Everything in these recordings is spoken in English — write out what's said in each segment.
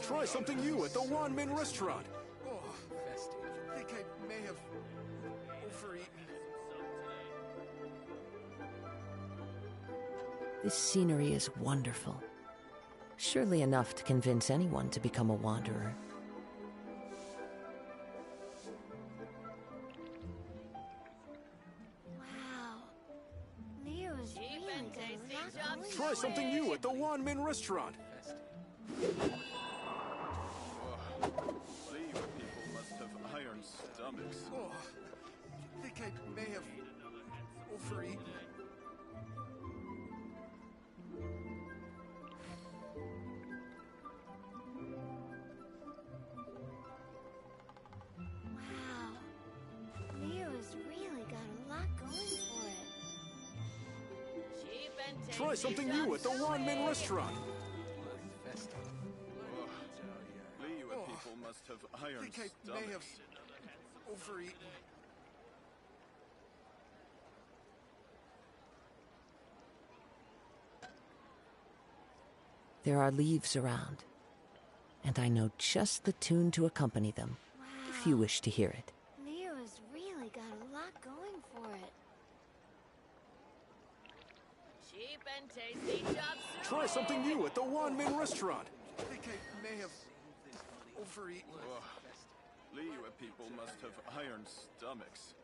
Try something new at the Wanmin restaurant. Oh, I think I may have overeaten. This scenery is wonderful. Surely enough to convince anyone to become a wanderer. Wow. Leo's really good. Try something new at the Wanmin restaurant. Liyue people must have iron stomachs. Oh, I think I may have overeaten. Wow. Leo's really got a lot going for it. Try something new at the Wanmin restaurant. Liyue people must have iron stomachs. I think I may have overeaten. There are leaves around, and I know just the tune to accompany them, if you wish to hear it. Leo's really got a lot going for it. Cheap and tasty chop suey. Try something new at the Wanmin restaurant. I think I may have overeaten. Liyue people must have iron stomachs.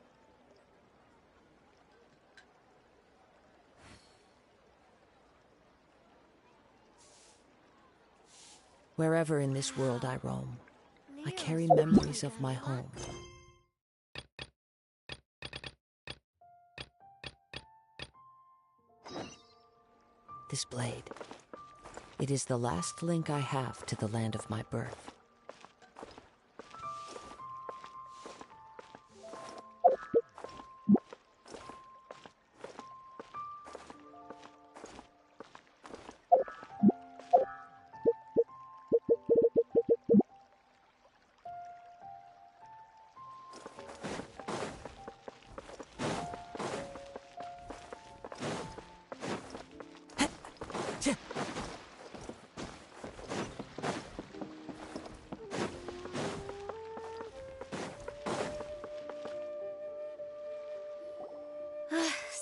Wherever in this world I roam, I carry memories of my home. This blade. It is the last link I have to the land of my birth.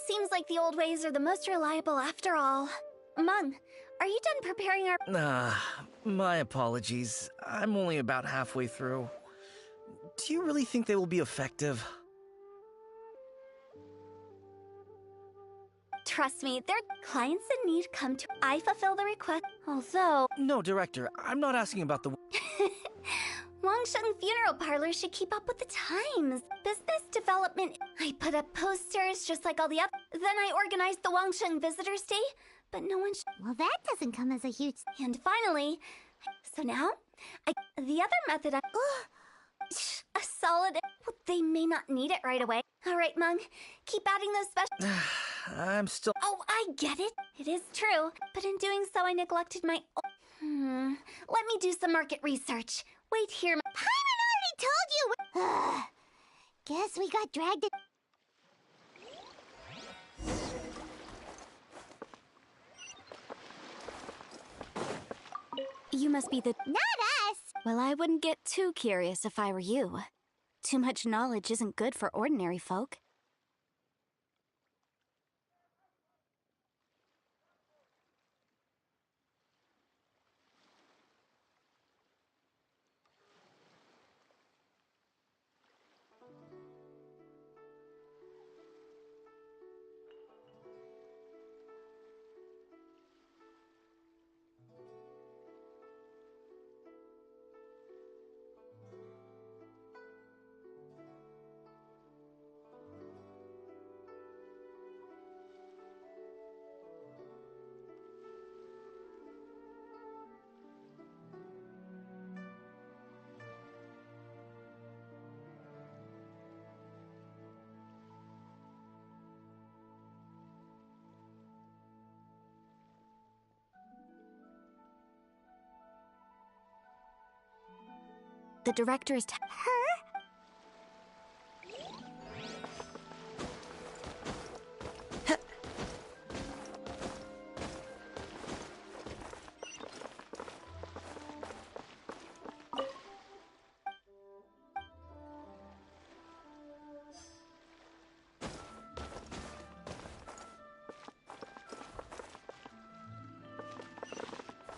Seems like the old ways are the most reliable after all. Mung, are you done preparing our— My apologies. I'm only about halfway through. Do you really think they will be effective? Trust me, they're clients in need come to— I fulfill the request, although— No, Director, I'm not asking about the— Wangsheng Funeral Parlor should keep up with the times. Business development. I put up posters just like all the other. Then I organized the Wangsheng Visitors Day, but no one— Well, that doesn't come as a huge— And finally, so now, the other method I— a solid— Well, they may not need it right away. All right, Mung, keep adding those special— I'm still— Oh, I get it. It is true. But in doing so, I neglected my— Let me do some market research. Wait here. Paimon already told you! Guess we got dragged in. You must be the— Not us! Well, I wouldn't get too curious if I were you. Too much knowledge isn't good for ordinary folk. The director is her?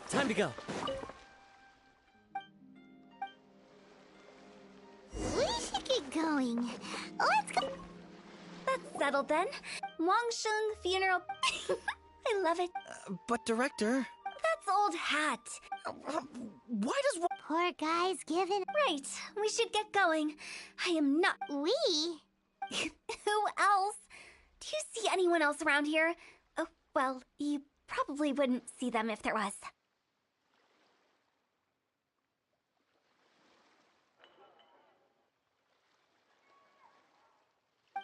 Time to go. We should get going. Let's go. That's settled then. Wangsheng Funeral. I love it. But Director, That's old hat. why does Poor guy's given. Right, we should get going. I am not. We? Who else? Do you see anyone else around here? Oh, well, you probably wouldn't see them if there was.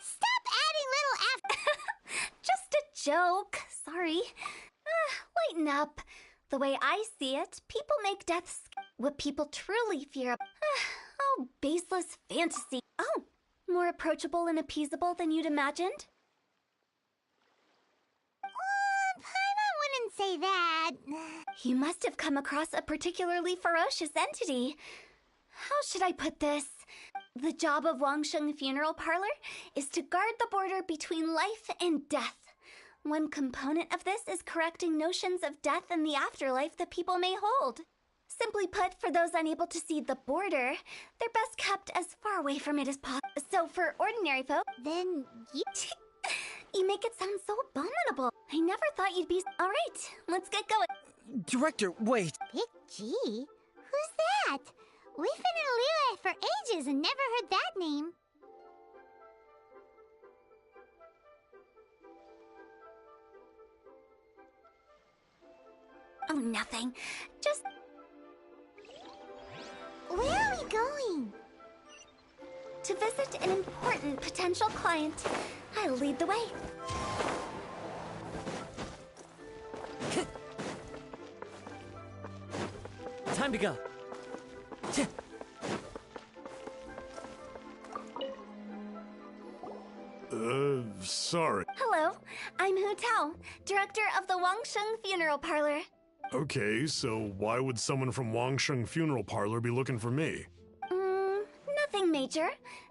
Stop adding little Just a joke. Sorry. Lighten up. The way I see it, people make death what people truly fear. Oh, baseless fantasy. Oh, more approachable and appeasable than you'd imagined? Paimon wouldn't say that. You must have come across a particularly ferocious entity. How should I put this? The job of Wangsheng Funeral Parlor is to guard the border between life and death. One component of this is correcting notions of death and the afterlife that people may hold. Simply put, for those unable to see the border, they're best kept as far away from it as possible. So for ordinary folk, Then you... you make it sound so abominable. I never thought you'd be... All right, let's get going. Director, wait. Big G? Who's that? We've been in Liyue for ages and never heard that name. Oh, nothing. Just... Where are we going? to visit an important potential client. I'll lead the way. Time to go. Sorry. Hello, I'm Hu Tao, director of the Wangsheng Funeral Parlor. Okay, so why would someone from Wangsheng Funeral Parlor be looking for me? Nothing major.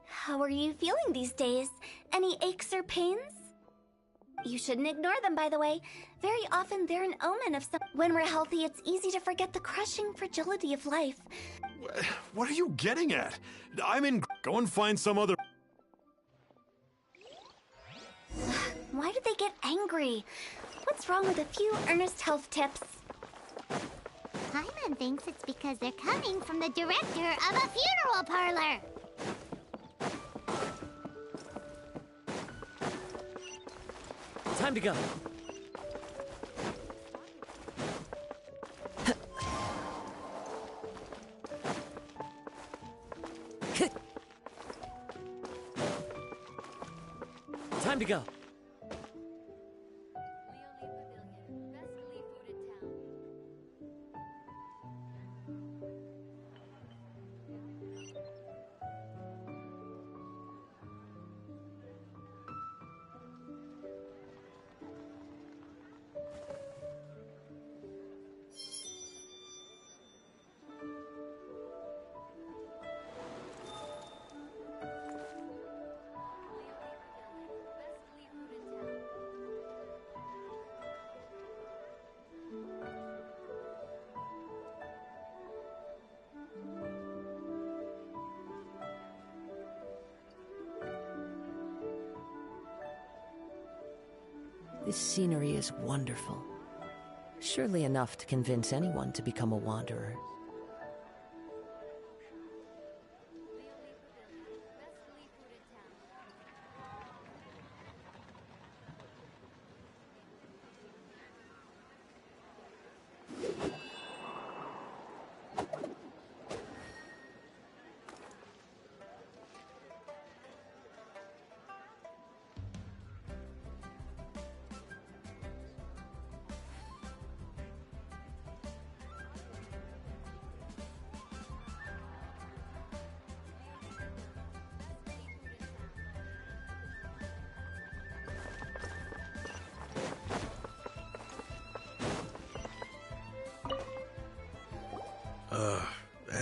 How are you feeling these days? Any aches or pains? You shouldn't ignore them, by the way. Very often they're an omen of some... When we're healthy, it's easy to forget the crushing fragility of life. What are you getting at? I'm in... Go and find some other... Why do they get angry? What's wrong with a few earnest health tips? Paimon thinks it's because they're coming from the director of a funeral parlor. Time to go. Time to go. This scenery is wonderful. Surely enough to convince anyone to become a wanderer.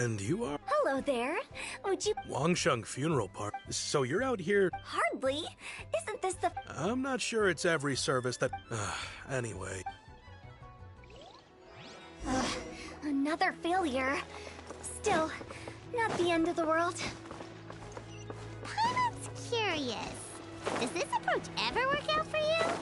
And you are? Hello there. Would you... Wangsheng Funeral Park. So you're out here? Hardly. Isn't this the... I'm not sure it's every service that... anyway. Another failure. Still, not the end of the world. Paimon's curious. Does this approach ever work out for you?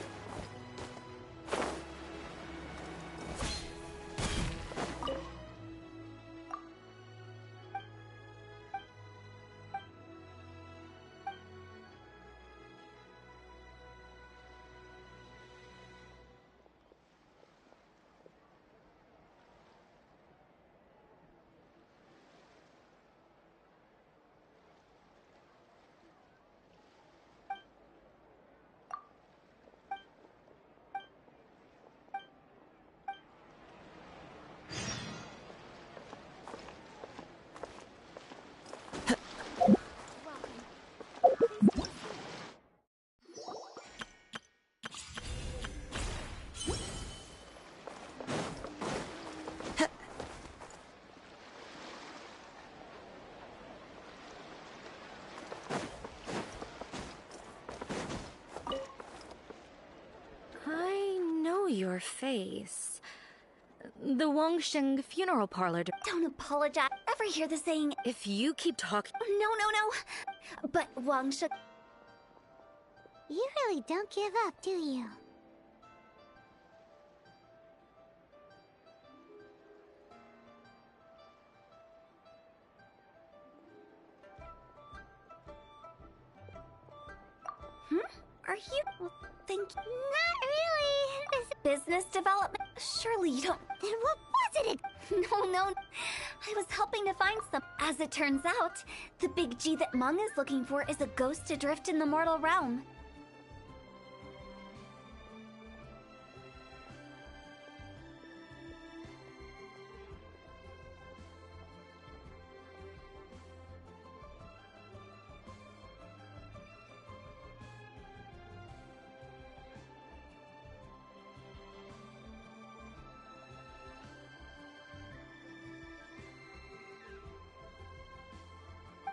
Your face. The Wangsheng Funeral Parlor. Don't apologize. Ever hear the saying, if you keep talking... No. But Wangsheng... You really don't give up, do you? Are you... Think... Not really. Business development? Surely you don't... Then what was it? No. I was helping to find some. As it turns out, the big G that Meng is looking for is a ghost adrift in the mortal realm.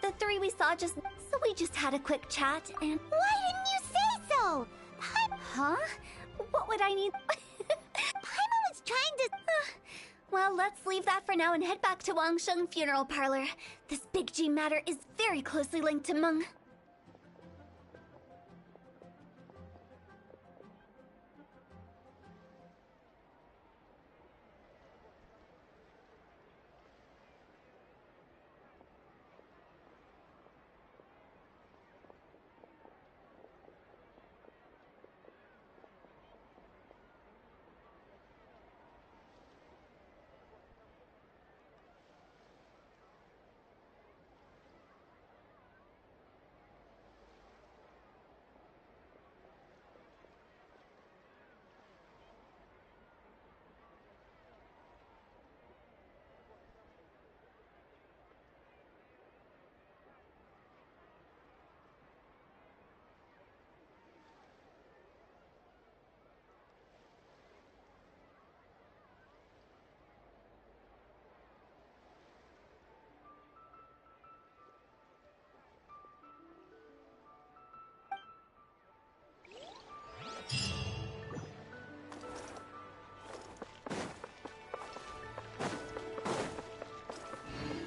The three we saw so we just had a quick chat and... Why didn't you say so? Huh? What would I need? Paimon was trying to... Well, let's leave that for now and head back to Wangsheng Funeral Parlor. This Big G matter is very closely linked to Meng.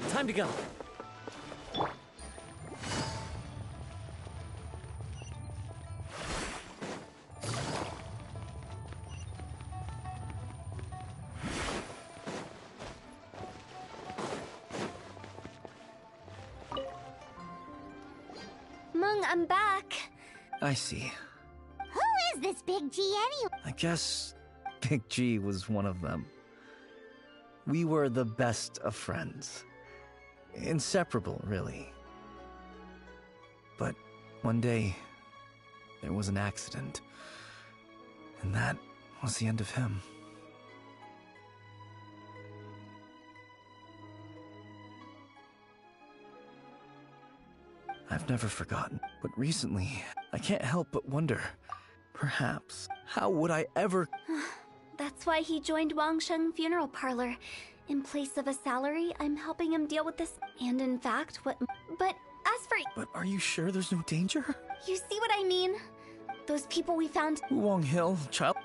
Time to go. Meng, I'm back. I see. Who is this Big G anyway? I guess Big G was one of them. We were the best of friends. Inseparable, really. But one day, there was an accident. And that was the end of him. I've never forgotten, but recently, I can't help but wonder, perhaps, how would I ever... That's why he joined Wangsheng Funeral Parlor. In place of a salary, I'm helping him deal with this. And in fact, But as for... But are you sure there's no danger? You see what I mean? Those people we found... Wong Hill, child...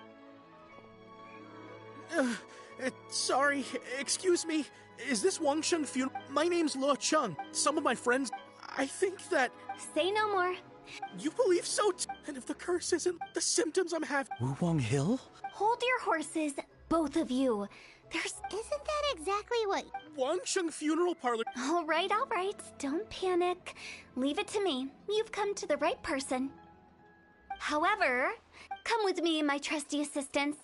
Sorry, excuse me. Is this Wangsheng funeral? My name's Luo Chung. Some of my friends... I think that... Say no more. You believe so and if the curse isn't the symptoms I'm having... Wu Wong Hill? Hold your horses, both of you. Isn't that exactly what... Wangsheng Funeral Parlor... All right. Don't panic. Leave it to me. You've come to the right person. However, come with me, my trusty assistants.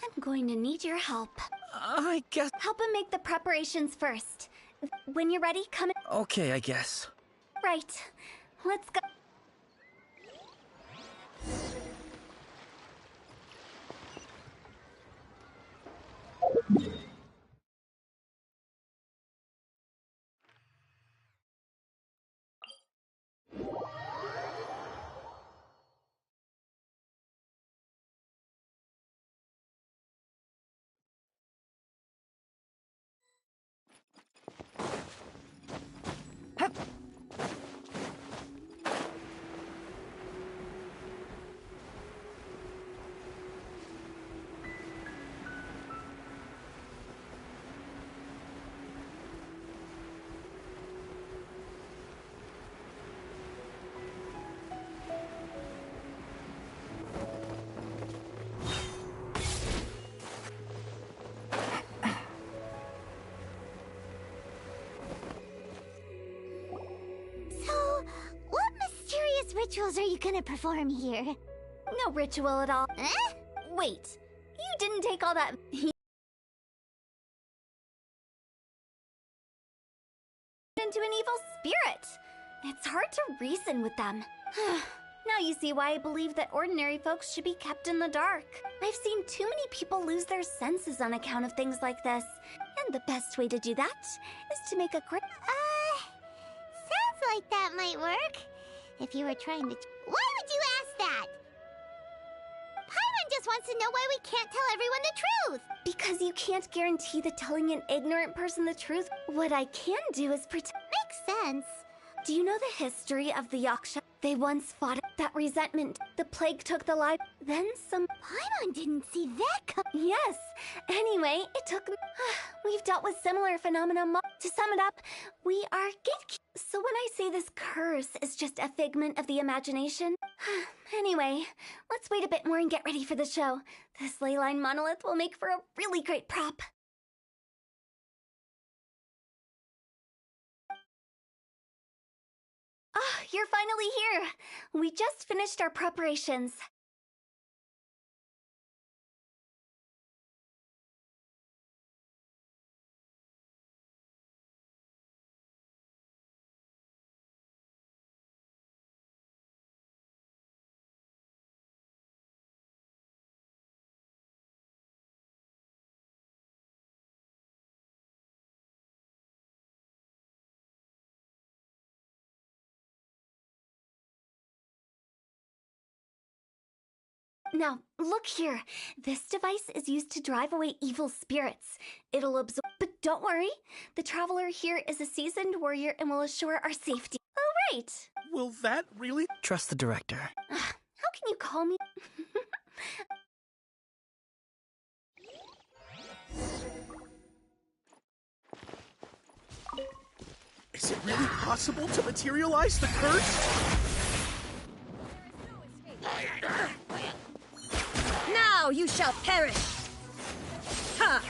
I'm going to need your help. I guess... Help him make the preparations first. When you're ready, come in. Okay, I guess. Right. Let's go. Rituals are you gonna perform here? No ritual at all. Eh? Wait, you didn't take all that... into an evil spirit. It's hard to reason with them. Now you see why I believe that ordinary folks should be kept in the dark. I've seen too many people lose their senses on account of things like this. And the best way to do that is to make a great... Sounds like that might work. If you were trying to... Why would you ask that? Paimon just wants to know why we can't tell everyone the truth. Because you can't guarantee that telling an ignorant person the truth. What I can do is pretend... Makes sense. Do you know the history of the Yaksha? They once fought that resentment. The plague took the life. Then some... Paimon didn't see that Yes. Anyway, it took... We've dealt with similar phenomena. To sum it up, we are gatekeepers. So when I say this curse is just a figment of the imagination... Anyway, let's wait a bit more and get ready for the show. This leyline monolith will make for a really great prop. Ah, you're finally here. We just finished our preparations. Now, look here. This device is used to drive away evil spirits. It'll absorb... But don't worry. The traveler here is a seasoned warrior and will assure our safety. Oh, right. Will that really... Trust the director. How can you call me... Is it really possible to materialize the curse? Now you shall perish! Ha!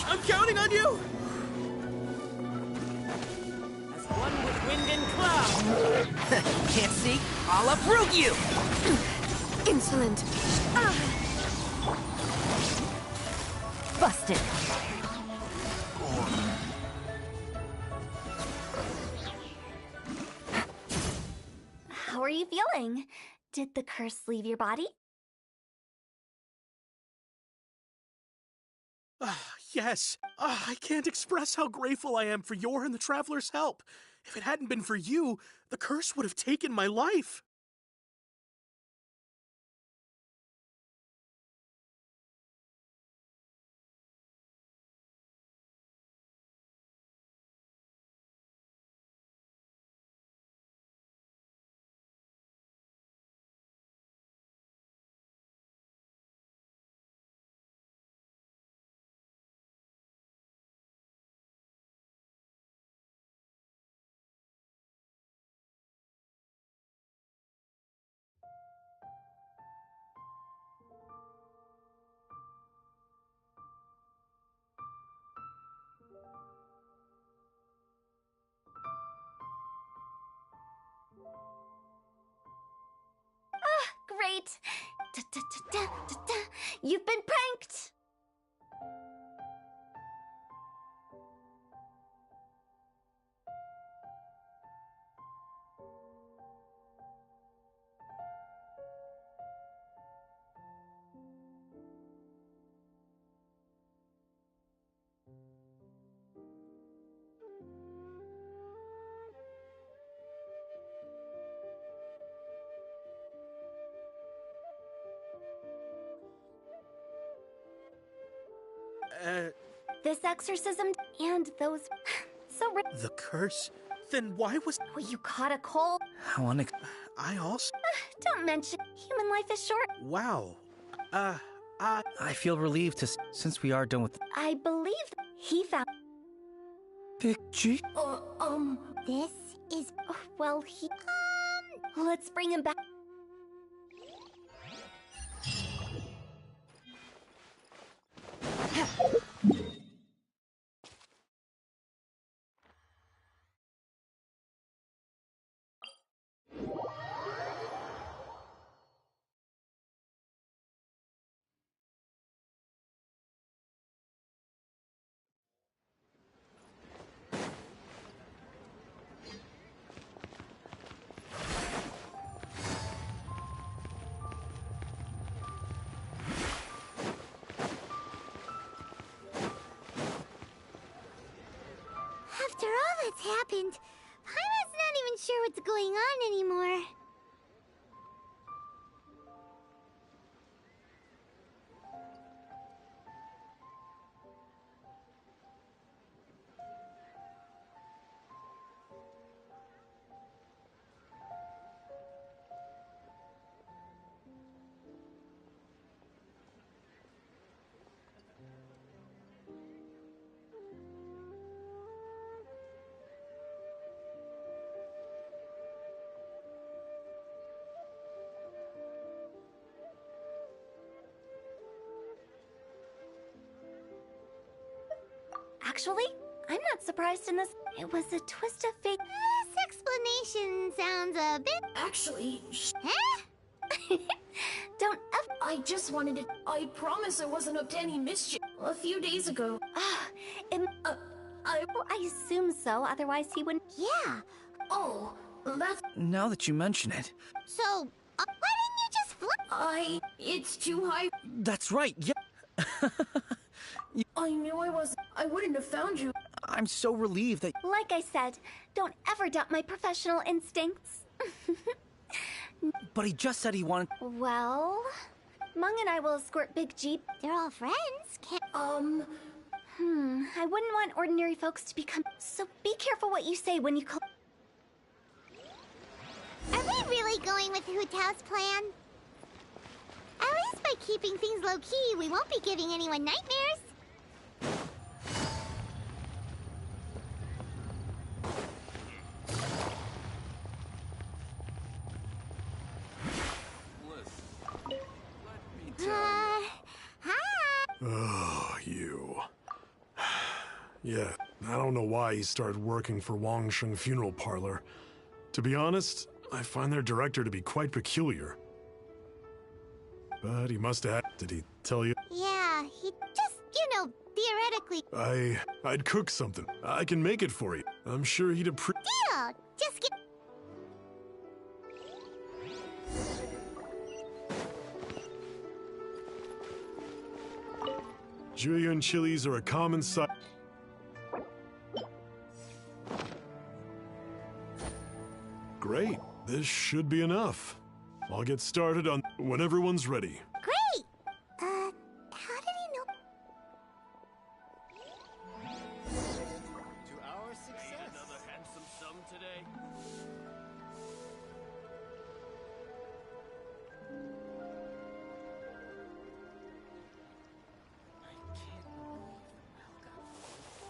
I'm counting on you! As one with wind and cloud! Can't see? I'll uproot you! Insolent! Busted! How are you feeling? Did the curse leave your body? Yes. I can't express how grateful I am for your and the Traveler's help. If it hadn't been for you, the curse would have taken my life. Great! Da-da-da-da-da-da. You've been pranked! This exorcism and those... The curse? Then why was... Oh, you caught a cold? How I also... Don't mention. Human life is short. Wow. I feel relieved since we are done with I believe he found... Big G. This is... Well, he... Let's bring him back. After all that's happened, Paimon's not even sure what's going on anymore. Actually, I'm not surprised in this. It was a twist of fate. This explanation sounds a bit... Actually, Huh? Don't I just wanted to... I promise I wasn't up to any mischief. A few days ago. I assume so, otherwise he wouldn't... Yeah. Oh, that's... Now that you mention it. So, why didn't you just fly? It's too high. That's right, yeah. I knew I wouldn't have found you. I'm so relieved that... Like I said, don't ever doubt my professional instincts. But he just said he wanted... Well... Mung and I will escort Big Jeep. They're all friends. Can't... I wouldn't want ordinary folks to become... So be careful what you say when you call... Are we really going with Hu Tao's plan? At least by keeping things low-key, we won't be giving anyone nightmares. Hi. Oh, you. Yeah, I don't know why he started working for Wangsheng Funeral Parlor. To be honest, I find their director to be quite peculiar. But he must have... Did he tell you? Yeah, he just, theoretically... I'd cook something. I can make it for you. I'm sure he'd appreciate... Deal! Just get... Julian chilies are a common sight. Great. This should be enough. I'll get started on when everyone's ready. Great! How did he know? To our success. Another handsome sum today.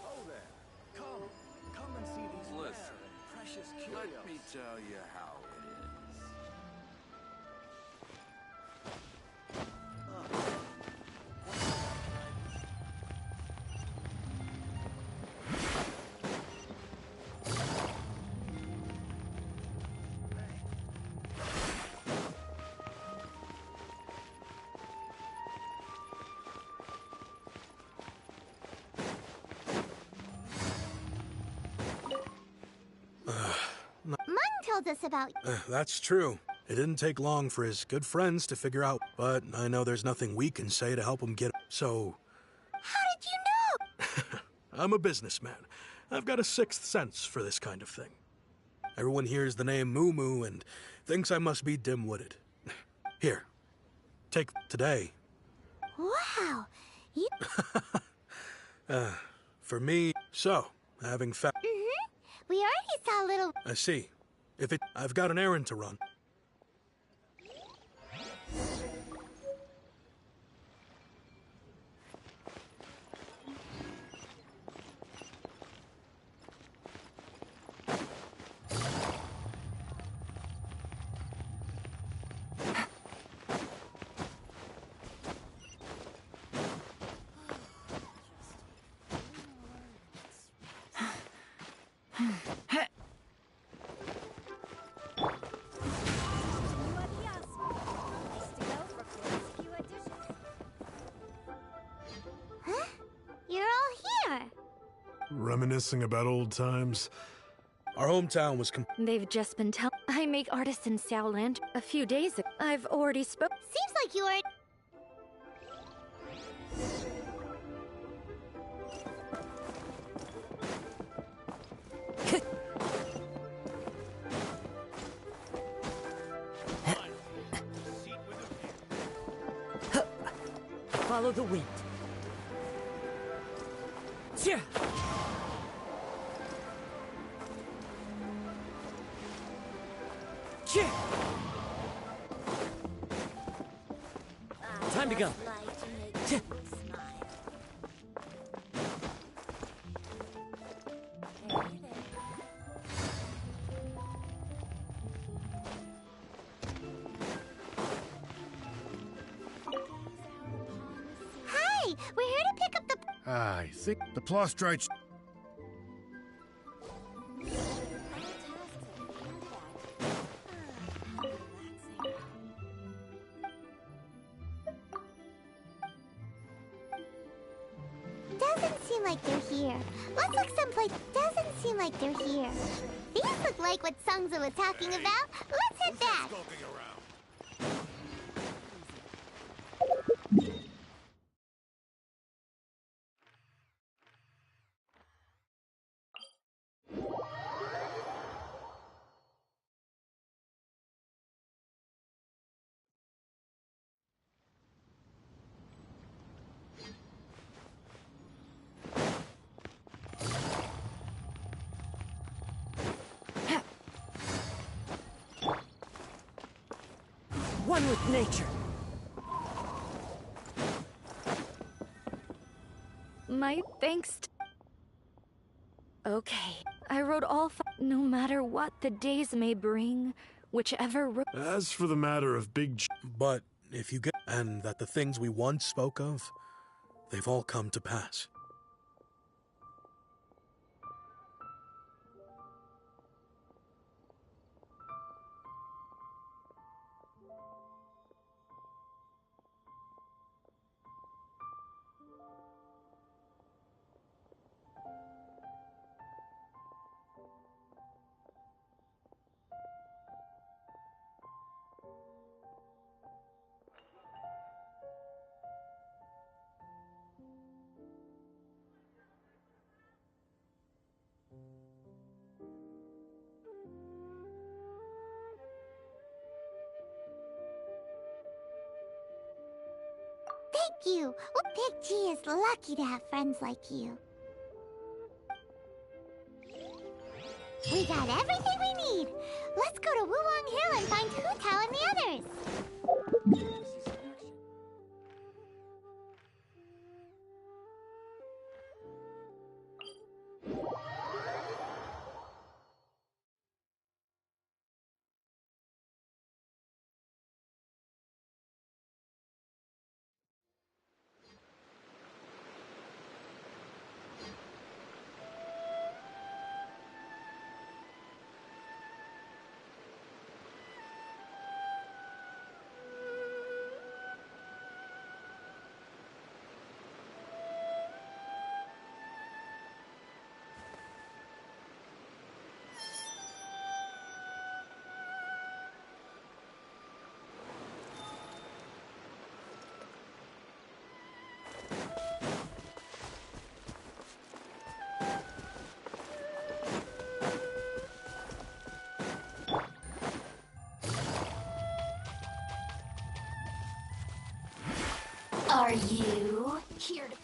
Oh there. Come and see these rare Listen, and precious let curios. me tell you how it is. Mung told us about. That's true. It didn't take long for his good friends to figure out, but I know there's nothing we can say to help him get. So, How did you know? I'm a businessman. I've got a sixth sense for this kind of thing. Everyone hears the name Moo Moo and thinks I must be dim-witted. Here, take today. Wow. You. For me, so, having found. We already saw a little. I see. I've got an errand to run. Huh? You're all here. Reminiscing about old times. Our hometown was They've just been I make artisan Xiaolan a few days ago. I've already spoke. Seems like you are. Follow the wind. Yeah. Yeah. Time to go. Yeah. Hi, we're here to pick up the. I think the Plostrite. Doesn't seem like they're here. Let's look someplace. Doesn't seem like they're here. These look like what Sungza was talking about. Let's head back. One with nature. My thanks. Okay, I wrote all. No matter what the days may bring, whichever. As for the matter of But if you get. And that the things we once spoke of, they've all come to pass. Thank you. Well, Big G is lucky to have friends like you. We got everything we need. Let's go to Wulong Hill and find Hu Tao and the others. Are you here to...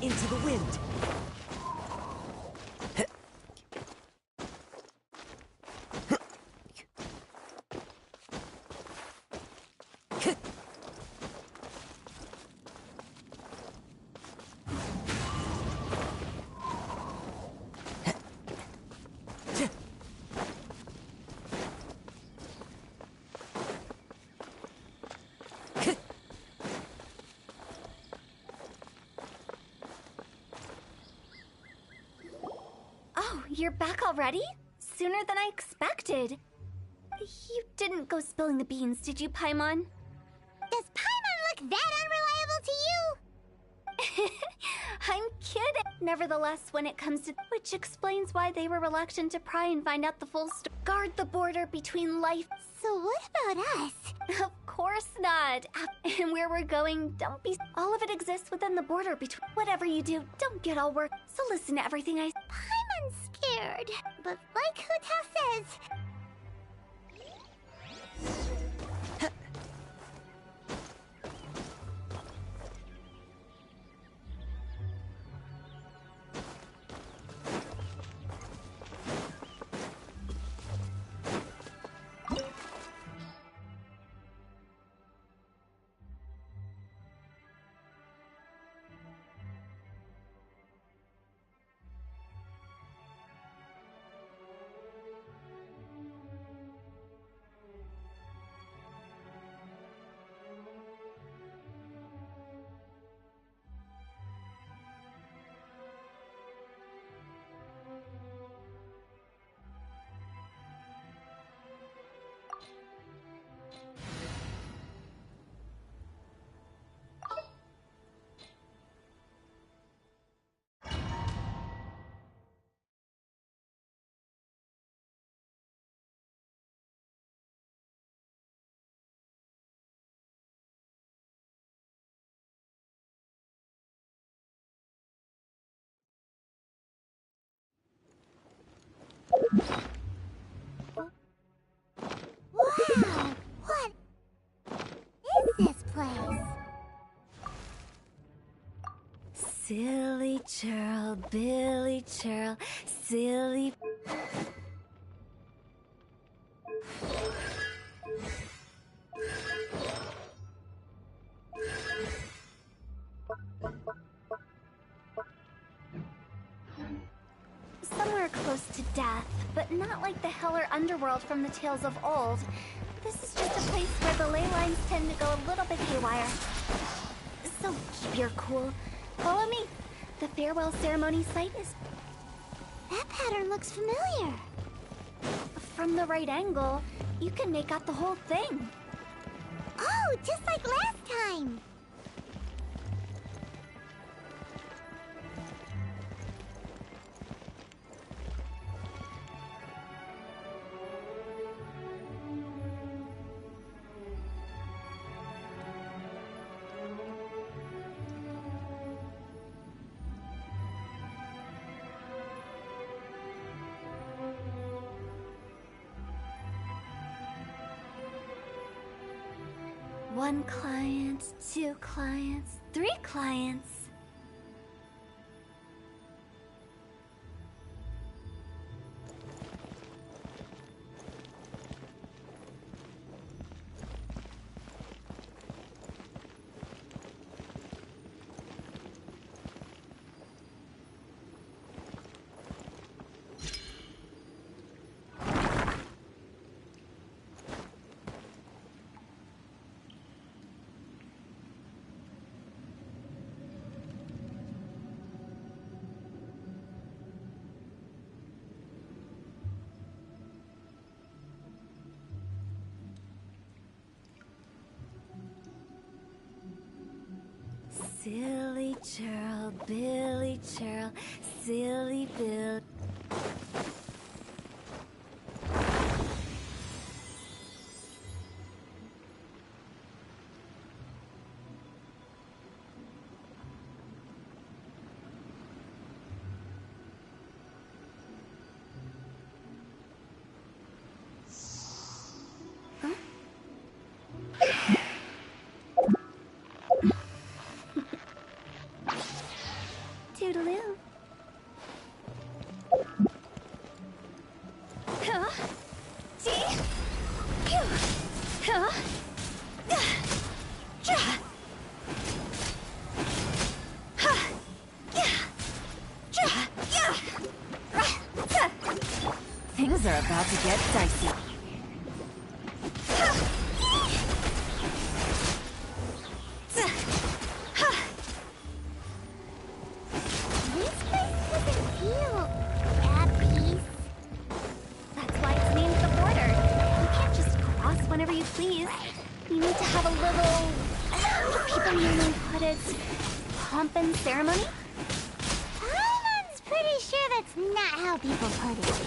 Into the wind. Oh, you're back already? Sooner than I expected. You didn't go spilling the beans, did you, Paimon? Does Paimon look that unreliable to you? I'm kidding. Nevertheless, when it comes to... Which explains why they were reluctant to pry and find out the full story. Guard the border between life... So what about us? Of course not. And where we're going, don't be... All of it exists within the border between... Whatever you do, don't get all worked. So listen to everything I... Paimon's scared. But like Hu Tao says... Wow! What is this place? Silly churl, Billy churl, silly... Somewhere close to death, but not like the hell or underworld from the tales of old. This is just a place where the ley lines tend to go a little bit haywire. So keep your cool. Follow me. The farewell ceremony site is... That pattern looks familiar. From the right angle, you can make out the whole thing. Oh, just like last time. One client, two clients, three clients. Silly churl, Billy churl, silly Bill. Toodaloo. Huh? Gee. Phew. Huh? Ja. Ha. Yeah. Ja. Yeah. Things are about to get dicey. That's why it's named the border. You can't just cross whenever you please. You need to have a little, how do people normally put it, pomp and ceremony? Paimon's pretty sure that's not how people put it.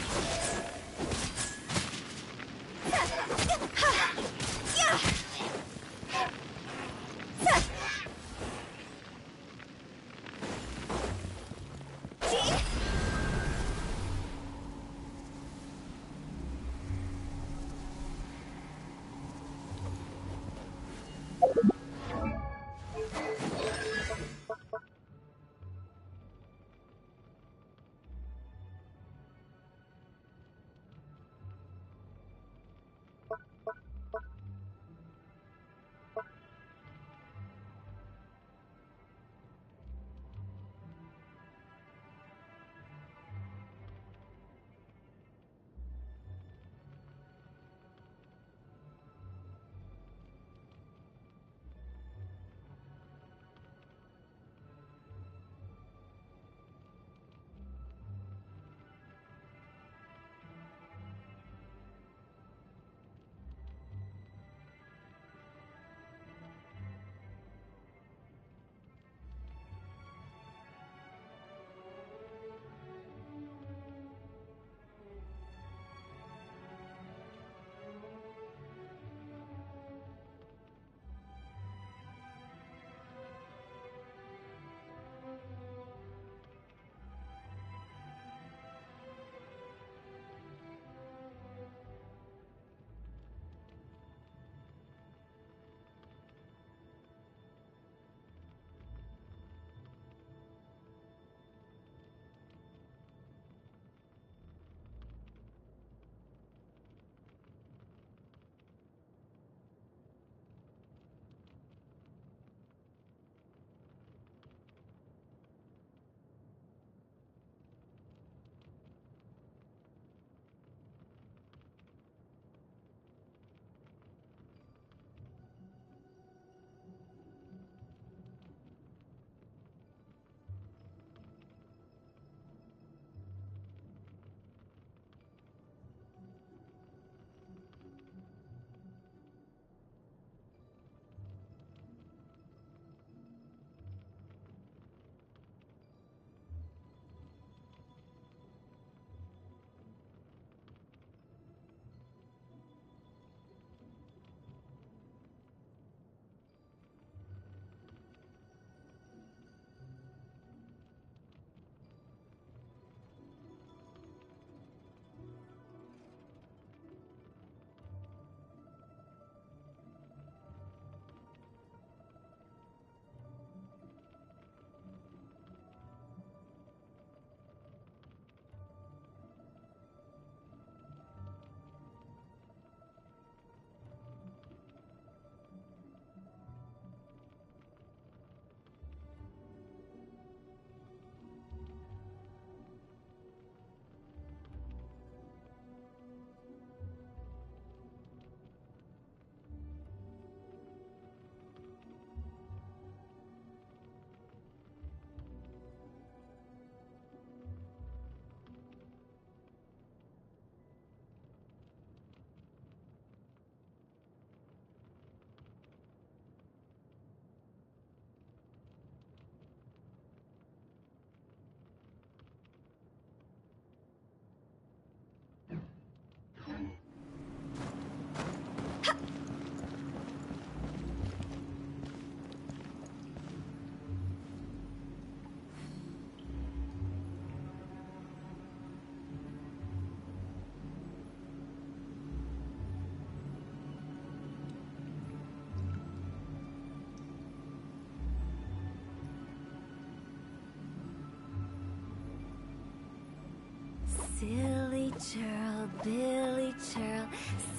Silly churl, Billy churl,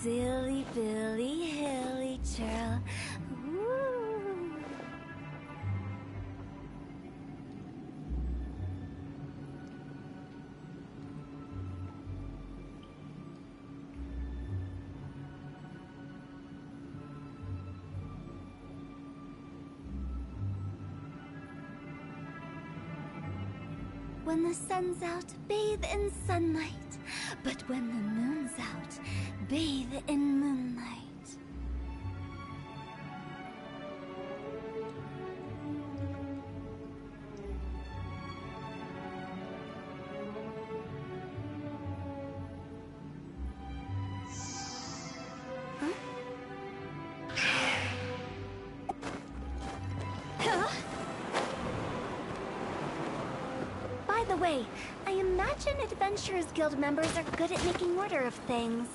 silly Billy, hilly churl. Ooh. When the sun's out, bathe in sunlight. But when the moon's out, bathe in moonlight. By the way, I imagine Adventurers Guild members are good at making order of things.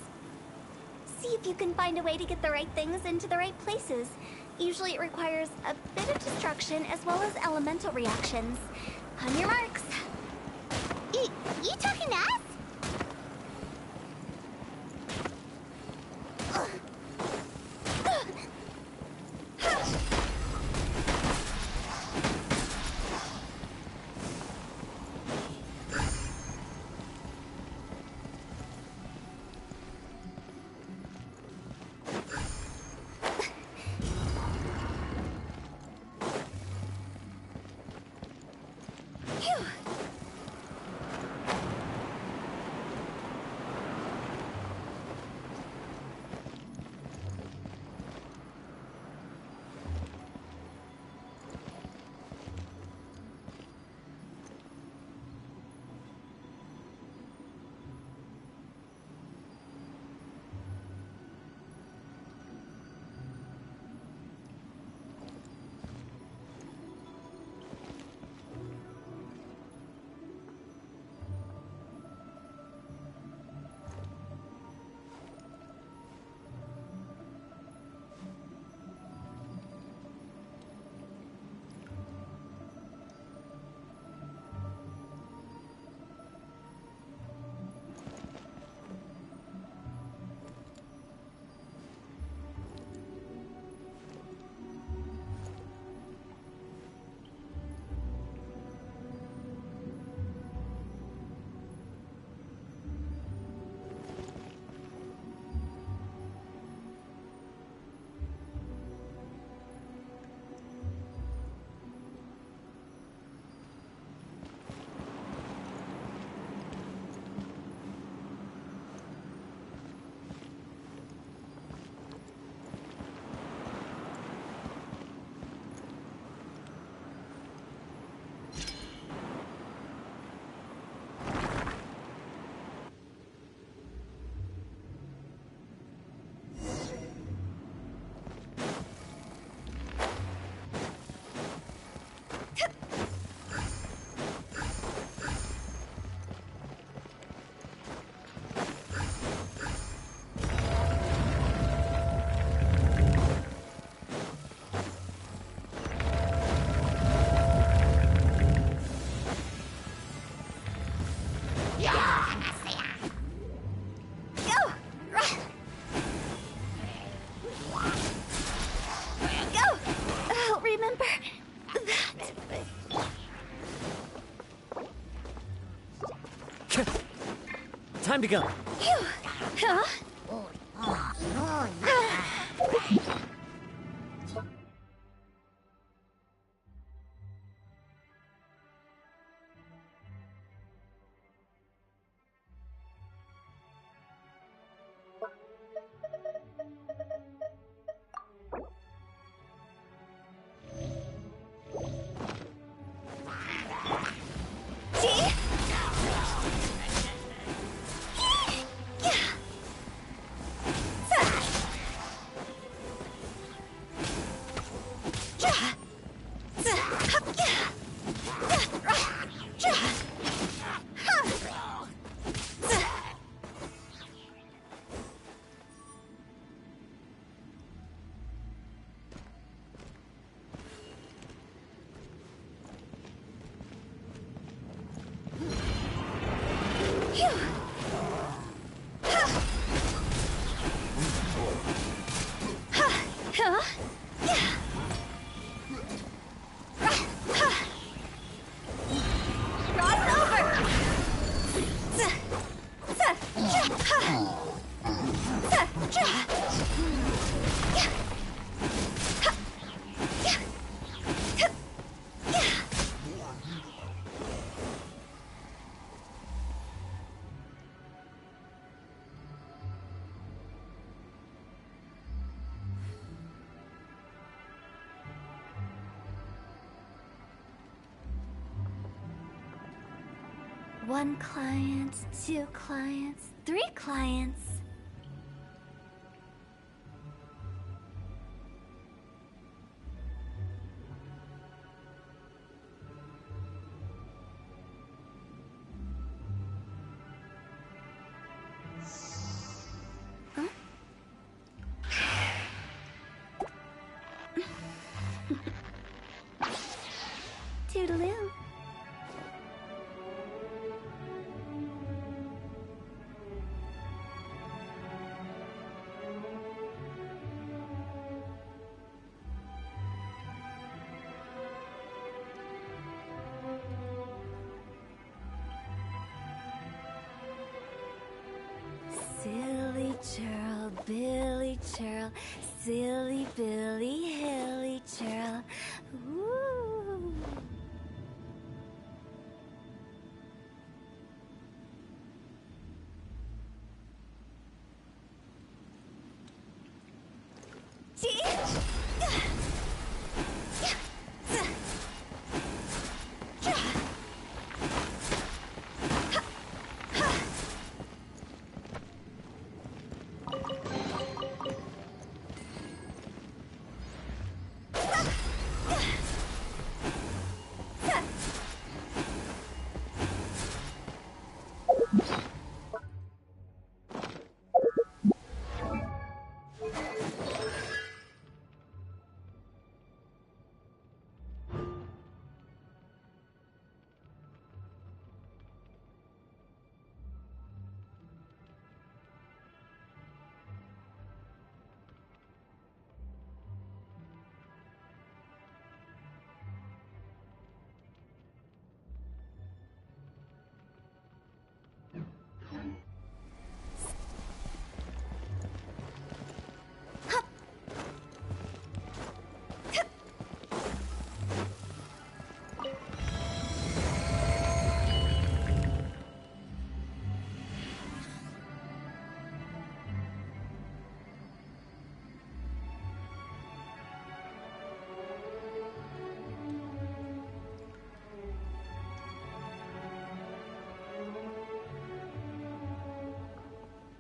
See if you can find a way to get the right things into the right places. Usually it requires a bit of destruction as well as elemental reactions. On your marks. You talking to us? Time to go. Phew. Huh? Phew. 1 client, 2 clients, 3 clients. Toodaloo. Silly churl, Billy churl, silly Billy, hilly churl. Ooh.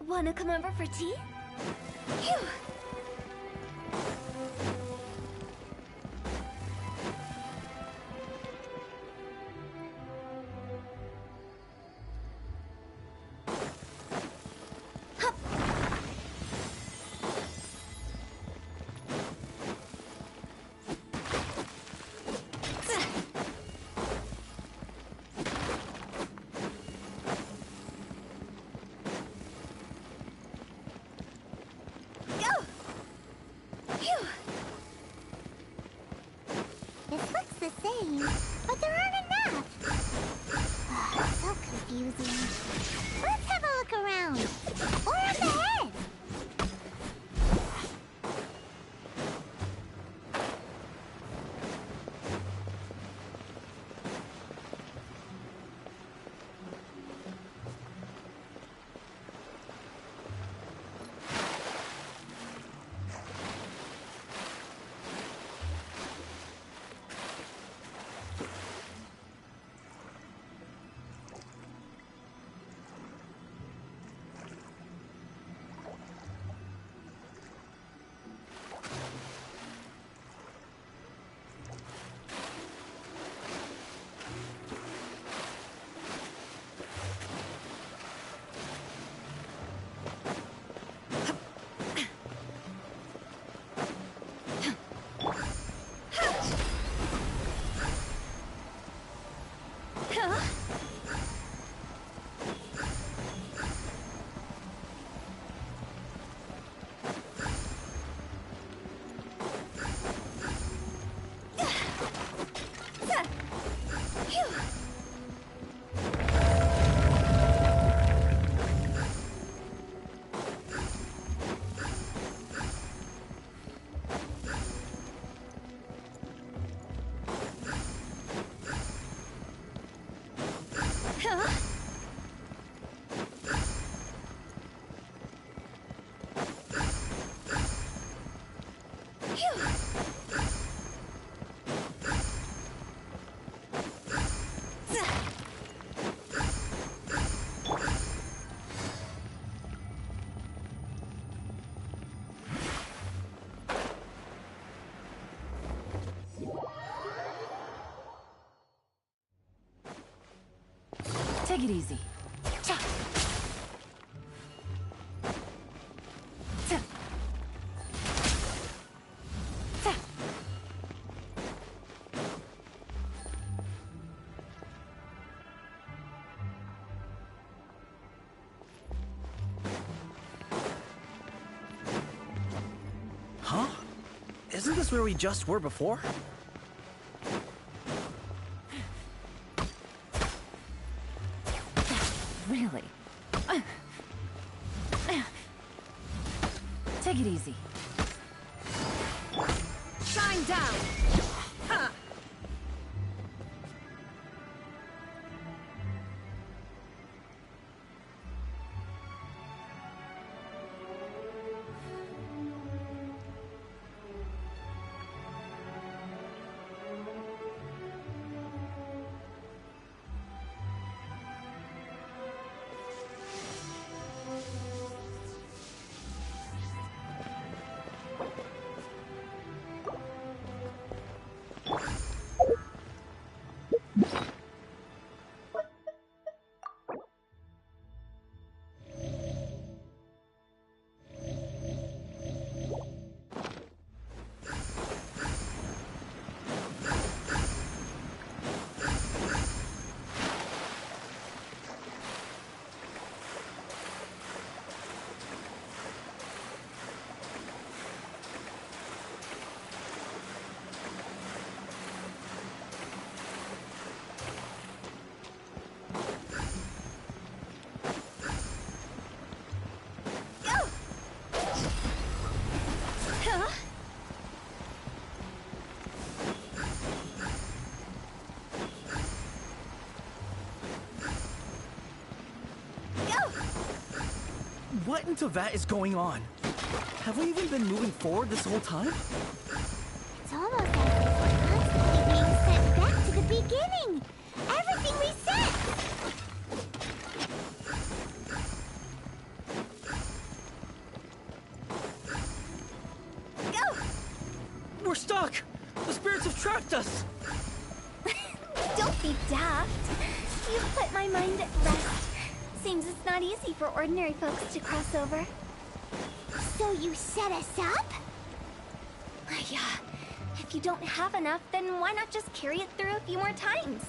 Wanna come over for tea? Phew. This looks the same, but there aren't enough. So confusing. Let's have a look around. Or up ahead. Take it easy. Cha. Ta. Ta. Huh? Isn't this where we just were before? Really? Take it easy. Shine down! Ha! What in Teyvat is going on? Have we even been moving forward this whole time? It's almost like we're constantly being sent back to the beginning. Everything resets. We're stuck! The spirits have trapped us! Don't be daft. You've put my mind at rest. Seems it's not easy for ordinary folks to cross over. So you set us up? Yeah. If you don't have enough, then why not just carry it through a few more times?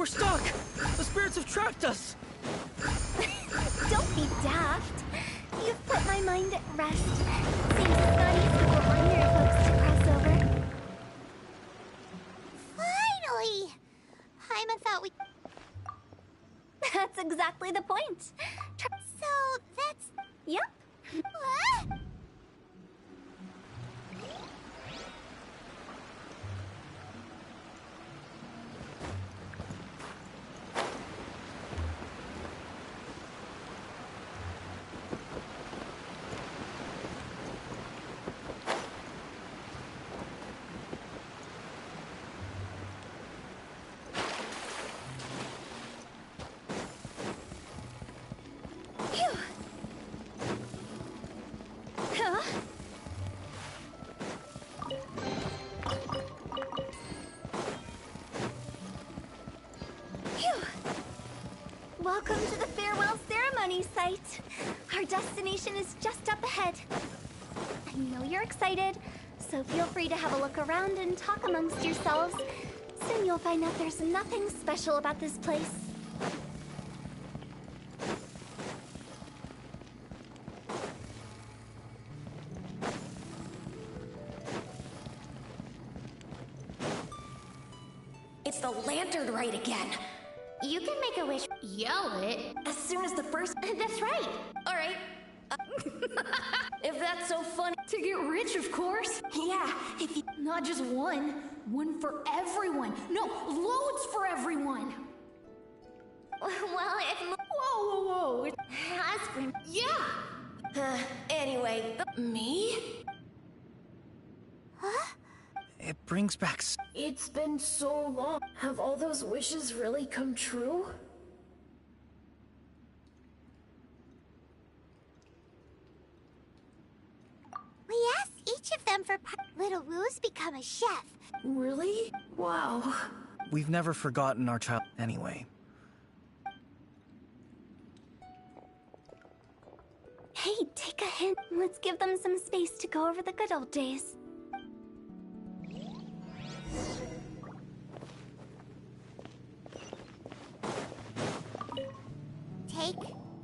We're stuck! The spirits have trapped us! Don't be daft. You've put my mind at rest. Seems it's not easy for ordinary folks to cross over. Finally! Paimon thought we... That's exactly the point. So, that's... Yep. What? Welcome to the farewell ceremony site. Our destination is just up ahead. I know you're excited, so feel free to have a look around and talk amongst yourselves. Soon you'll find out there's nothing special about this place. It's the lantern rite again. You can make a wish. Yell it as soon as the first. That's right. All right. If that's so funny. To get rich, of course. Yeah, if you... Not just one. One for everyone. No, loads for everyone. Well, if... Whoa, whoa, whoa. Aspirin. Yeah. Anyway, me? Huh? It brings back... It's been so long. Have all those wishes really come true? We asked each of them for Little Wu's become a chef. Really? Wow. We've never forgotten our child anyway. Hey, take a hint. Let's give them some space to go over the good old days. Take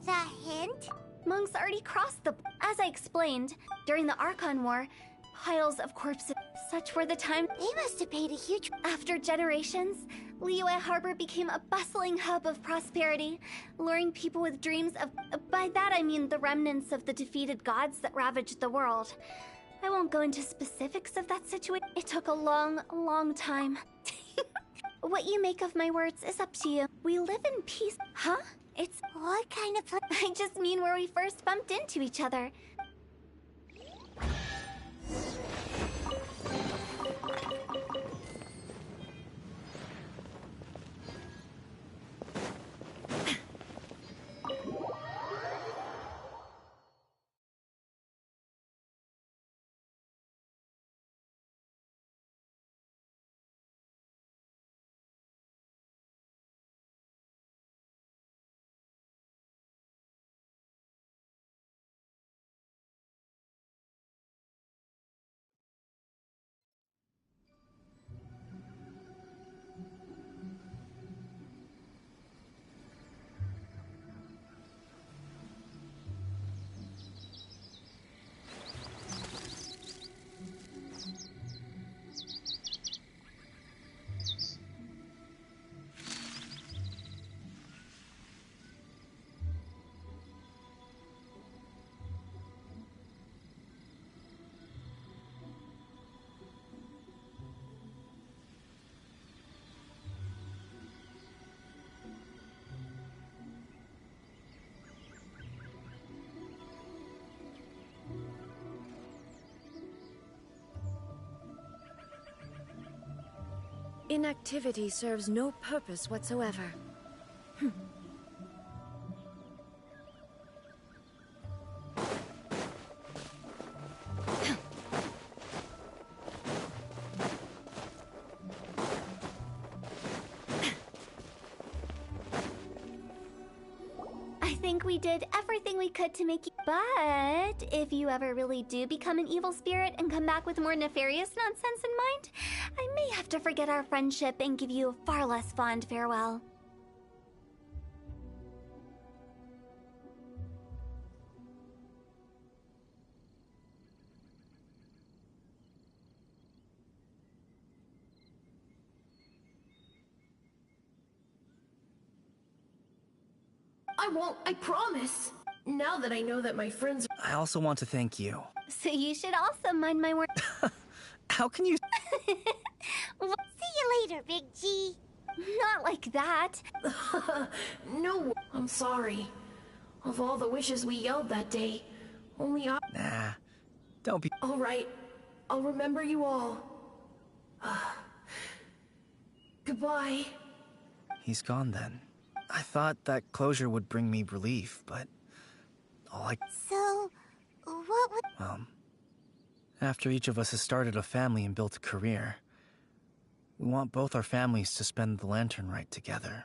the hint? Monks already crossed the... As I explained, during the Archon War, piles of corpses. Such were the times... They must have paid a huge... After generations, Liyue Harbor became a bustling hub of prosperity, luring people with dreams of... By that I mean the remnants of the defeated gods that ravaged the world. I won't go into specifics of that situation. It took a long, long time. What you make of my words is up to you. We live in peace. Huh? It's... What kind of... I just mean where we first bumped into each other. Inactivity serves no purpose whatsoever. I think we did everything we could to make you... But if you ever really do become an evil spirit and come back with more nefarious nonsense in mind, I may I have to forget our friendship and give you a far less fond farewell. I won't, I promise. Now that I know that my friends... I also want to thank you. So you should also mind my word. How can you... Well, see you later, Big G. Not like that. No, I'm sorry. Of all the wishes we yelled that day, only I... Nah, don't be... Alright, I'll remember you all. Goodbye. He's gone then. I thought that closure would bring me relief, but... all I... So, what would... Well, after each of us has started a family and built a career, we want both our families to spend the Lantern Rite together.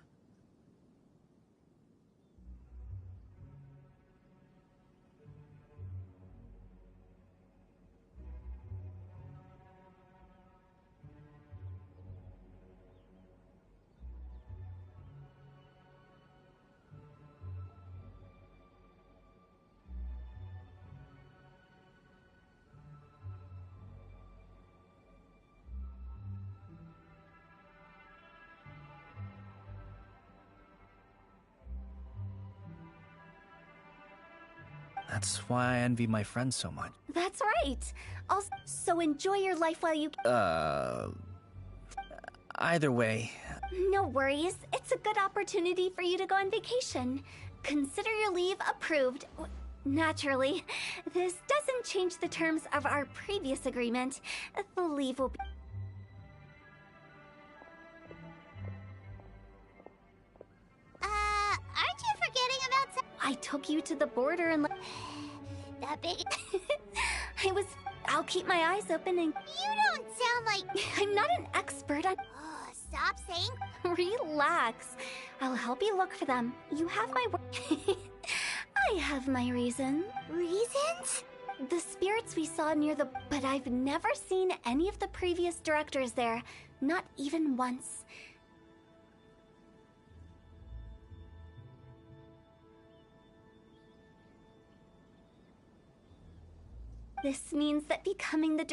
That's why I envy my friends so much. That's right. Also, so enjoy your life while you... Either way, No worries. It's a good opportunity for you to go on vacation. Consider your leave approved. Naturally, this doesn't change the terms of our previous agreement. The leave will be... Aren't you forgetting about some... I took you to the border and... That big... I'll keep my eyes open and... You don't sound like... I'm not an expert on... Oh, stop saying... Relax. I'll help you look for them. You have my word. I have my reason. Reasons? The spirits we saw near the... But I've never seen any of the previous directors there. Not even once. This means that becoming the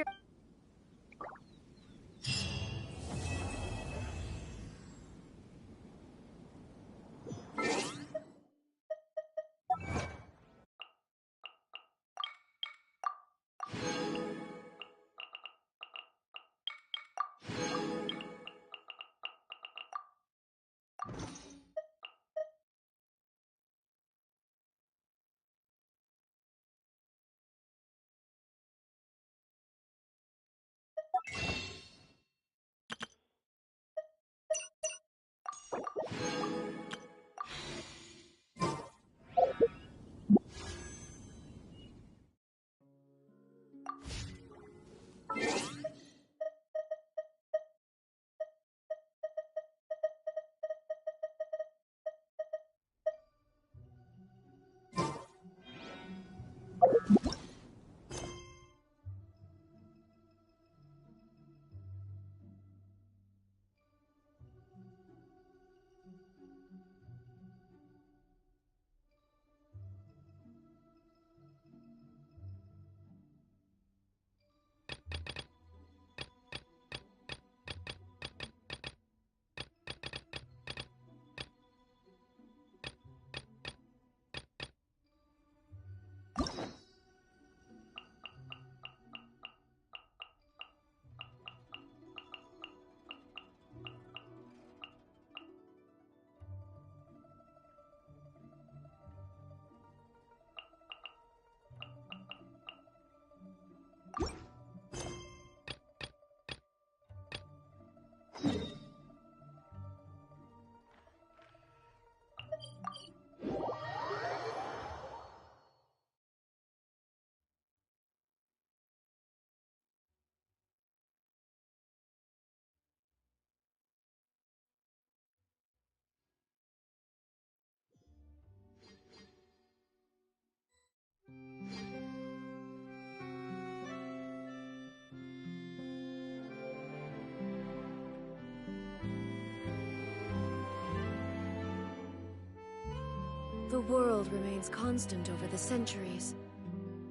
The world remains constant over the centuries,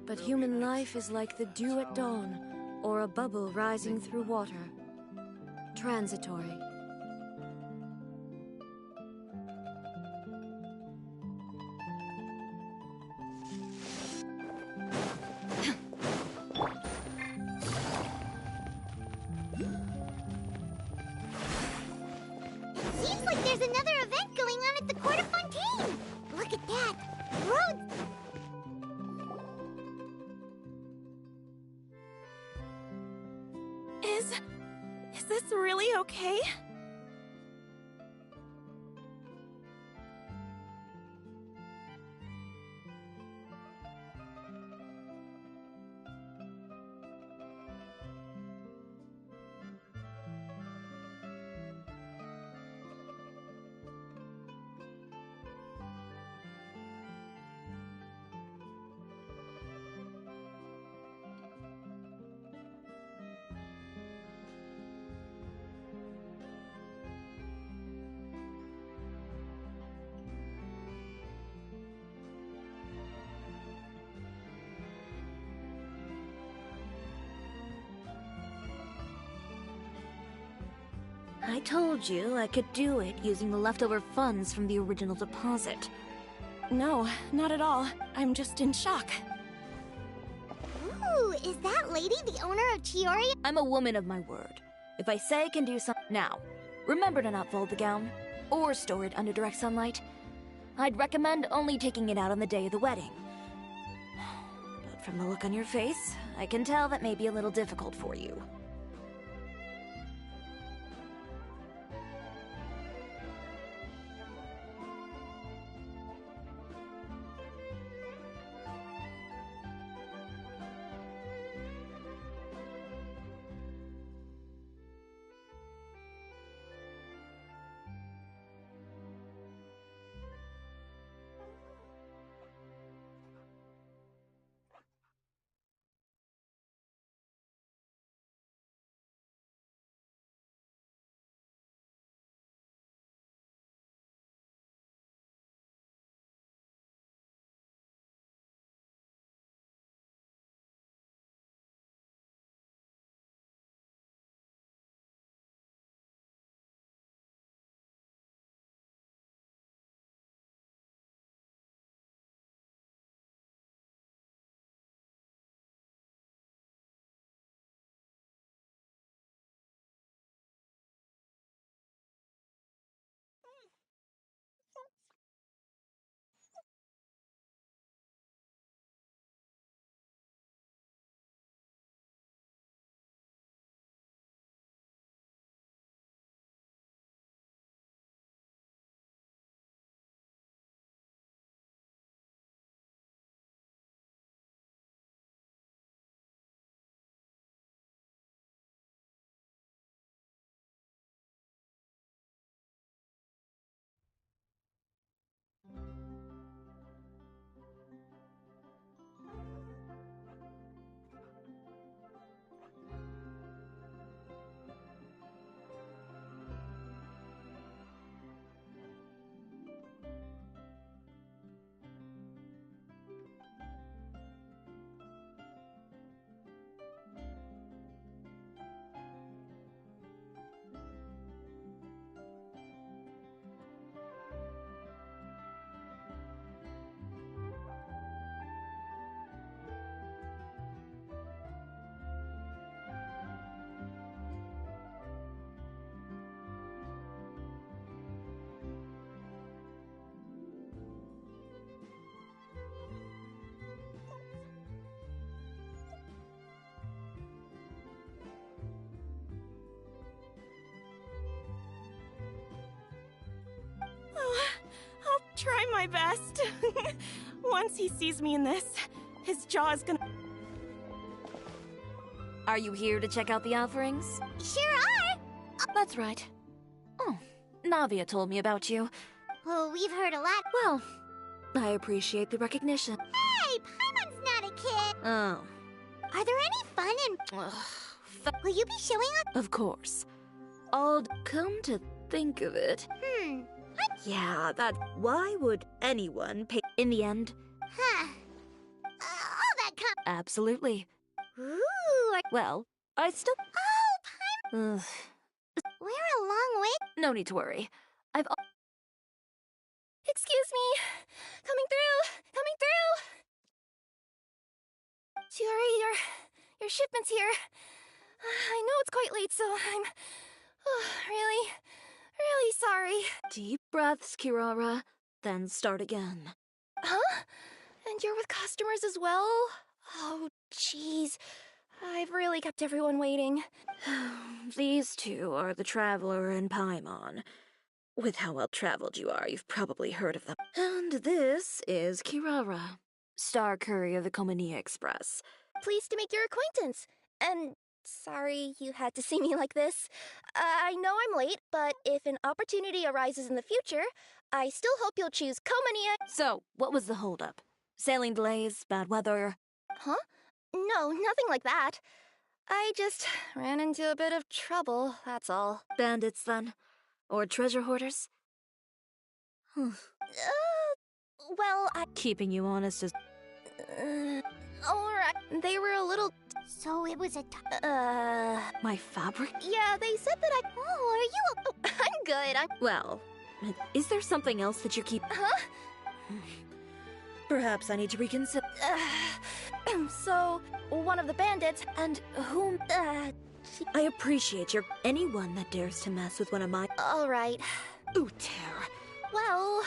but human life is like the dew at dawn, or a bubble rising through water. Transitory. Seems like there's another event going on at the Court of Fontaine! Look at that! Roads! Is this really okay? I told you I could do it using the leftover funds from the original deposit. No, not at all. I'm just in shock. Ooh, is that lady the owner of Chiori? I'm a woman of my word. If I say I can do something now, remember to not fold the gown or store it under direct sunlight. I'd recommend only taking it out on the day of the wedding. But from the look on your face, I can tell that may be a little difficult for you. I'll try my best. Once he sees me in this, his jaw is gonna... Are you here to check out the offerings? Sure are! That's right. Oh, Navia told me about you. Oh, we've heard a lot. Well, I appreciate the recognition. Hey, Paimon's not a kid! Oh. Are there any fun and... Will you be showing up? Of course. Come to think of it... Yeah, that. Why would anyone pay? In the end, Huh. All that absolutely. Ooh. Well, I still. Oh, Ugh, we're a long way. no need to worry. I've. Excuse me. Coming through. Chiori, your shipment's here. I know it's quite late, so I'm really, really sorry. Deep breaths, Kirara. Then start again. Huh? And you're with customers as well? Oh, jeez. I've really kept everyone waiting. These two are the Traveler and Paimon. With how well traveled you are, you've probably heard of them. And this is Kirara, Star Courier of the Komania Express. Pleased to make your acquaintance. And sorry you had to see me like this. I know I'm late, but if an opportunity arises in the future, I still hope you'll choose Komania. So, what was the holdup? Sailing delays, bad weather? Huh? No, nothing like that. I just ran into a bit of trouble, that's all. Bandits, then? Or treasure hoarders? Well, Keeping you honest is... Alright, they were a little... So it was a... My fabric? Yeah, they said that I... Oh, are you... I'm good, Well, is there something else that you keep... Huh? Perhaps I need to reconsider... So, one of the bandits, and whom... I appreciate your... Anyone that dares to mess with one of my... Alright. Uter. Well...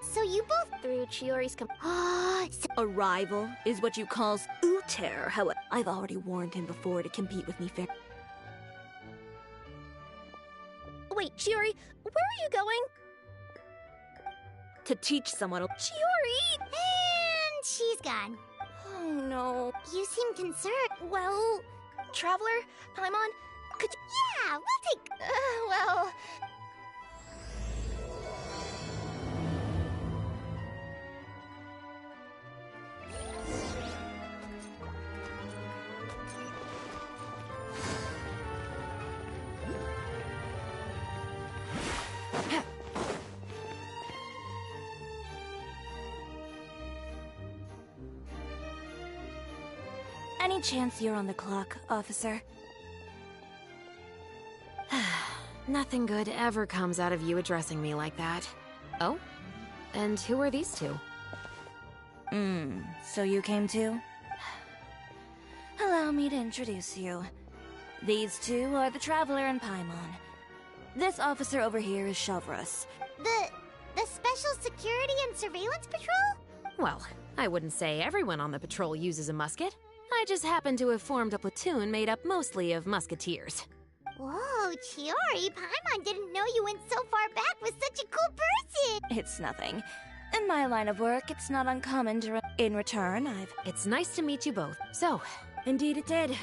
So you both... Through Chiori's A rival is what you call Uter. However, I've already warned him before to compete with me fair... Wait, Chiori, where are you going? To teach someone... Chiori! And she's gone. Oh, no. You seem concerned. Well, Traveler, Paimon, could you... Yeah, we'll take... well... Any chance you're on the clock, officer? Nothing good ever comes out of you addressing me like that. Oh? And who are these two? So you came too? Allow me to introduce you. These two are the Traveler and Paimon. This officer over here is Chevros. The Special Security and Surveillance Patrol? Well, I wouldn't say everyone on the patrol uses a musket. I just happen to have formed a platoon made up mostly of musketeers. Whoa, Chiori, Paimon didn't know you went so far back with such a cool person! It's nothing. In my line of work, it's not uncommon to... In return, It's nice to meet you both. So, Indeed it did.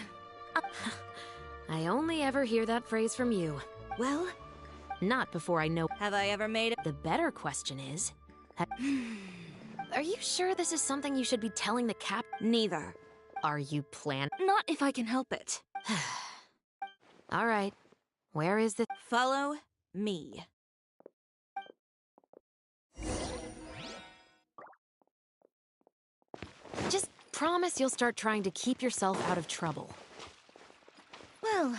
I only ever hear that phrase from you. Well... Not before I know... Have I ever made it? The better question is... Are you sure this is something you should be telling the cap? Neither. Are you Not if I can help it. All right. Where is the... Follow me. Just promise you'll start trying to keep yourself out of trouble. Well,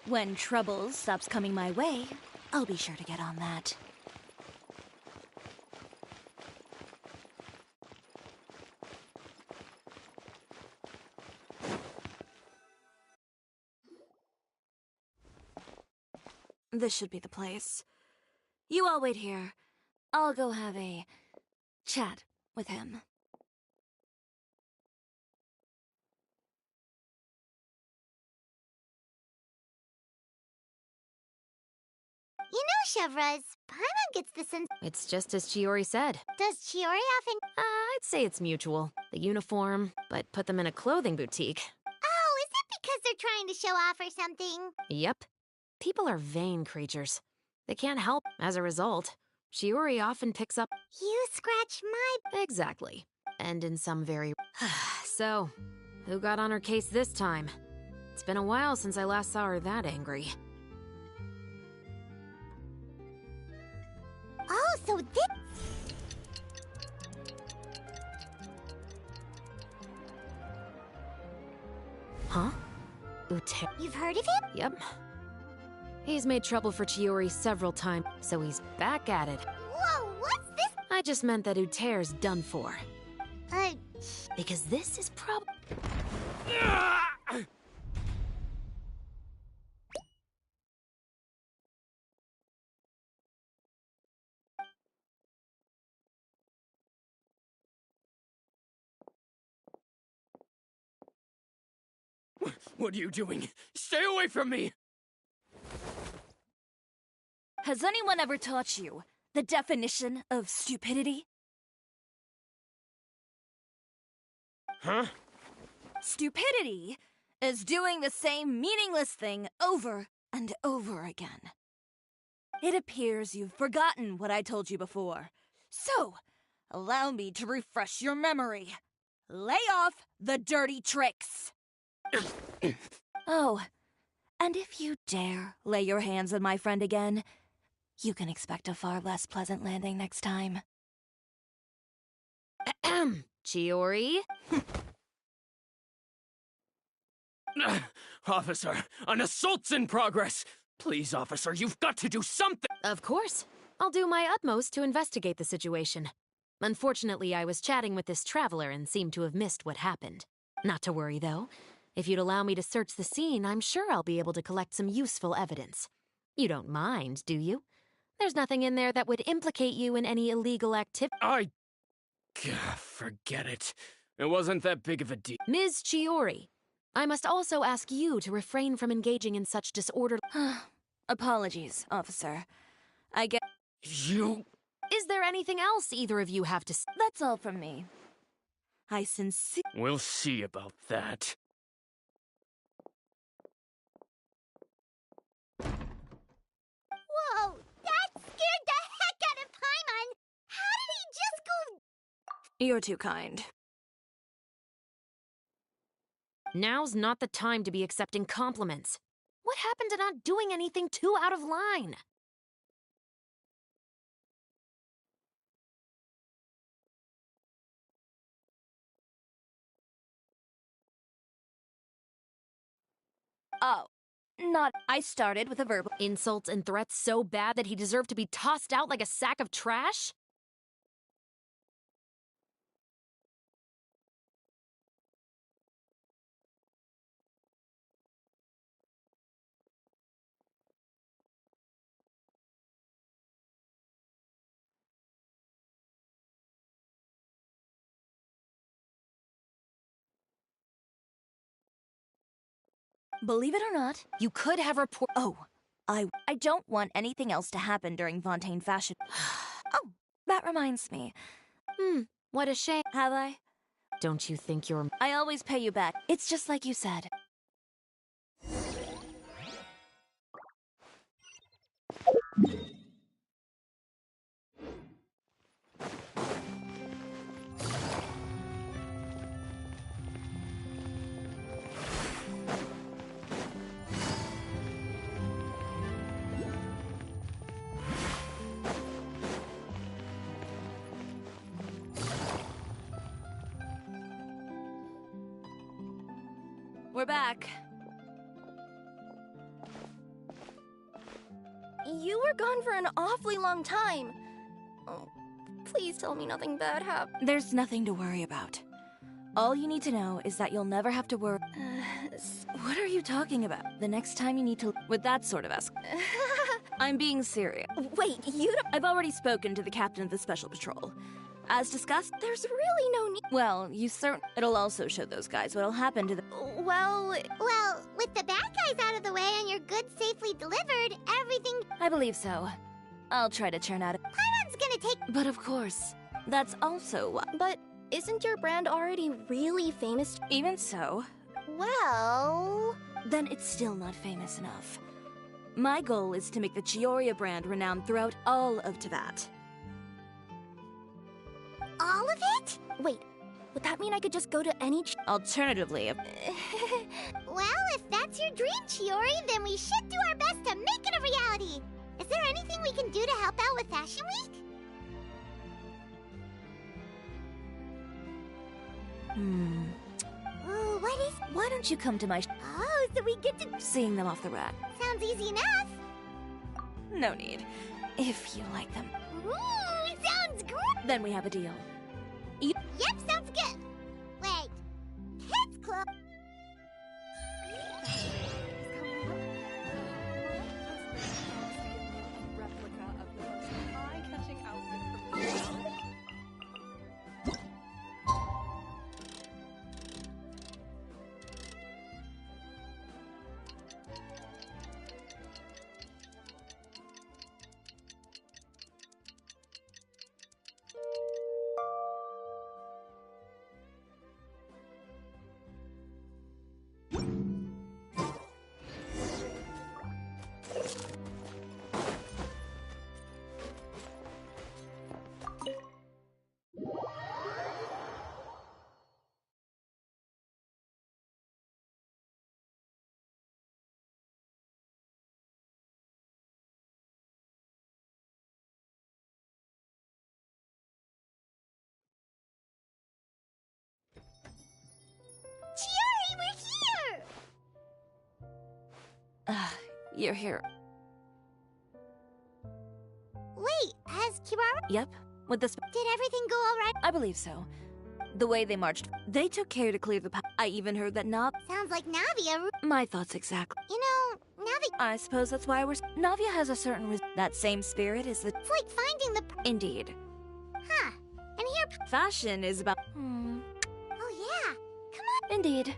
when trouble stops coming my way, I'll be sure to get on that. This should be the place. You all wait here. I'll go have a chat with him. You know, Chevraz, Paimon gets the sense... It's just as Chiori said. Does Chiori often... I'd say it's mutual. The uniform, but put them in a clothing boutique. Oh, is it because they're trying to show off or something? Yep. People are vain creatures. They can't help. As a result, Chiori often picks up... You scratch my... Exactly. And in some very... So, who got on her case this time? It's been a while since I last saw her that angry. Oh, so this... Huh? Uter. You've heard of him? Yep. He's made trouble for Chiori several times, so he's back at it. Whoa, what's this? I just meant that Uter's done for. Uh... Because this is prob- What are you doing? Stay away from me! Has anyone ever taught you the definition of stupidity? Huh? Stupidity is doing the same meaningless thing over and over again. It appears you've forgotten what I told you before. So, allow me to refresh your memory. Lay off the dirty tricks. Oh, and if you dare lay your hands on my friend again, you can expect a far less pleasant landing next time. Ahem. Chiori? Officer, an assault's in progress! Please, officer, you've got to do something! Of course. I'll do my utmost to investigate the situation. Unfortunately, I was chatting with this traveler and seemed to have missed what happened. Not to worry, though. If you'd allow me to search the scene, I'm sure I'll be able to collect some useful evidence. You don't mind, do you? There's nothing in there that would implicate you in any illegal activity. Forget it. It wasn't that big of a deal. Ms. Chiori, I must also ask you to refrain from engaging in such disorderly— Apologies, officer. I get— You— Is there anything else either of you have to— That's all from me. I sincerely— We'll see about that. Whoa, that scared the heck out of Paimon! How did he just go... You're too kind. Now's not the time to be accepting compliments. What happened to not doing anything too out of line? Oh, not— I started with a verbal— Insults and threats so bad that he deserved to be tossed out like a sack of trash? Believe it or not, You could have report— Oh, I don't want anything else to happen during Fontaine Fashion. Oh, that reminds me. What a shame. Have I? Don't you think you're— I always pay you back. It's just like you said. We're back. You were gone for an awfully long time. Oh, please tell me nothing bad happened. There's nothing to worry about. All you need to know is that you'll never have to worry. What are you talking about? The next time you need to— with that sort of ask. I'm being serious. Wait, you don't— I've already spoken to the captain of the Special Patrol. As discussed, There's really no need— well, you it'll also show those guys what'll happen to the— Well, with the bad guys out of the way and your goods safely delivered, everything... I believe so. I'll try to churn out— Paimon's gonna take... But of course, that's also why— But isn't your brand already really famous? Even so, Well... then it's still not famous enough. My goal is to make the Chioria brand renowned throughout all of Teyvat. All of it? Wait, would that mean I could just go to any Alternatively, Well, if that's your dream, Chiori, then we should do our best to make it a reality. Is there anything we can do to help out with Fashion Week? Ooh, what is... Why don't you come to my Oh, so we get to... seeing them off the rack? Sounds easy enough. No need. If you like them. Ooh, sounds great. Then we have a deal. Yep, sounds good. Wait. Kids Club... Chiori, we're here! You're here. Wait, has Kirara... Yep. With this... Did everything go alright? I believe so. The way they marched, they took care to clear the path. I even heard that Sounds like Navia... My thoughts exactly. You know, Navia... I suppose that's why we're... Navia has a certain... That same spirit is the... It's like finding the... Indeed. Huh. And here... Fashion is about... Oh yeah. Come on. Indeed.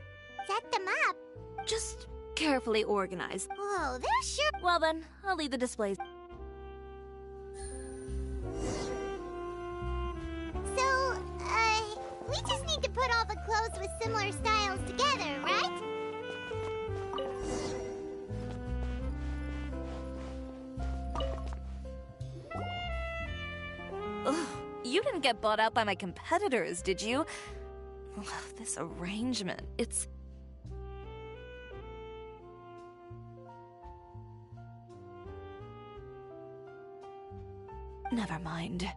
Set them up. Just carefully organized. Whoa, they're sure... Well then, I'll leave the displays. So, we just need to put all the clothes with similar styles together, right? Ugh, you didn't get bought out by my competitors, did you? Ugh, this arrangement, it's... Never mind.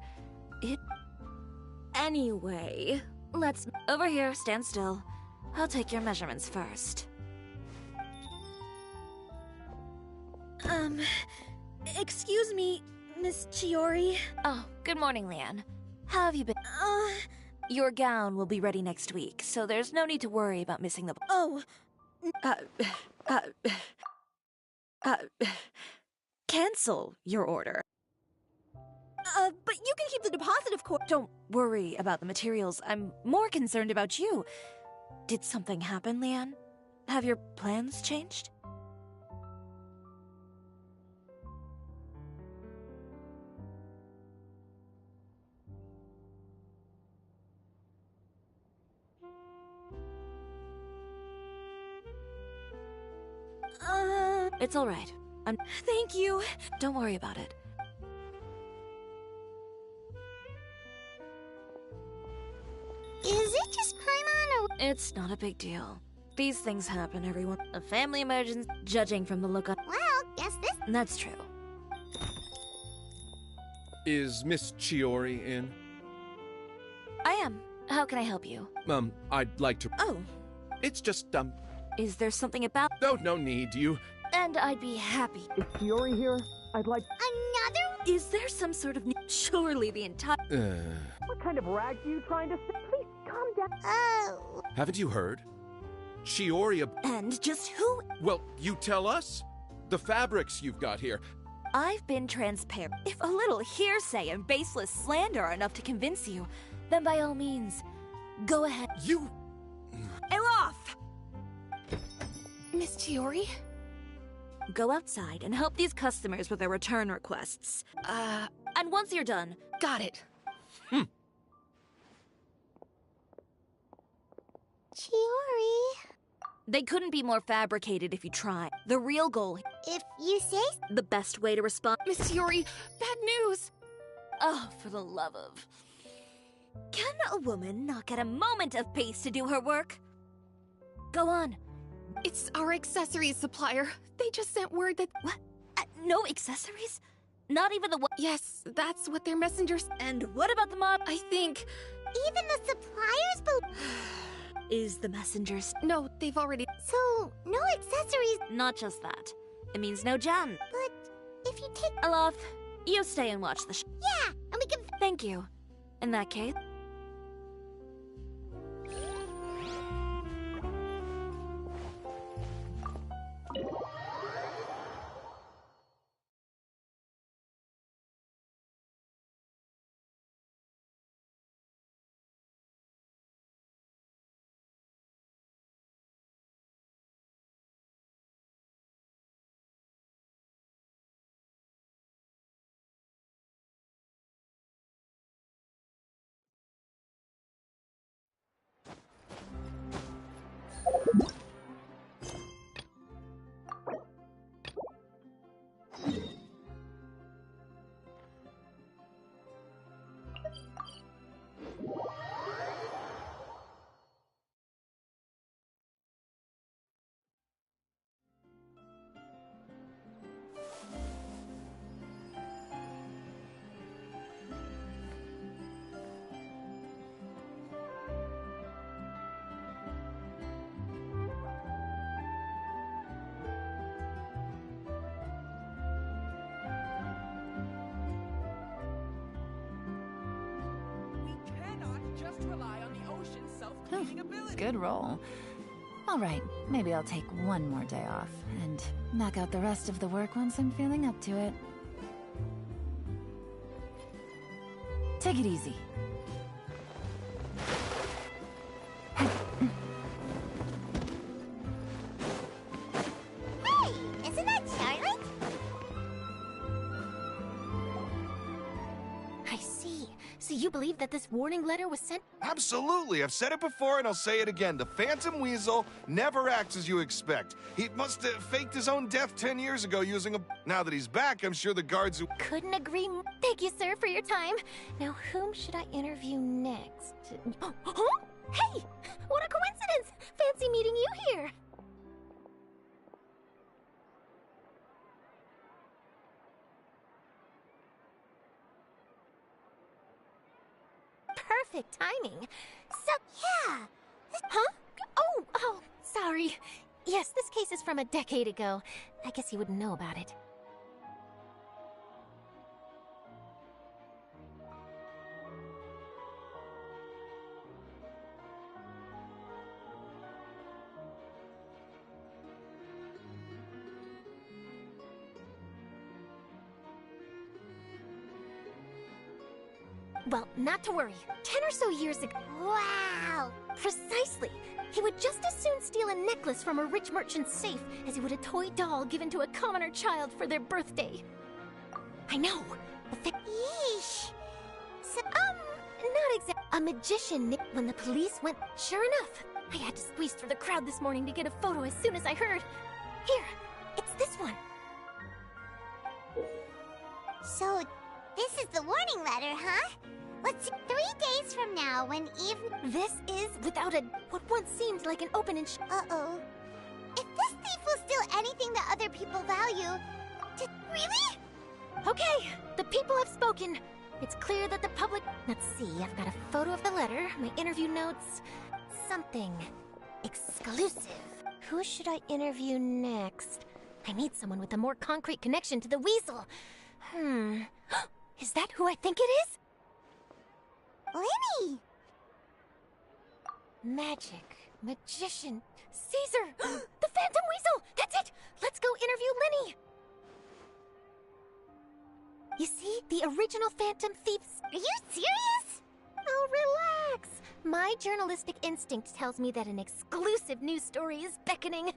Anyway, let's... Over here, stand still. I'll take your measurements first. Excuse me, Miss Chiori. Oh, good morning, Leanne. How have you been? Your gown will be ready next week, so there's no need to worry about missing the... Oh. Cancel your order. But you can keep the deposit, of course. Don't worry about the materials. I'm more concerned about you. Did something happen, Leanne? Have your plans changed? It's all right. Thank you. Don't worry about it. Is it just Paimon or... It's not a big deal. These things happen, everyone. A family emergency, judging from the look on... Well, guess this... That's true. Is Miss Chiori in? I am. How can I help you? I'd like to... Oh. It's just, Is there something about... No need, you... And I'd be happy. Is Chiori here? I'd like... Another? Is there some sort of... Surely the entire... What kind of rags are you trying to say? Please, calm down. Oh. Haven't you heard? Chiori... And just who... Well, you tell us. The fabrics you've got here. I've been transparent. If a little hearsay and baseless slander are enough to convince you, then by all means, go ahead. You... Off! Miss Chiori? Go outside and help these customers with their return requests. And once you're done... Got it. Chiori... They couldn't be more fabricated if you try. The real goal... If you say... The best way to respond... Miss Chiori, bad news! Oh, for the love of... Can a woman not get a moment of peace to do her work? Go on. It's our accessories supplier. They just sent word that... What? No accessories? Not even the... Yes, that's what their messengers... And what about the mob? I think... Even the suppliers Is the messenger's... No, they've already... So, no accessories. Not just that. It means no jam. But if you take... Alof, you stay and watch the Yeah, and we can... Thank you. In that case... Good roll. All right, maybe I'll take one more day off and knock out the rest of the work once I'm feeling up to it. Take it easy. Hey, isn't that Charlotte? I see. So you believe that this warning letter was sent? Absolutely. I've said it before and I'll say it again. The Phantom Weasel never acts as you expect. He must have faked his own death 10 years ago using a... Now that he's back, I'm sure the guards who... Couldn't agree more. Thank you, sir, for your time. Now, whom should I interview next? Huh? Hey! What a coincidence! Fancy meeting you here. Perfect timing. So, yeah. Huh? Oh, sorry. Yes, this case is from a decade ago. I guess you wouldn't know about it. Well, not to worry. 10 or so years ago... Wow! Precisely! He would just as soon steal a necklace from a rich merchant's safe as he would a toy doll given to a commoner child for their birthday. I know! Yeesh! So, not exactly. A magician when the police went... Sure enough! I had to squeeze through the crowd this morning to get a photo as soon as I heard. Here, it's this one. So, this is the warning letter, huh? Let's see, 3 days from now, when Eve... This is, without a... what once seemed like an open and Uh-oh. If this thief will steal anything that other people value... Really? Okay, the people have spoken. It's clear that the public... Let's see, I've got a photo of the letter, my interview notes... Something... exclusive. Who should I interview next? I need someone with a more concrete connection to the weasel. Is that who I think it is? Lenny! Magic. Magician. Caesar! The Phantom Weasel! That's it! Let's go interview Lenny! You see? The original Phantom Thieves... Are you serious? Oh, relax! My journalistic instinct tells me that an exclusive news story is beckoning.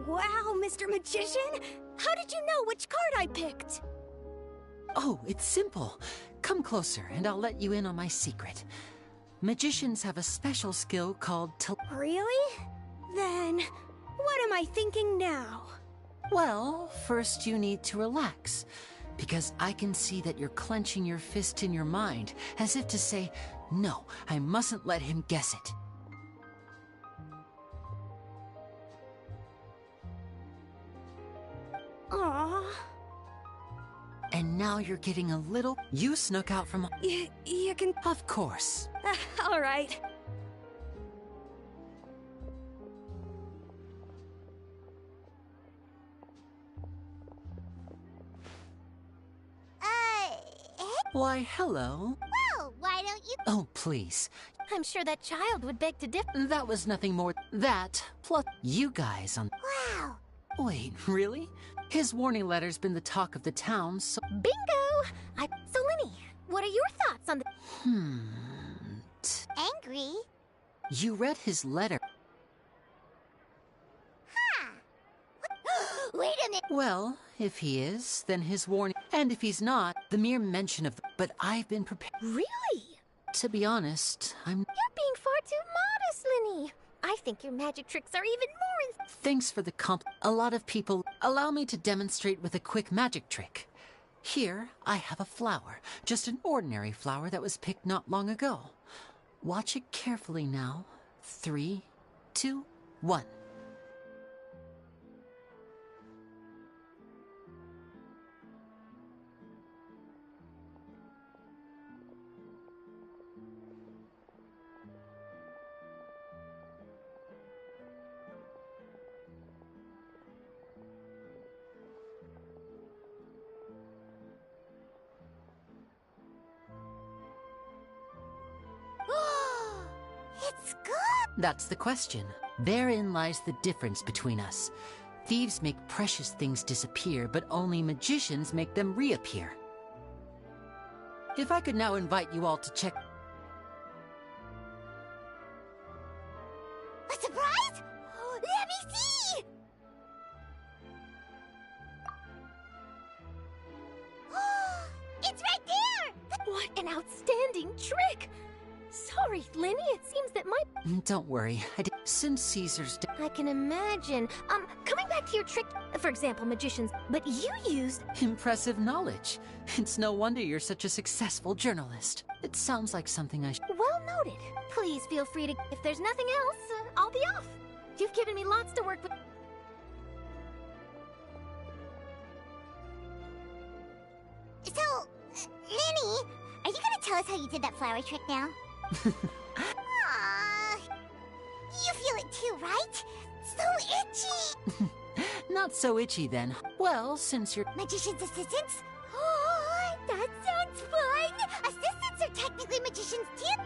Wow, Mr. Magician! How did you know which card I picked? Oh, it's simple. Come closer, and I'll let you in on my secret. Magicians have a special skill called Really? Then, what am I thinking now? Well, first you need to relax. Because I can see that you're clenching your fist in your mind, as if to say, no, I mustn't let him guess it. Aww. And now you're getting a little... You snuck out from... You can... Of course. All right. Why, hello. Well, why don't you... Oh, please. I'm sure that child would beg to differ. That was nothing more... That, plus you guys on... Wow. Wait, really? His warning letter's been the talk of the town, so... Bingo! So, Linny, what are your thoughts on the... Angry? You read his letter. Huh. Wait a minute. Well, if he is, then his warning... And if he's not, the mere mention of... But I've been prepared... Really? To be honest, I'm... You're being far too modest, Linny. I think your magic tricks are even more... Thanks for the comp... A lot of people... Allow me to demonstrate with a quick magic trick. Here, I have a flower. Just an ordinary flower that was picked not long ago. Watch it carefully now. 3, 2, 1. It's good! That's the question. Therein lies the difference between us. Thieves make precious things disappear, but only magicians make them reappear. If I could now invite you all to check... A surprise? Let me see! It's right there! What an outstanding trick! Sorry, Linny, it seems that my... Don't worry. Since Caesar's... I can imagine. Coming back to your trick, for example, magicians, but you used... Impressive knowledge. It's no wonder you're such a successful journalist. It sounds like something I Well noted. Please feel free to... If there's nothing else, I'll be off. You've given me lots to work with. So, Linny, are you gonna tell us how you did that flower trick now? Aww. You feel it too, right? So itchy! Not so itchy then. Well, since you're... Magician's assistants? Oh, that sounds fun! Assistants are technically magicians too.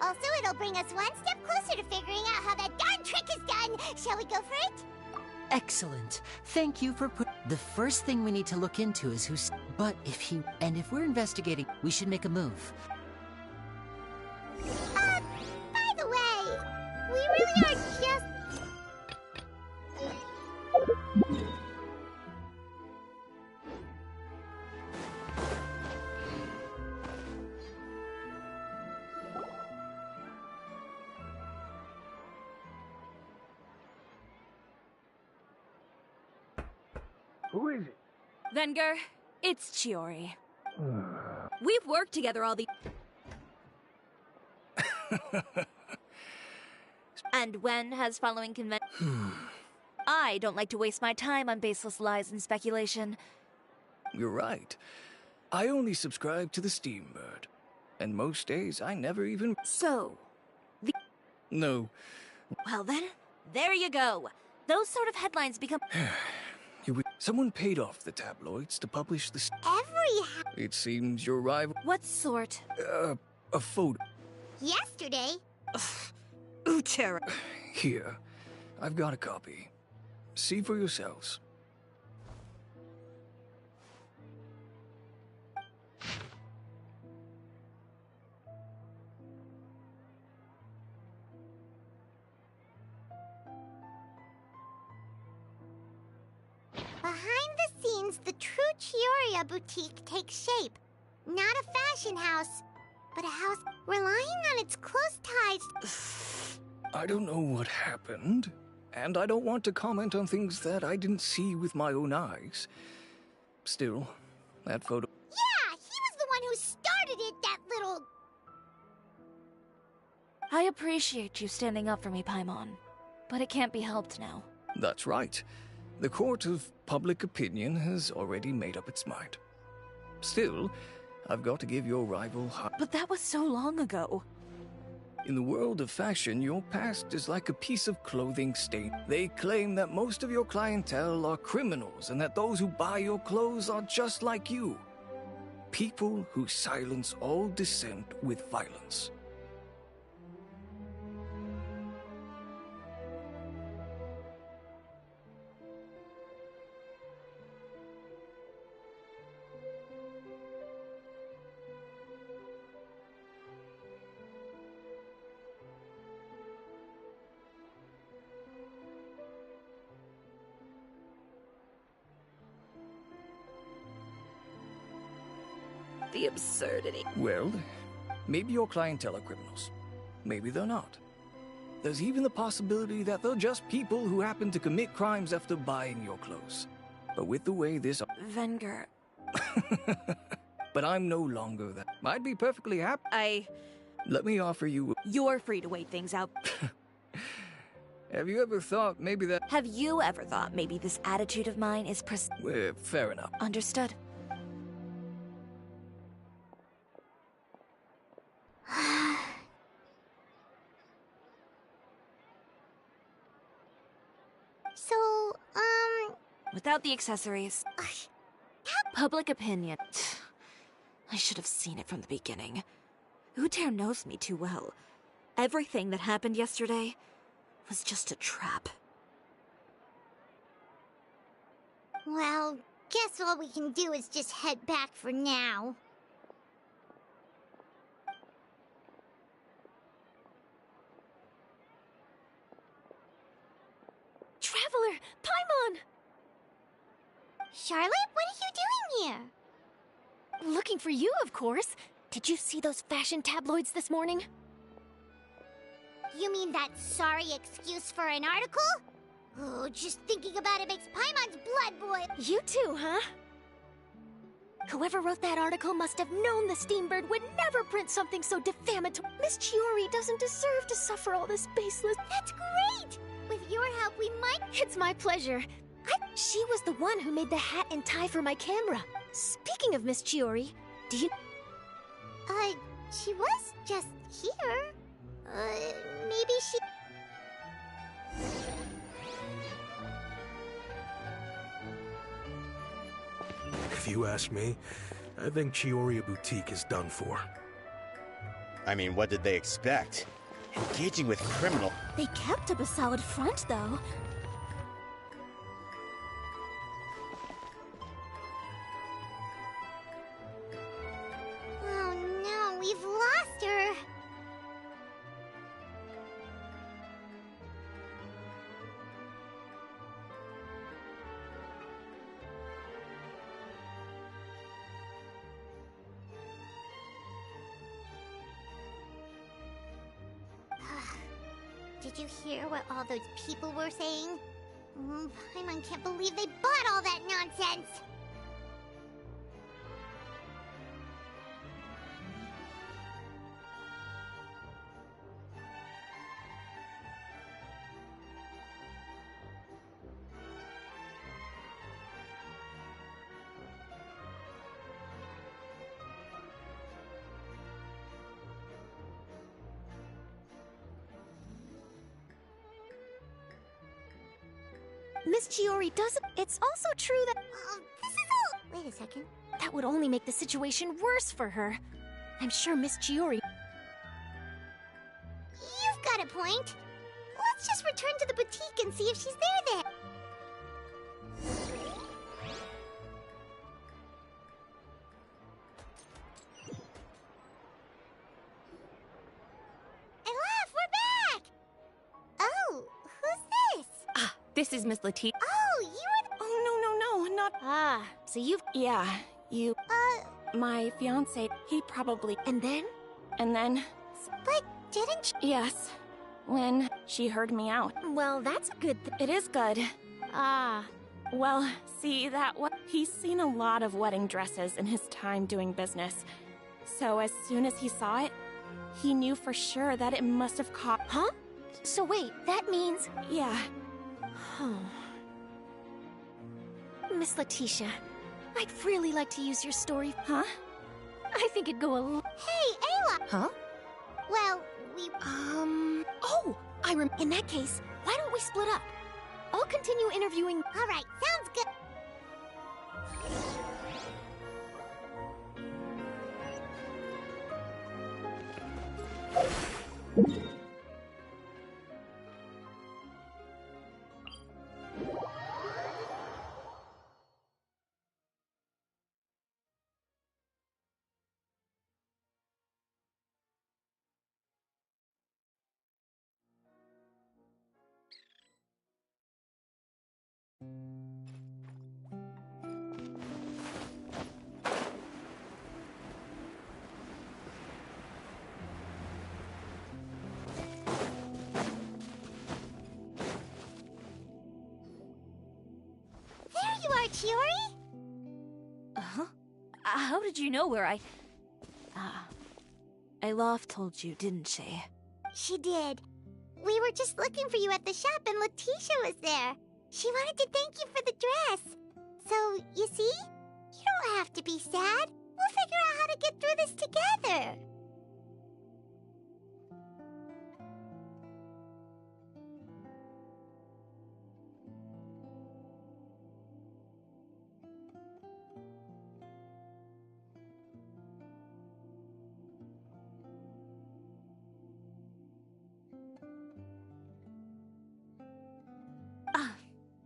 Also, it'll bring us one step closer to figuring out how that darn trick is done. Shall we go for it? Excellent. Thank you for put... The first thing we need to look into is who's... But if he... And if we're investigating, we should make a move. By the way, we really are just... Who is it? Venger, it's Chiori. We've worked together all the... And Wen has following convention. I don't like to waste my time on baseless lies and speculation. You're right. I only subscribe to the Steambird. And most days I never even... So, No. well then, there you go. Those sort of headlines become... Someone paid off the tabloids to publish the... Every... It seems your rival... What sort? A photo. Yesterday? Uchera. Here. I've got a copy. See for yourselves. Behind the scenes, the true Chioria boutique takes shape. Not a fashion house, but a house relying on its close ties. I don't know what happened, and I don't want to comment on things that I didn't see with my own eyes. Still, that photo... Yeah, he was the one who started it, that little... I appreciate you standing up for me, Paimon, but it can't be helped now. That's right. The court of public opinion has already made up its mind. Still, I've got to give your rival... But that was so long ago. In the world of fashion, your past is like a piece of clothing stain. They claim that most of your clientele are criminals and that those who buy your clothes are just like you. People who silence all dissent with violence. The absurdity. Well, maybe your clientele are criminals. Maybe they're not. There's even the possibility that they're just people who happen to commit crimes after buying your clothes. But with the way this... Venger. But I'm no longer that. I'd be perfectly happy. Let me offer you... You're free to wait things out. Have you ever thought maybe that... Have you ever thought maybe this attitude of mine is fair enough. Understood. So, Without the accessories... Public opinion. I should have seen it from the beginning. Uter knows me too well. Everything that happened yesterday was just a trap. well, guess all we can do is just head back for now. Traveler! Paimon! Charlotte, what are you doing here? Looking for you, of course. Did you see those fashion tabloids this morning? You mean that sorry excuse for an article? Oh, just thinking about it makes Paimon's blood boil. You too, huh? Whoever wrote that article must have known the Steambird would never print something so defamatory. Miss Chiori doesn't deserve to suffer all this baseless... That's great! With your help, we might... It's my pleasure. She was the one who made the hat and tie for my camera. Speaking of Miss Chiori, do you... she was just here. Maybe she... If you ask me, I think Chiori Boutique is done for. I mean, what did they expect? Engaging with criminal... They kept up a solid front, though. Oh no, we've lost her. Did you hear what all those people were saying? Paimon can't believe they bought all that nonsense! Miss Chiori doesn't... It's also true that... this is all... Wait a second. That would only make the situation worse for her. I'm sure Miss Chiori... You've got a point. Let's just return to the boutique and see if she's there then. Elaf, we're back! Oh, who's this? This is Miss Latif. Oh, you were the... Oh, no, not... so you've... Yeah, you... My fiancé, he probably... And then? And then... But didn't... Yes. When She heard me out. Well, that's good. It is good. Well, see, he's seen a lot of wedding dresses in his time doing business. So as soon as he saw it, he knew for sure that it must have caught... Huh? So wait, that means... Yeah. Oh. Miss Letitia, I'd really like to use your story. Huh? I think it'd go a l... Hey, Ayla! Huh? Well, we... Oh! In that case, why don't we split up? I'll continue interviewing... Alright, sounds good. Chiori? Uh-huh. How did you know where I... Alof told you, didn't she? She did. We were just looking for you at the shop and Letitia was there. She wanted to thank you for the dress. So, you see? You don't have to be sad. We'll figure out how to get through this together.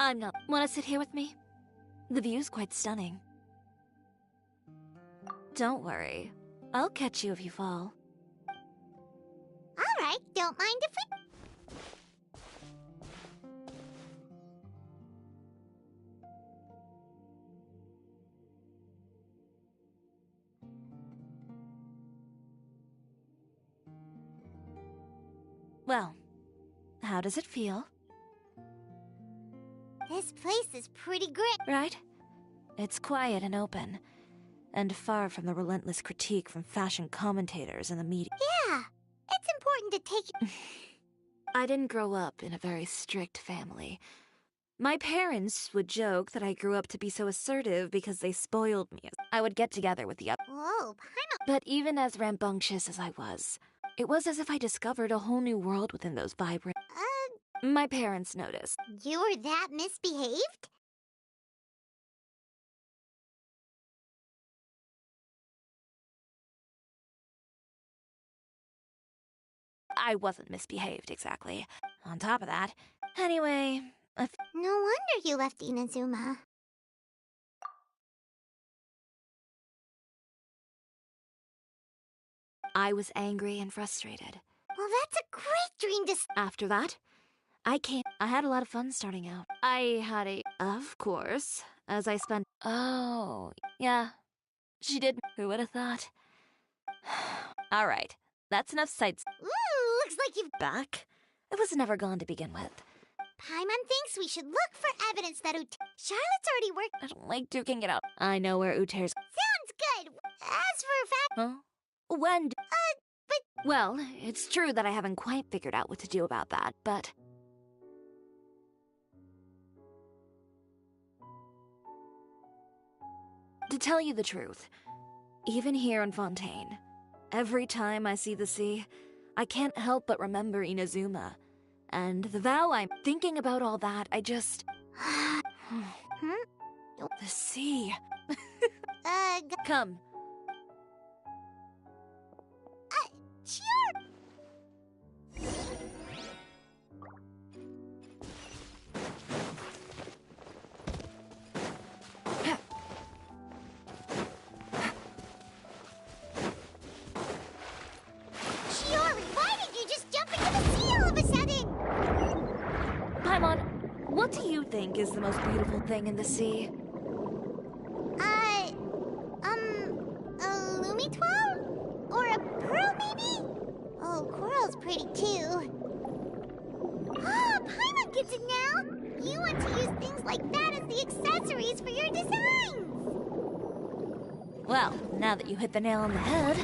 I'm not. Wanna sit here with me? The view's quite stunning. Don't worry. I'll catch you if you fall. Alright, don't mind if Well, how does it feel? This place is pretty great. Right? It's quiet and open, and far from the relentless critique from fashion commentators and the media. Yeah, it's important to take... I didn't grow up in a very strict family. My parents would joke that I grew up to be so assertive because they spoiled me. I would get together with the others. Whoa, But even as rambunctious as I was, it was as if I discovered a whole new world within those vibrant... My parents noticed. You were that misbehaved? I wasn't misbehaved, exactly. On top of that. Anyway, no wonder you left Inazuma. I was angry and frustrated. Well, that's a great dream to... After that, I had a lot of fun starting out. I had of course, as I spent... Oh, yeah. She did. Who would have thought? Alright, that's enough sights. Ooh, looks like you've... Back? It was never gone to begin with. Paimon thinks we should look for evidence that Charlotte's already worked... I don't like duking it out. I know where Uter's... Sounds good! As for fact... Huh? When... but... Well, it's true that I haven't quite figured out what to do about that, but... To tell you the truth, even here in Fontaine, every time I see the sea, I can't help but remember Inazuma. And the vow I'm thinking about all that, I just... The sea. Come. Sure. Chiori, why did you just jump into the sea all of a sudden? Paimon, what do you think is the most beautiful thing in the sea? A Lumitoile? Or a pearl, maybe? Oh, coral's pretty too. pockets it now? You want to use things like that as the accessories for your designs! Well, now that you hit the nail on the head,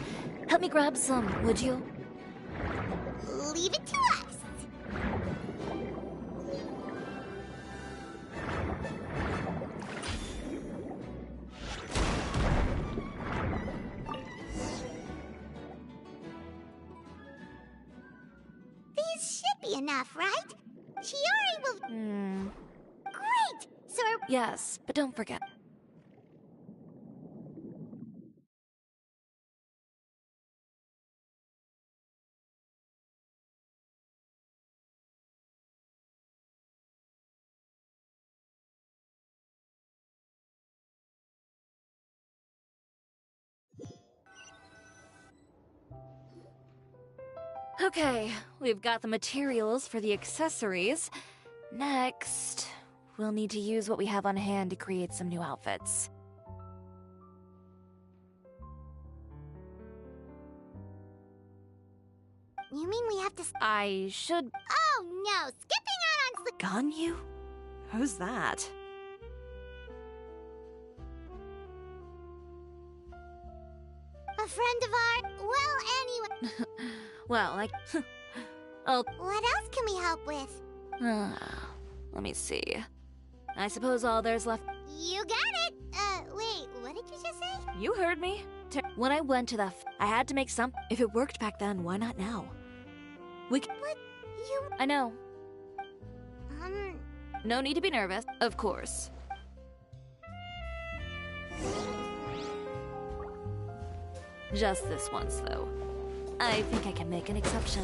help me grab some, would you? Leave it to us! These should be enough, right? Chiori will... Great! So are... Yes, but don't forget. Okay, we've got the materials for the accessories. Next, we'll need to use what we have on hand to create some new outfits. You mean we have to... I should... Oh no! Skipping out on... Ganyu? Who's that? A friend of ours? Well, anyway... Well, oh... What else can we help with? Let me see. I suppose all there's left... You got it! Wait, what did you just say? You heard me. When I went to the I had to make some... If it worked back then, why not now? We can... What? You... I know. No need to be nervous, of course. Just this once, though. I think I can make an exception.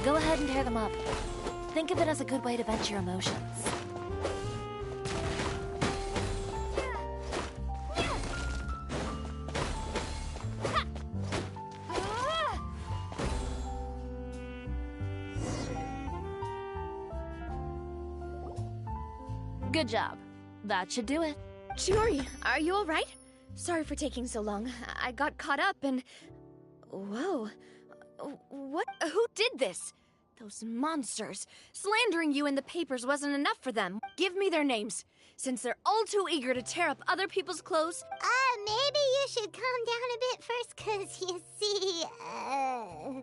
Go ahead and tear them up. Think of it as a good way to vent your emotions. Good job. That should do it. Chiori, are you alright? Sorry for taking so long. I got caught up and... Whoa. What? Who did this? Those monsters. Slandering you in the papers wasn't enough for them. Give me their names. Since they're all too eager to tear up other people's clothes... Maybe you should calm down a bit first, 'cause you see, huh?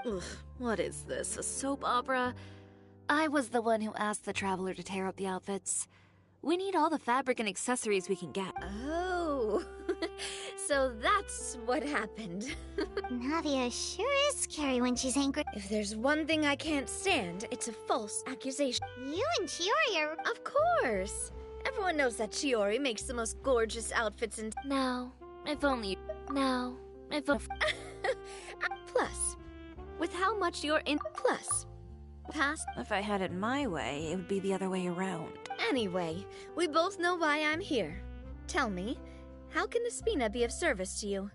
Ugh, what is this, a soap opera? I was the one who asked the traveler to tear up the outfits. We need all the fabric and accessories we can get. Oh, so that's what happened. Navia sure is scary when she's angry. If there's one thing I can't stand, it's a false accusation. You and Chiori are... Of course. Everyone knows that Chiori makes the most gorgeous outfits and... No, if only... No, if only... Plus, with how much you're in... Plus, past... If I had it my way, it would be the other way around. Anyway, we both know why I'm here. Tell me, how can the Spina be of service to you?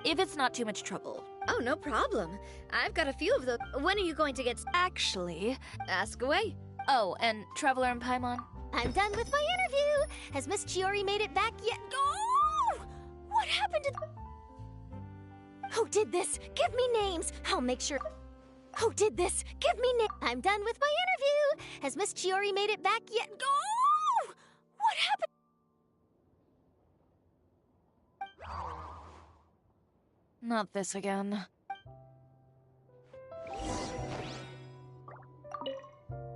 If it's not too much trouble. Oh, no problem. I've got a few of those. When are you going to get... Actually... Ask away. Oh, and Traveler and Paimon? I'm done with my interview. Has Miss Chiori made it back yet? Oh! What happened to... Who did this? Give me names. I'll make sure... Who did this? Give me names. I'm done with my interview. Has Miss Chiori made it back yet? Oh! What happened? Not this again.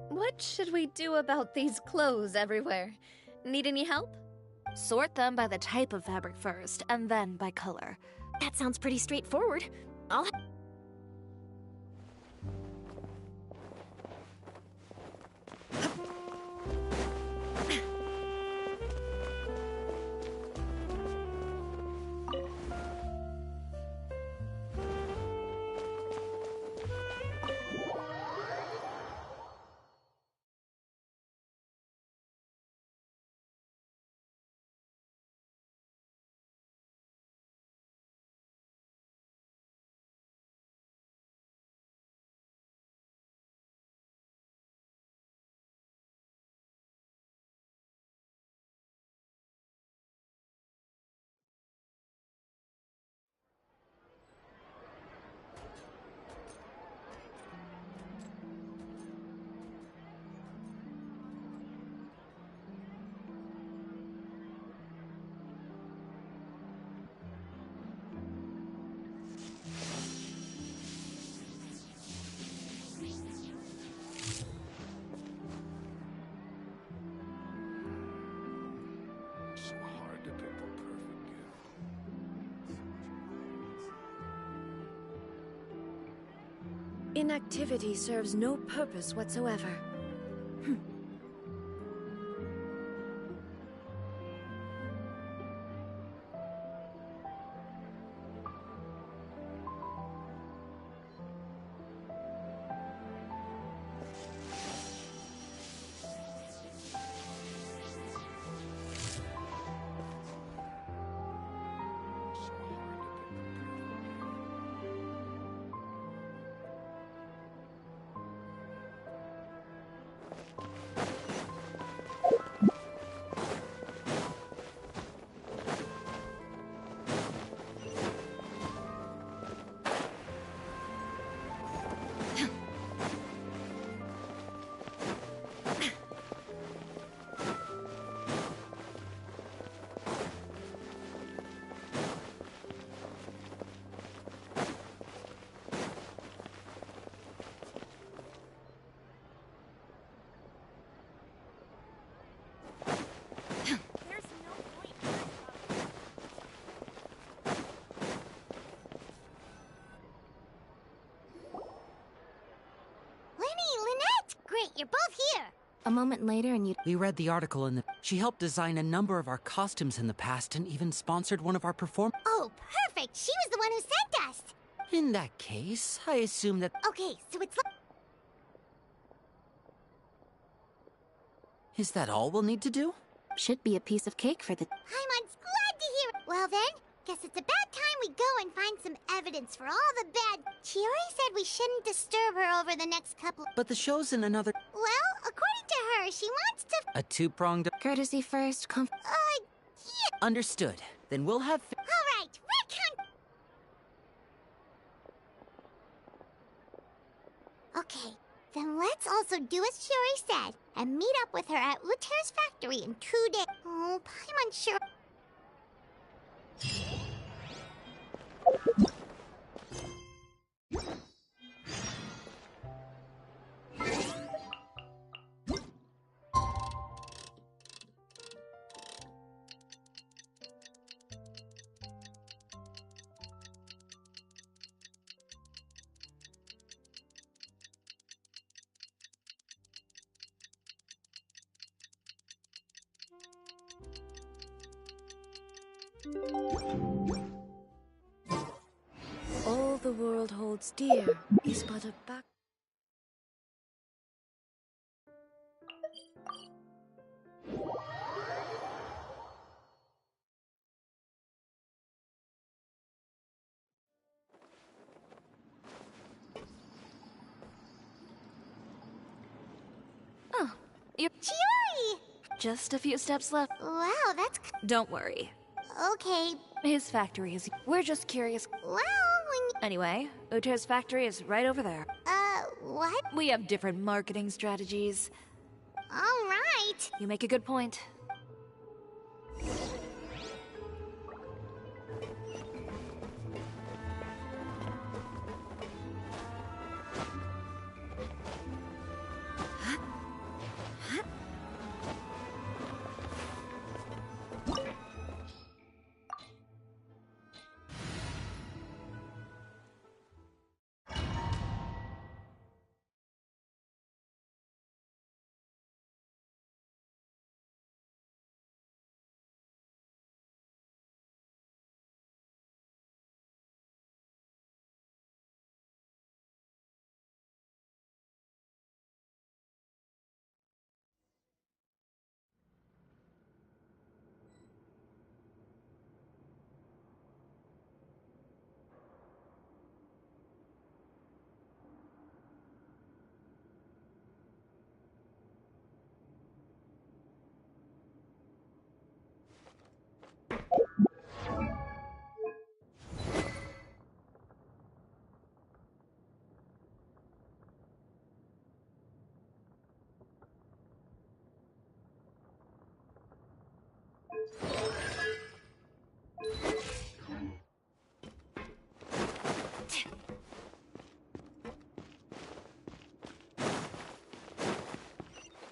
What should we do about these clothes everywhere? Need any help? Sort them by the type of fabric first, and then by color. That sounds pretty straightforward. I'll... Inactivity serves no purpose whatsoever. Great, you're both here! A moment later and you... We read the article in the... She helped design a number of our costumes in the past and even sponsored one of our Oh, perfect! She was the one who sent us! In that case, I assume that... Okay, so it's like... Is that all we'll need to do? Should be a piece of cake for the... Paimon's glad to hear it! Well then, guess it's about time we go and find some evidence for all the bad... Chiori said we shouldn't disturb her over the next couple... But the show's in another... Well, according to her, she wants to... A two-pronged... Courtesy first, yeah. Understood. Then we'll have... Alright, retcon... Okay, then let's also do as Chiori said, and meet up with her at Uter's factory in 2 days. Oh, Paimon sure... All the world holds dear is but a back... Oh, you're... Chiori! Just a few steps left. Wow, that's... Don't worry. Okay. His factory is... We're just curious. Well, when... Anyway, Uter's factory is right over there. What? We have different marketing strategies. Alright. You make a good point.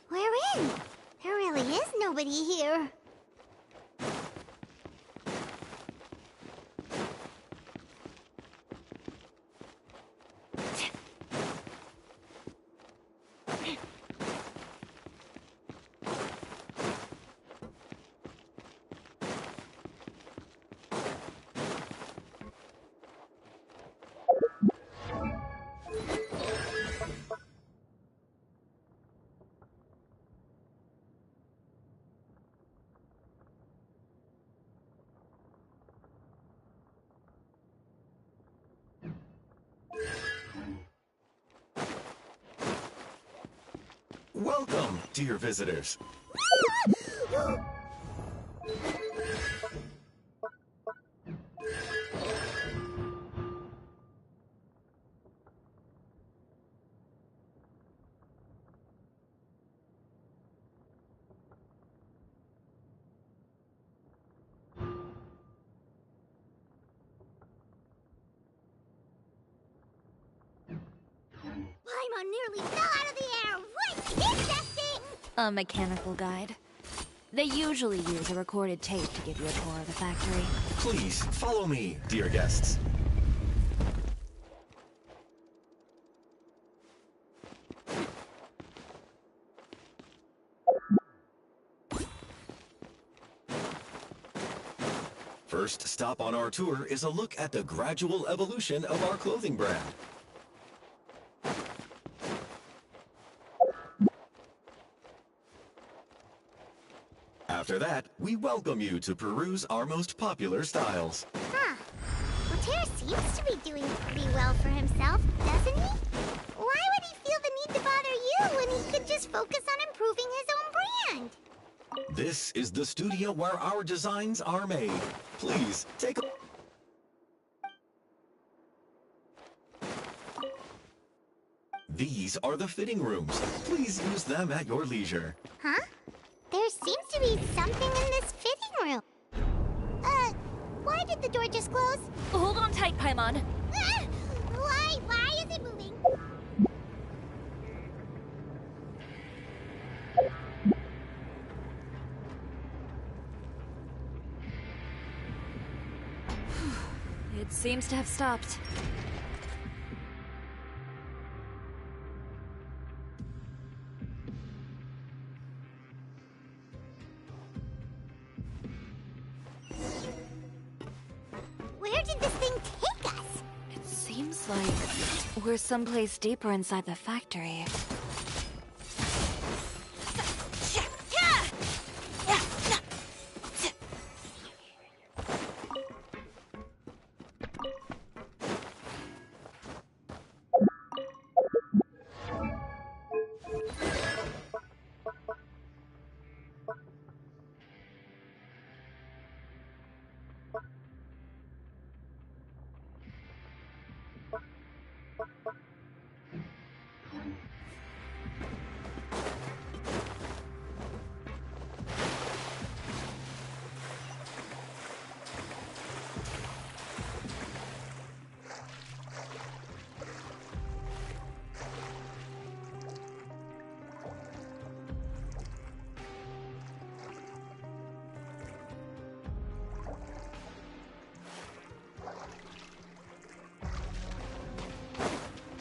We're in. There really is nobody here. Welcome, dear visitors. Paimon nearly fell out of the air! What is that thing? A mechanical guide. They usually use a recorded tape to give you a tour of the factory. Please, follow me, dear guests. First stop on our tour is a look at the gradual evolution of our clothing brand. After that, we welcome you to peruse our most popular styles. Huh. Later seems to be doing pretty well for himself, doesn't he? Why would he feel the need to bother you when he could just focus on improving his own brand? This is the studio where our designs are made. Please, take a... These are the fitting rooms. Please use them at your leisure. Huh? There seems to be something in this fitting room. Why did the door just close? Hold on tight, Paimon. Ah! Why is it moving? It seems to have stopped. Where did this thing take us? It seems like we're someplace deeper inside the factory.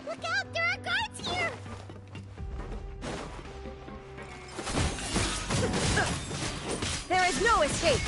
Look out! There are guards here! There is no escape!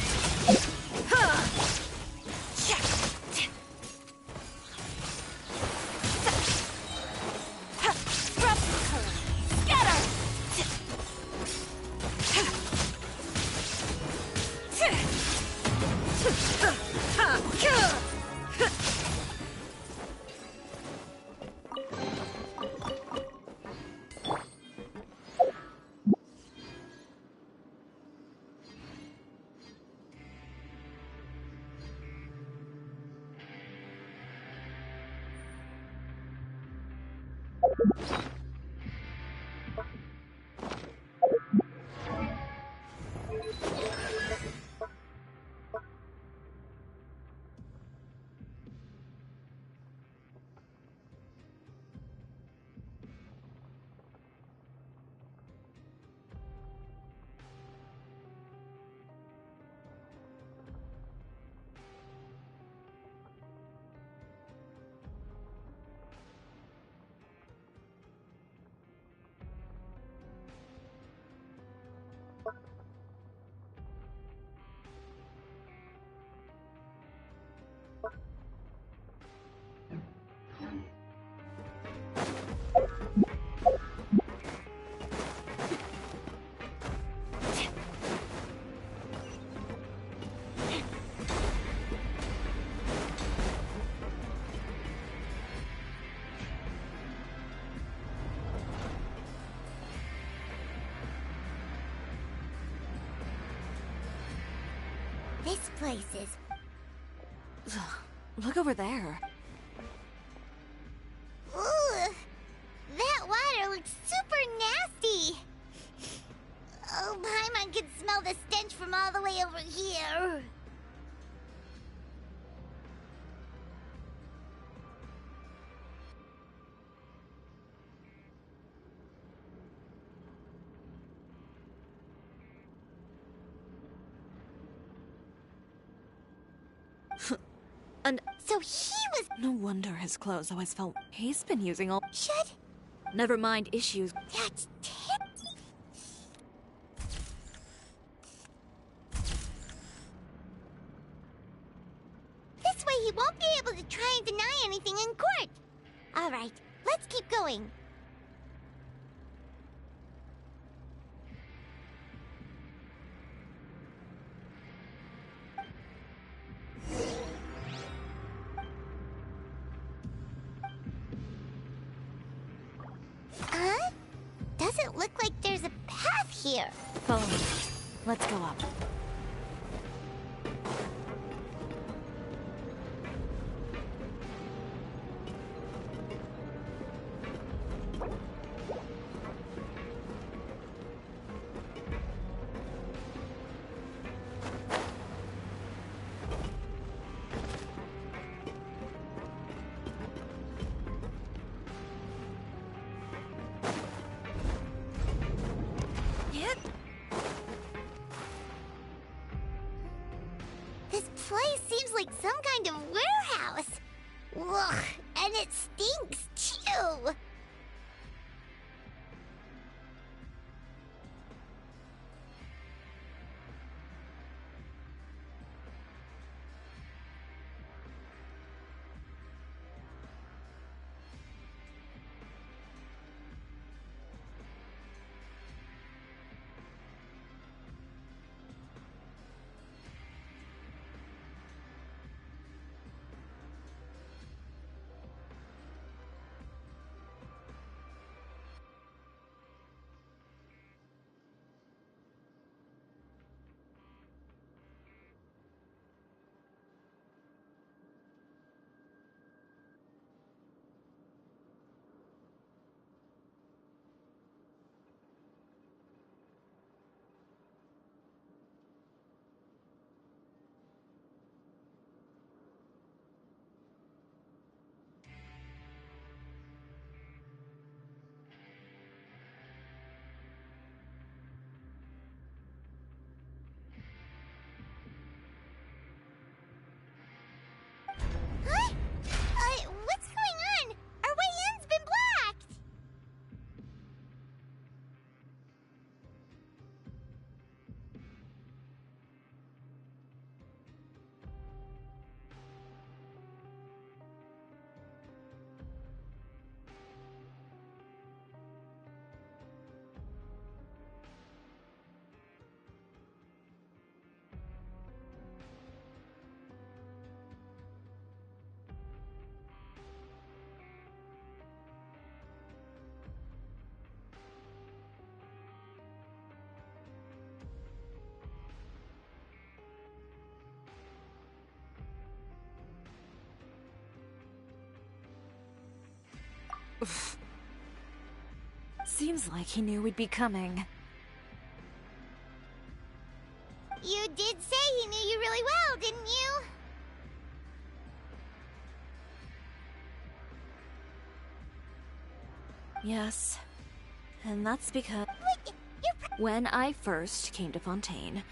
this place is. Look over there. Ooh, that water looks super nasty. Oh, Paimon can smell the stench from all the way over here. And so he was. No wonder his clothes always felt. He's been using all. Should. Never mind issues. That's This way he won't be able to try and deny anything in court. All right, let's keep going. Doesn't look like there's a path here. Follow me. Let's go up. This place seems like some kind of warehouse. Ugh, and it stinks too. Huh? What's going on? Our way in's been blocked! Seems like he knew we'd be coming. You did say he knew you really well, didn't you? Yes. And that's because... When I first came to Fontaine,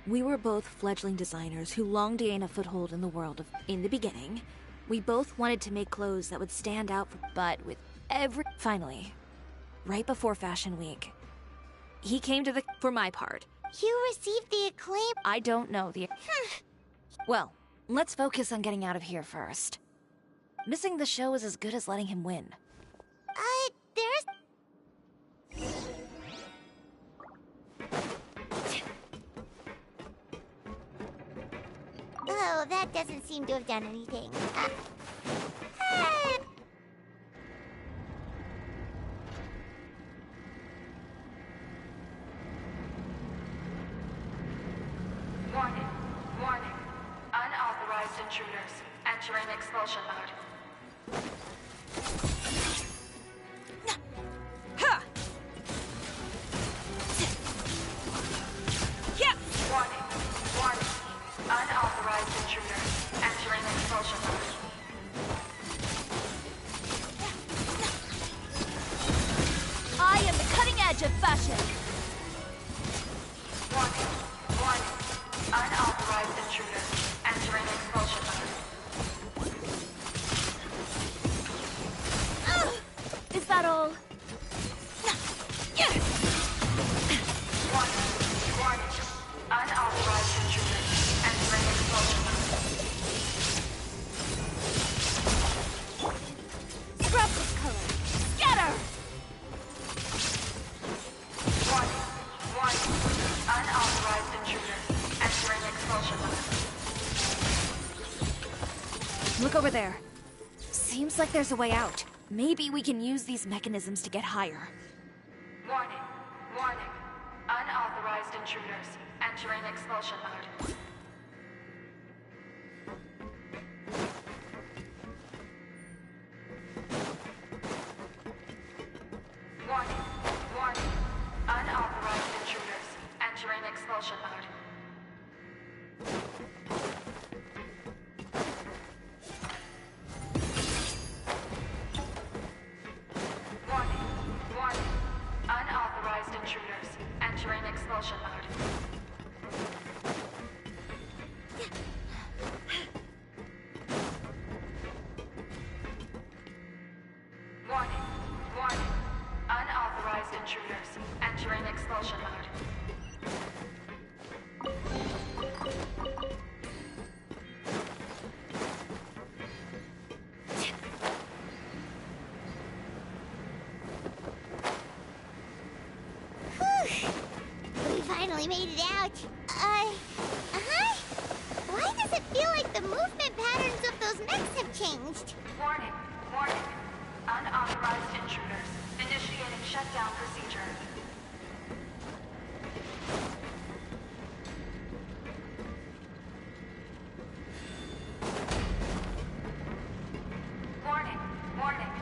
we were both fledgling designers who longed to gain a foothold in the world of... In the beginning, we both wanted to make clothes that would stand out, but with every... Finally, right before Fashion Week, he came to the... For my part. You received the acclaim... I don't know the... Well, let's focus on getting out of here first. Missing the show is as good as letting him win. There's... Oh, that doesn't seem to have done anything. Warning, warning. of fashion. Warning. Warning. Unauthorized intruder. Entering expulsion mode. Is that all? Warning. Warning. Unauthorized intruder. Entering expulsion mode. Scrub this color. Scatter! Warning. Warning. Unauthorized intruder. Entering expulsion mode. Look over there. Seems like there's a way out. Maybe we can use these mechanisms to get higher. Warning. Warning. Unauthorized intruders. Entering expulsion mode. Warning. Warning. Unauthorized intruders. Entering expulsion mode. Warning. Warning. Unauthorized intruders. Entering expulsion mode. Warning. Warning. Unauthorized intruders. Entering expulsion mode. Whew. We finally made it out. Why does it feel like the movement patterns of those mechs have changed? Warning. Warning. Unauthorized intruders. Initiating shutdown procedure. Warning. Warning.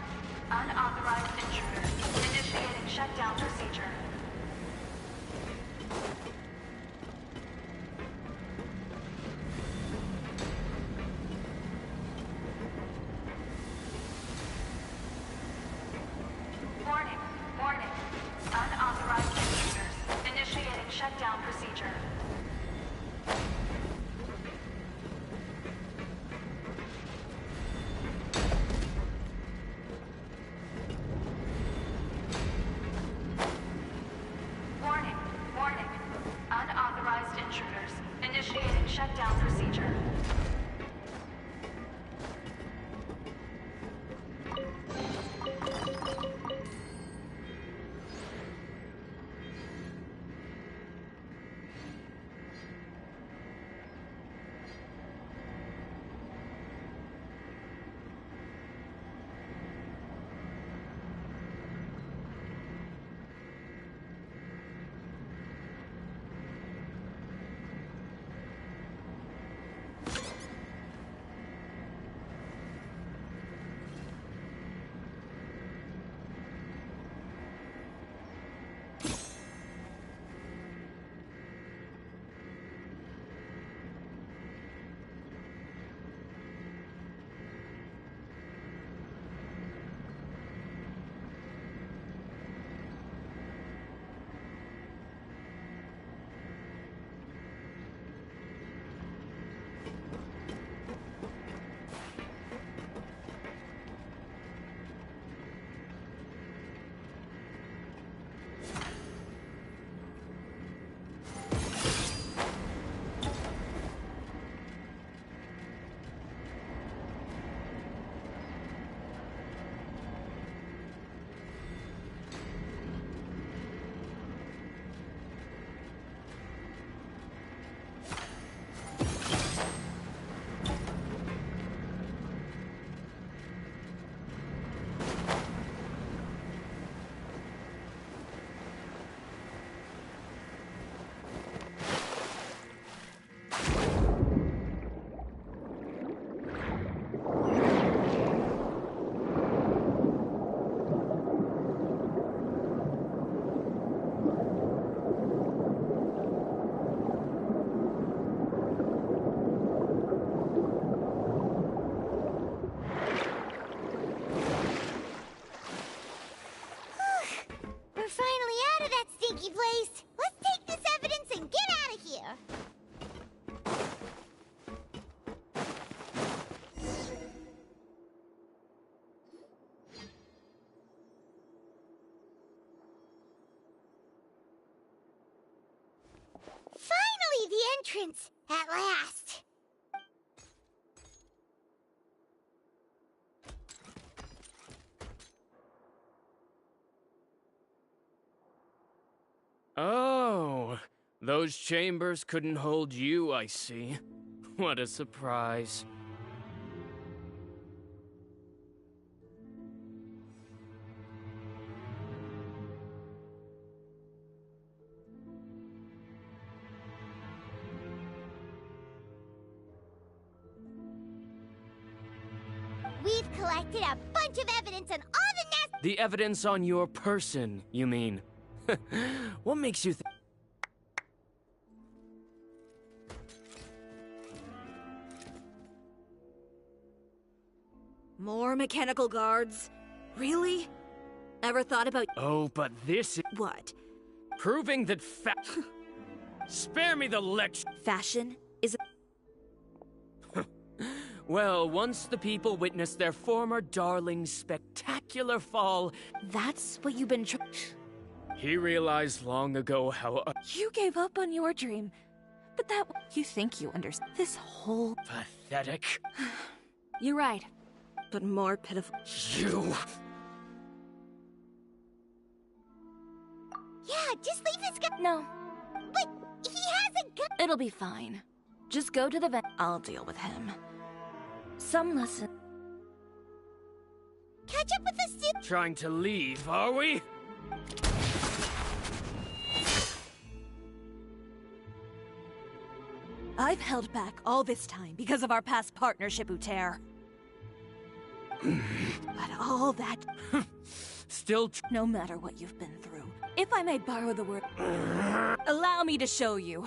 Unauthorized intruders. Initiating shutdown procedure. Warning. Warning. Unauthorized intruders. Initiating shutdown procedure. of that stinky place. Let's take this evidence and get out of here. Finally, the entrance! At last! Oh, those chambers couldn't hold you, I see. What a surprise. We've collected a bunch of evidence on all the nest— The evidence on your person, you mean? What makes you think? More mechanical guards? Really? Ever thought about— Oh, but this is— What? Proving that Spare me the lecture! Fashion is— Well, once the people witness their former darling's spectacular fall— That's what you've been He realized long ago how— You gave up on your dream. But that— You think you understand this whole— Pathetic. You're right. But more pitiful. You! Yeah, just leave his gun— No. But he has a gun— It'll be fine. Just go to the vent. I'll deal with him. Some lesson— Catch up with us soon— Trying to leave, are we? I've held back all this time because of our past partnership, Uter. But all that— Still No matter what you've been through, if I may borrow the word— Allow me to show you.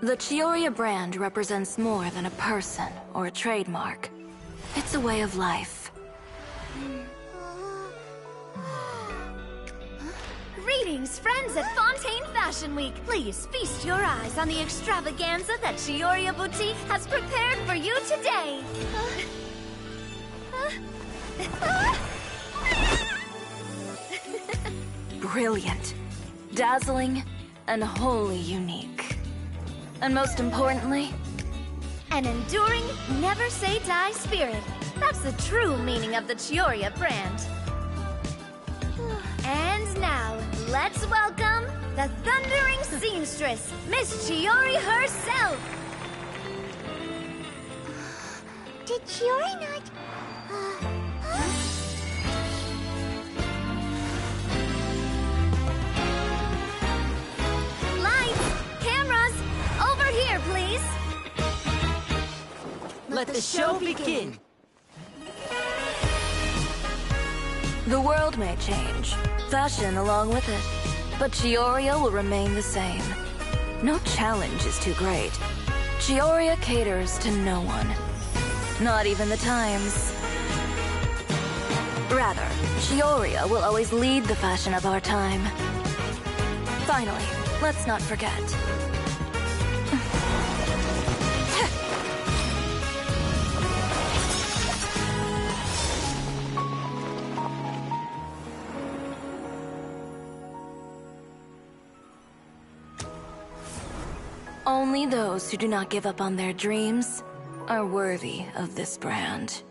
The Chioria brand represents more than a person or a trademark. It's a way of life. Greetings, friends at Fontaine Fashion Week. Please feast your eyes on the extravaganza that Chioria Boutique has prepared for you today. Brilliant, dazzling, and wholly unique. And most importantly, an enduring, never-say-die spirit. That's the true meaning of the Chioria brand. And now, let's welcome the thundering seamstress, Miss Chiori herself! Did Chiori not— Lights! Cameras! Over here, please! Let the show begin! the world may change, fashion along with it, but Chioria will remain the same. No challenge is too great. Chioria caters to no one. Not even the times. Rather, Chioria will always lead the fashion of our time. Finally, let's not forget. Only those who do not give up on their dreams are worthy of this brand.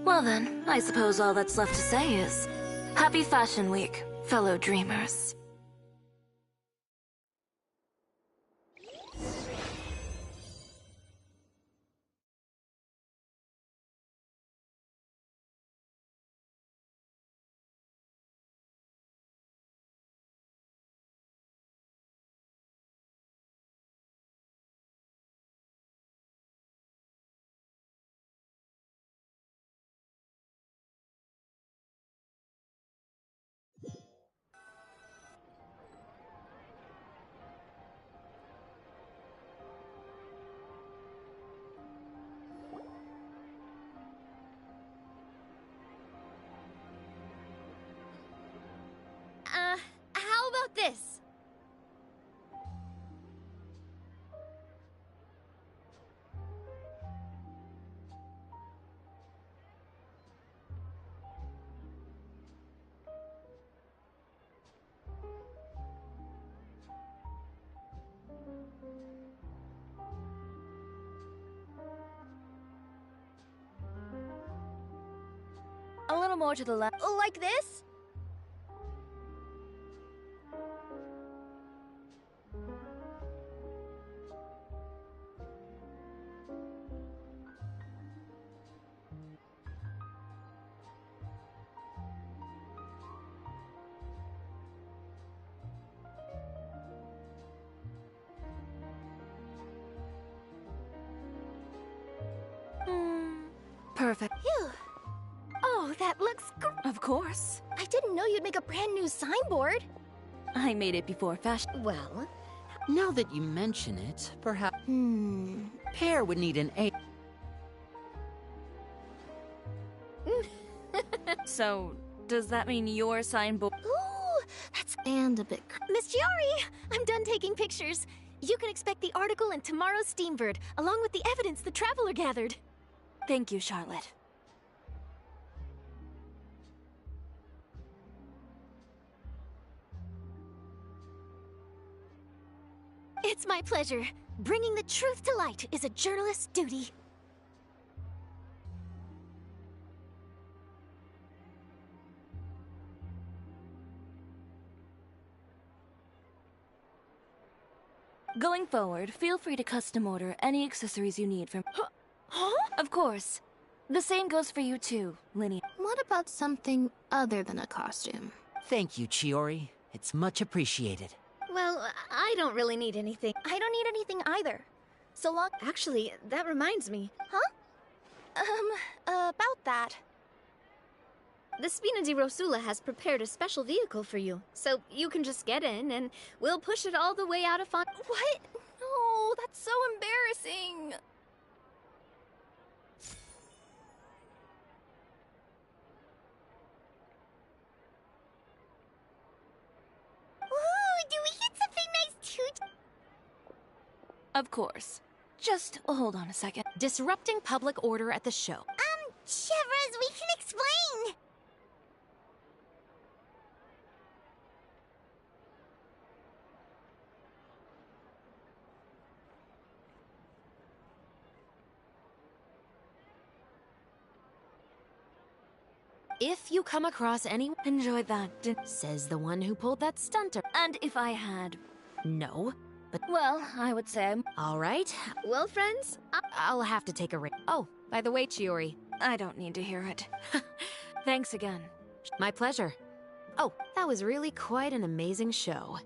Well then, I suppose all that's left to say is, Happy Fashion Week, fellow dreamers. this. A little more to the left. Like this? Perfect. Phew. Oh, that looks Of course. I didn't know you'd make a brand new signboard. I made it before fashion. Well, Now that you mention it, perhaps Pear would need an A. So, does that mean your signboard? Ooh, that's and a bit. Miss Giori, I'm done taking pictures. You can expect the article in tomorrow's Steambird, along with the evidence the Traveler gathered. Thank you, Charlotte. It's my pleasure. Bringing the truth to light is a journalist's duty. Going forward, feel free to custom order any accessories you need from... Huh? Of course. The same goes for you too, Linnea. What about something other than a costume? Thank you, Chiori. It's much appreciated. Well, I don't really need anything. I don't need anything either. So long. Actually, that reminds me. Huh? About that. The Spina di Rosula has prepared a special vehicle for you, so you can just get in and we'll push it all the way out of Fon- What? No, that's so embarrassing. Ooh, do we get something nice too? Of course. Just hold on a second. Disrupting public order at the show. Shivers, we can explain. If you come across anyone, Enjoyed that, says the one who pulled that stunter. And if I had... No, but Well, I would say I'm... all right. Well, friends, I'll have to take a break. Oh, by the way, Chiori. I don't need to hear it. Thanks again. My pleasure. Oh, that was really quite an amazing show.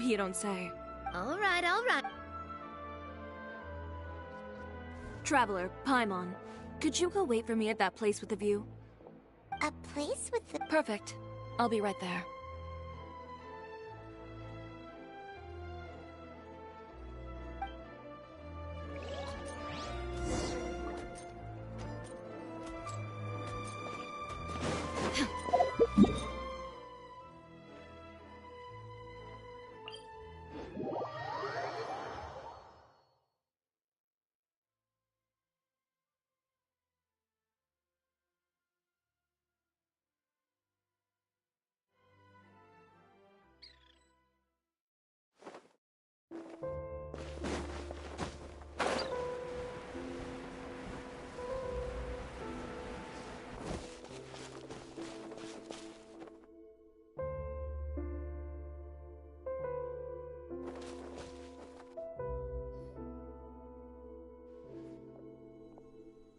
You don't say. all right, all right. Traveler, Paimon, could you go wait for me at that place with the view? A place with the... Perfect. I'll be right there.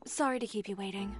Sorry to keep you waiting.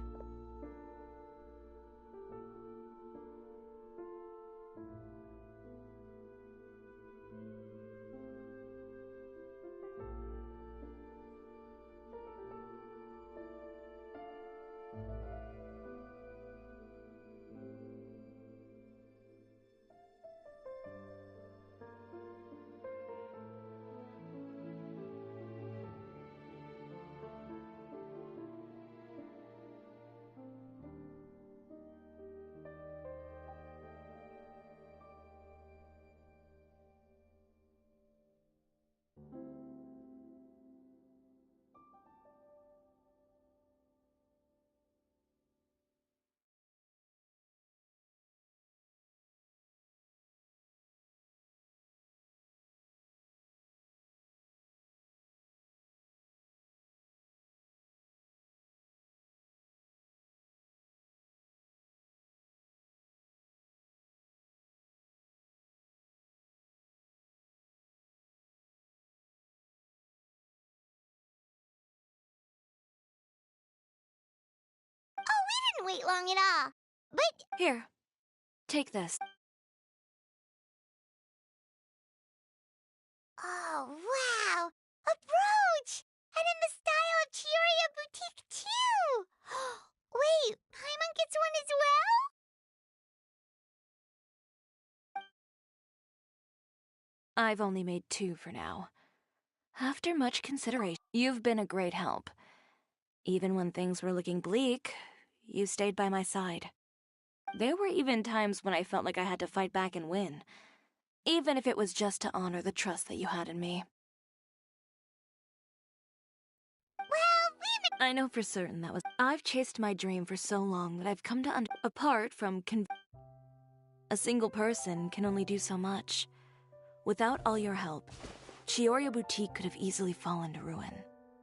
Oh, we didn't wait long at all. But... Here, take this. Oh, wow! A brooch! And in the style of Chioria Boutique, too! Wait, Paimon gets one as well? I've only made 2 for now. After much consideration, you've been a great help. Even when things were looking bleak, you stayed by my side. There were even times when I felt like I had to fight back and win, even if it was just to honor the trust that you had in me. Well, I know for certain that was... I've chased my dream for so long that I've come to apart from a single person can only do so much. Without all your help, Chioria Boutique could have easily fallen to ruin.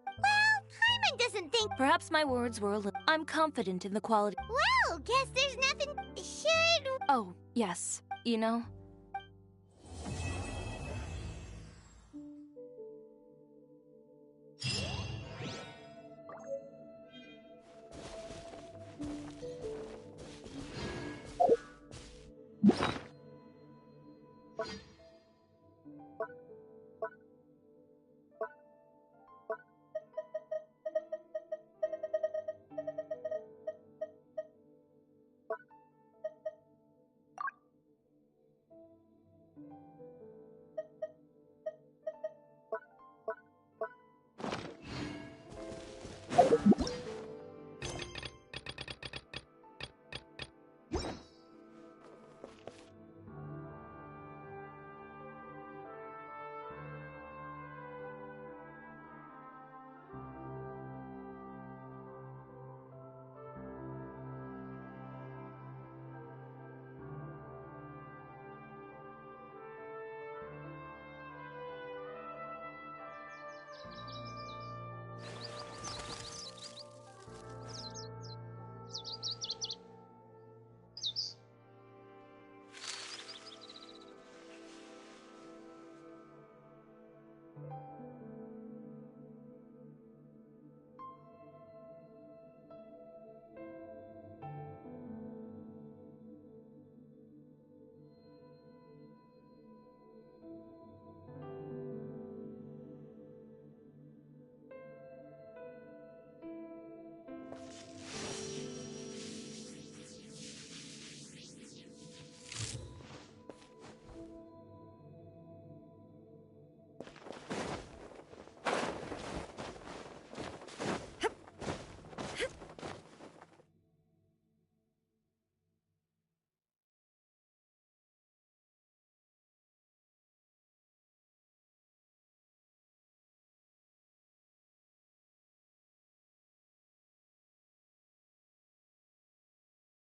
Well, Paimon doesn't think... Perhaps my words were a little... I'm confident in the quality... Well, guess there's nothing... Should... Oh, yes. You know...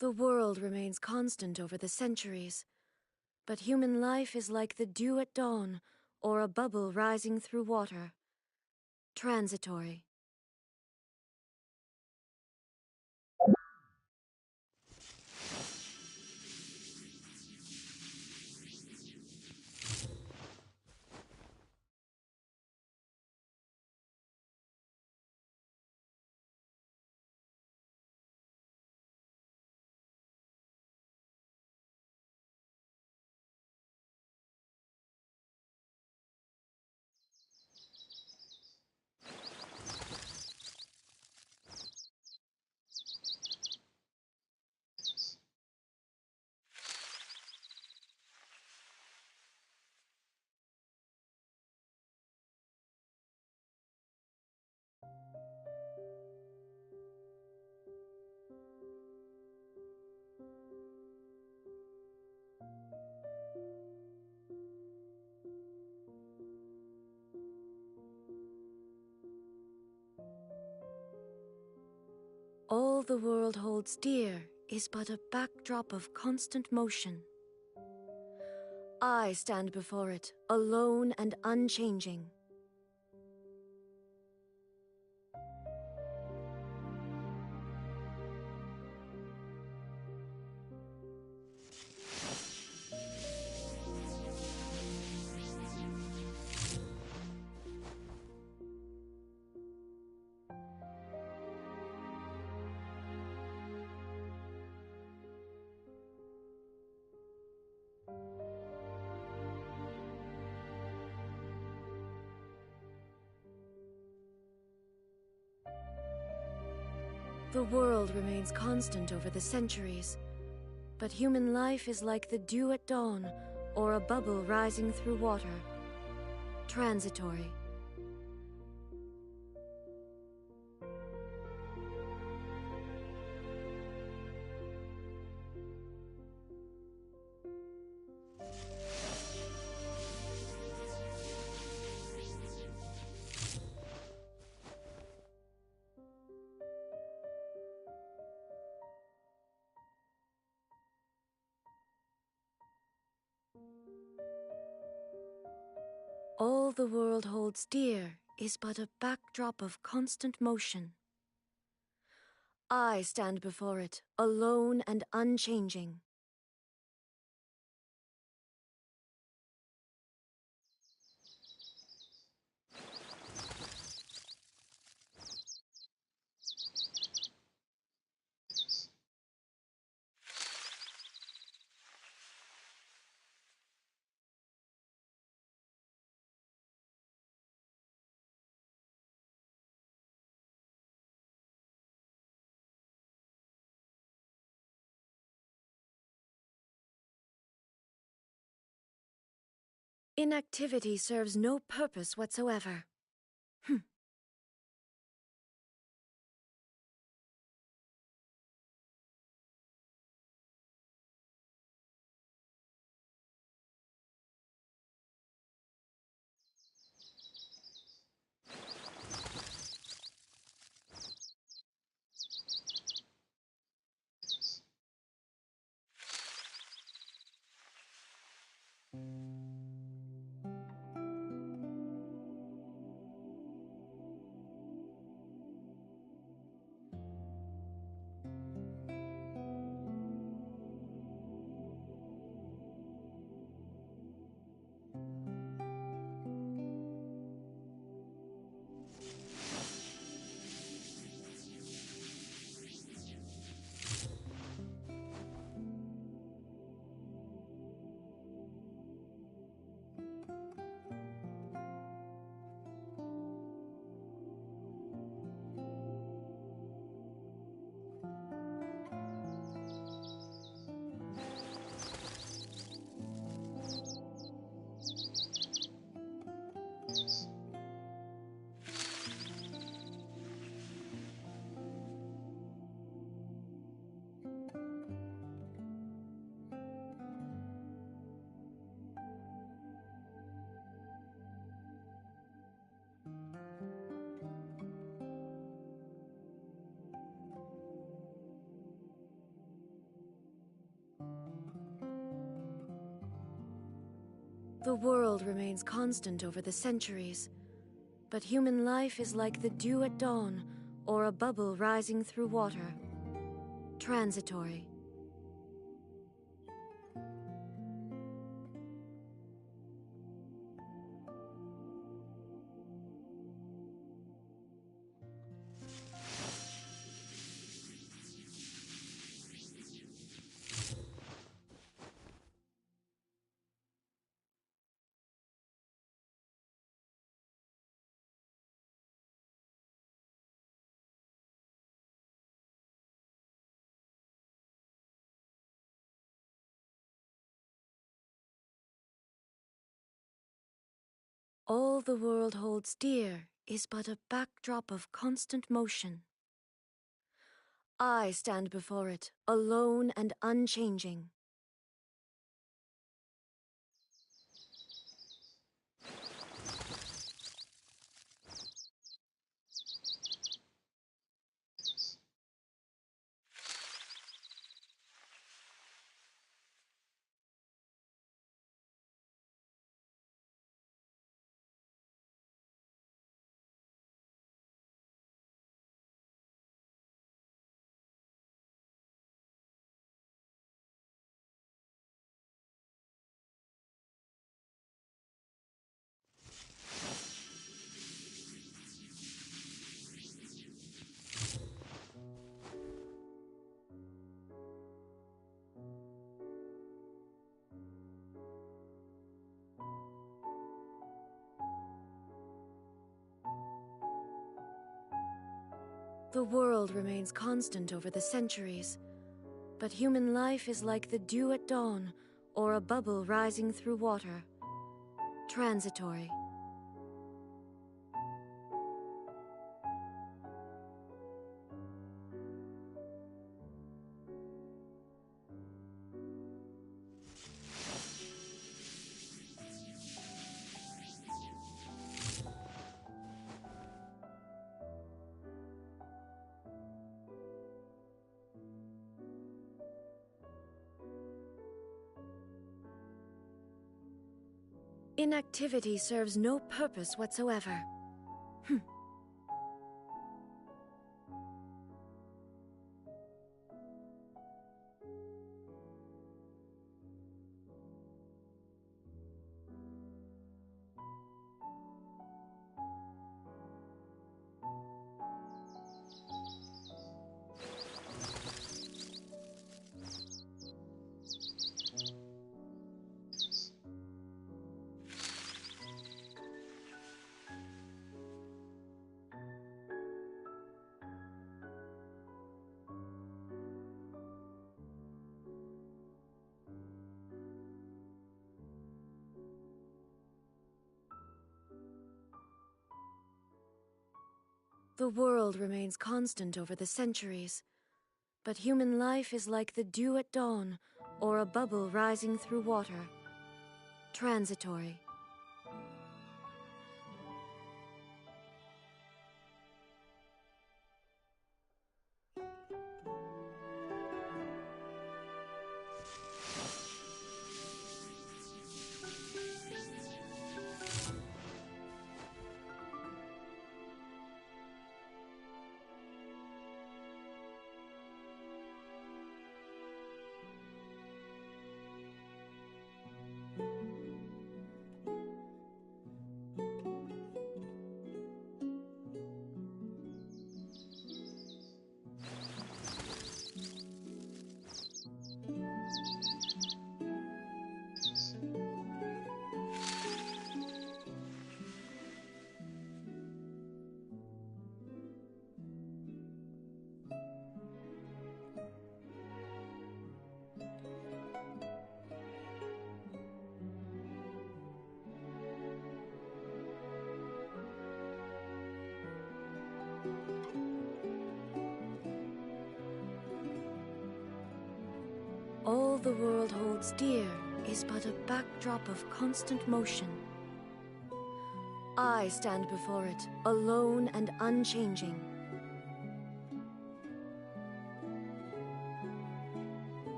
The world remains constant over the centuries, but human life is like the dew at dawn, or a bubble rising through water. Transitory. the world holds dear is but a backdrop of constant motion. I stand before it, alone and unchanging. The world remains constant over the centuries, but human life is like the dew at dawn, or a bubble rising through water. Transitory. All the world holds dear is but a backdrop of constant motion. I stand before it, alone and unchanging. Inactivity serves no purpose whatsoever. The world remains constant over the centuries, but human life is like the dew at dawn, or a bubble rising through water. Transitory. All the world holds dear is but a backdrop of constant motion. I stand before it, alone and unchanging. The world remains constant over the centuries, but human life is like the dew at dawn, or a bubble rising through water. Transitory. Inactivity serves no purpose whatsoever. The world remains constant over the centuries, but human life is like the dew at dawn, or a bubble rising through water. Transitory. All the world holds dear is but a backdrop of constant motion. I stand before it, alone and unchanging.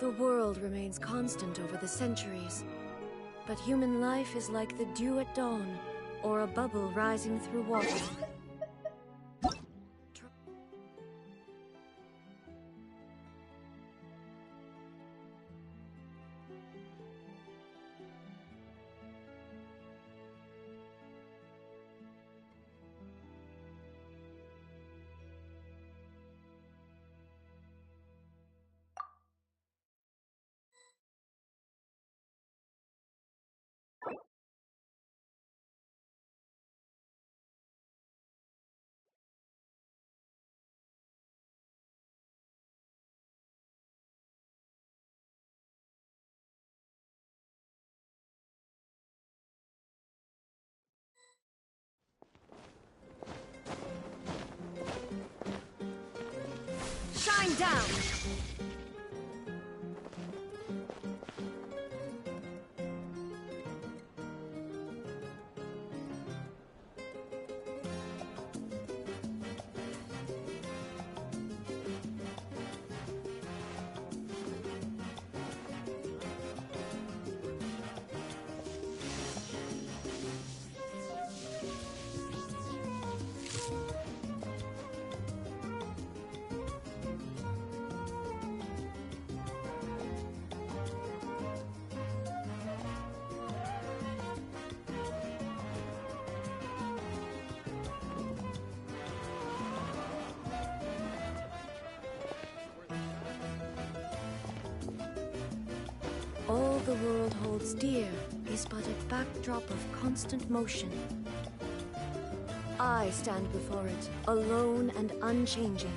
The world remains constant over the centuries, but human life is like the dew at dawn, or a bubble rising through water. Shine down! the world holds dear is but a backdrop of constant motion. I stand before it, alone and unchanging.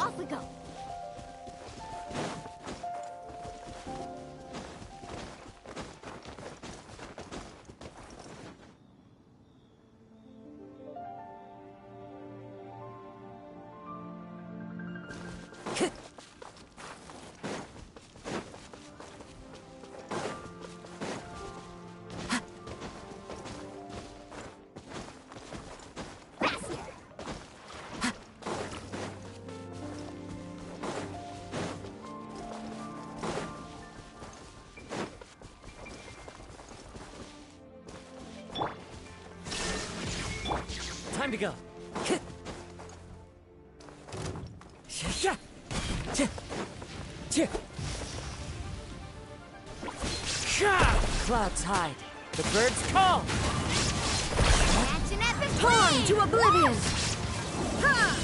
Off we go. Time to go. Clouds hide. The birds call. Action epic Torn to oblivion! Ha!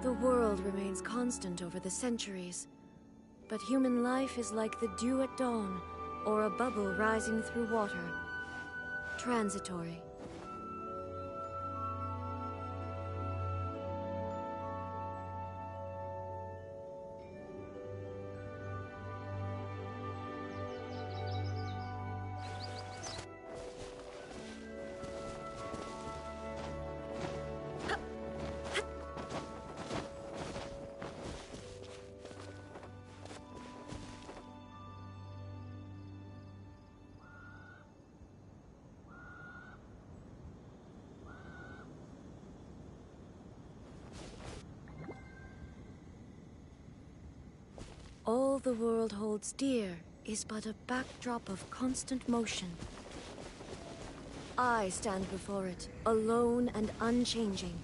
The world remains constant over the centuries, but human life is like the dew at dawn, or a bubble rising through water. Transitory. the world holds dear is but a backdrop of constant motion. I stand before it, alone and unchanging.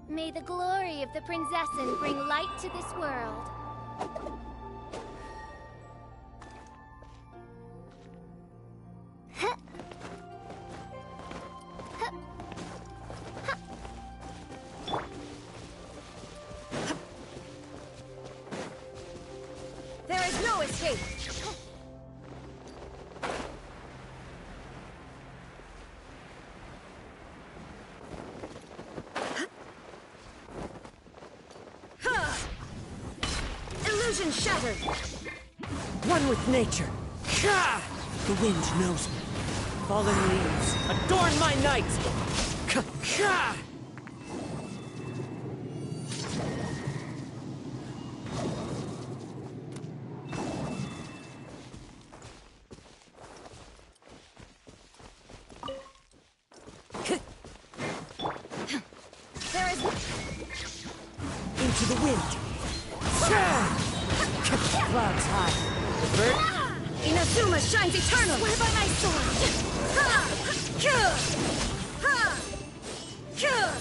May the glory of the Prinzessin bring light to this world. There is no escape! Illusion shattered! One with nature. The wind knows me. Fallen leaves, adorn my night! There is... Into the wind! Clouds high. The bird? Inazuma shines eternal! Swear by my sword! Ha! Kyuh! Ha! Kyuh!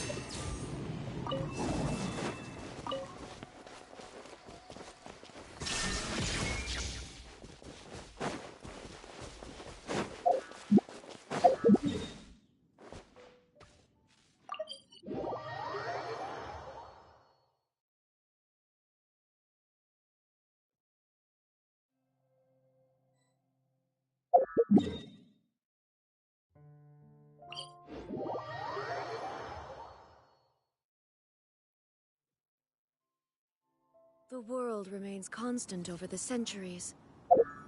The world remains constant over the centuries,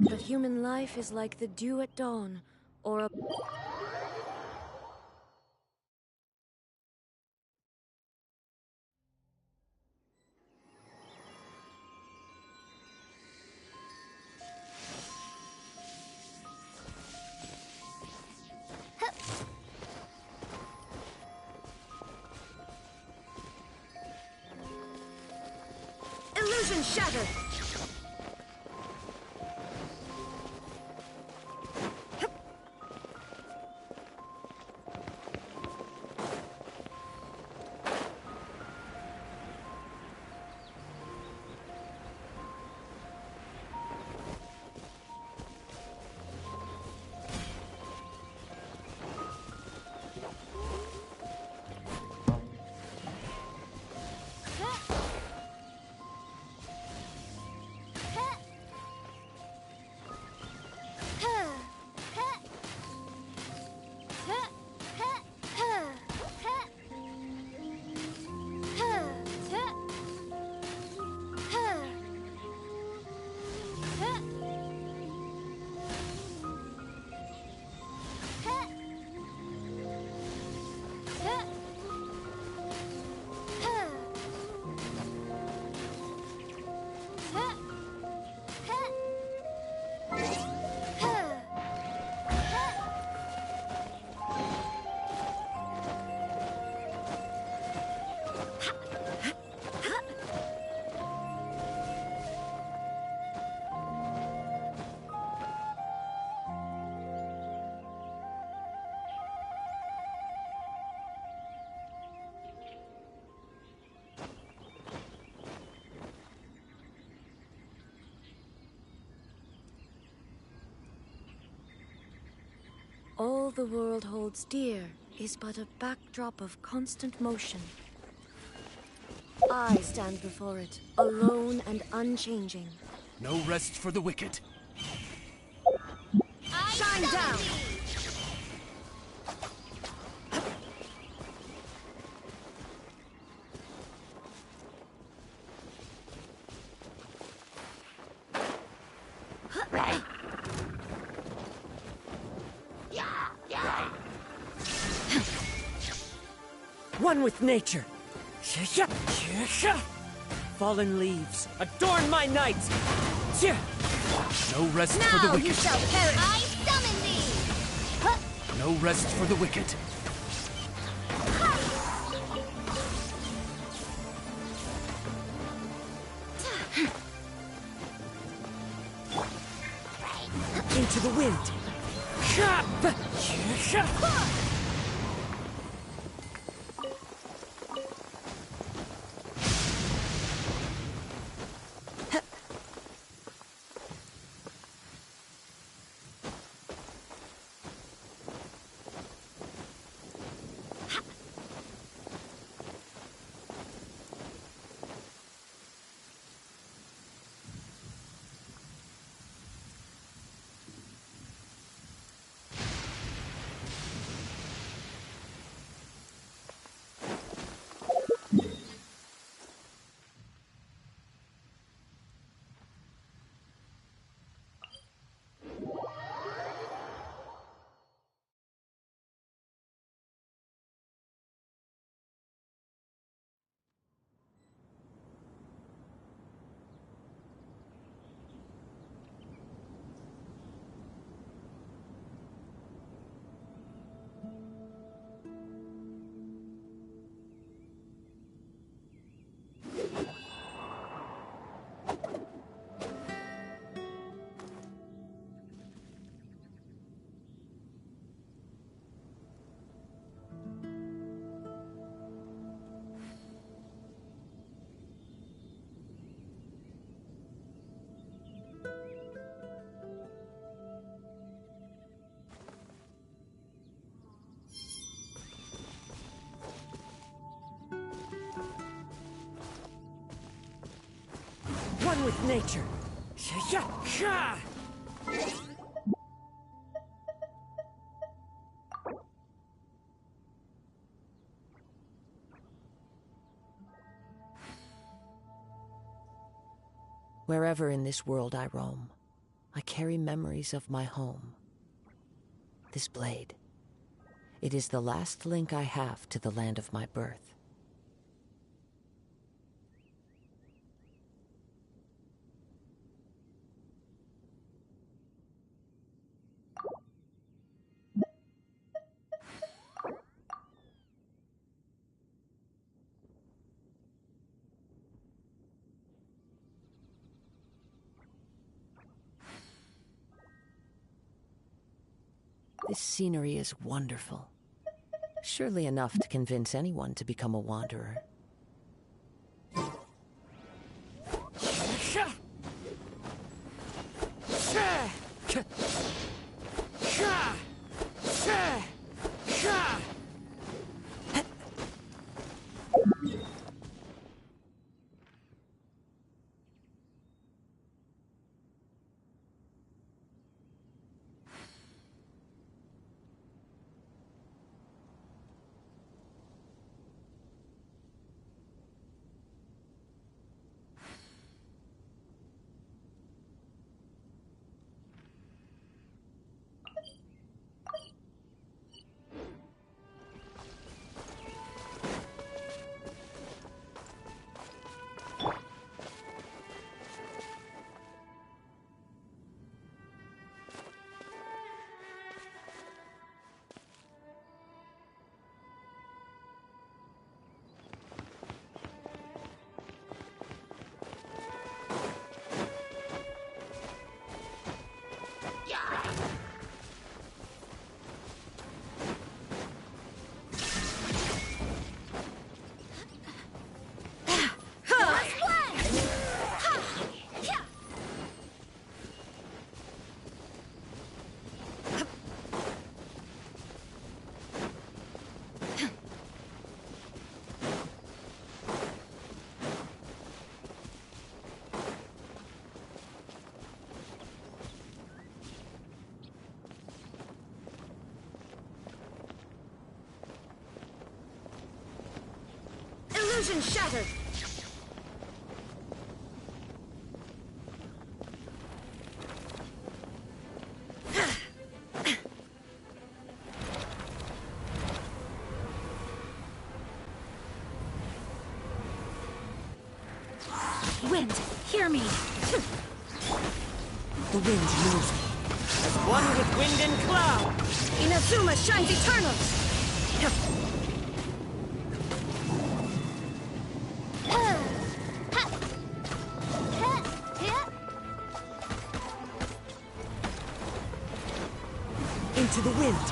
but human life is like the dew at dawn, or a... Illusion shattered! All the world holds dear is but a backdrop of constant motion. I stand before it, alone and unchanging. No rest for the wicked. Shine down! One with nature. Fallen leaves, adorn my night! No rest Now for the wicked. you shall perish! I summon thee! No rest for the wicked. Into the wind! One with nature. Wherever in this world I roam, I carry memories of my home. This blade, it is the last link I have to the land of my birth. This scenery is wonderful. Surely enough to convince anyone to become a wanderer. Illusion shattered! Wind, hear me. The wind knows me. As one with wind and cloud! Inazuma shines eternal! Into the wind.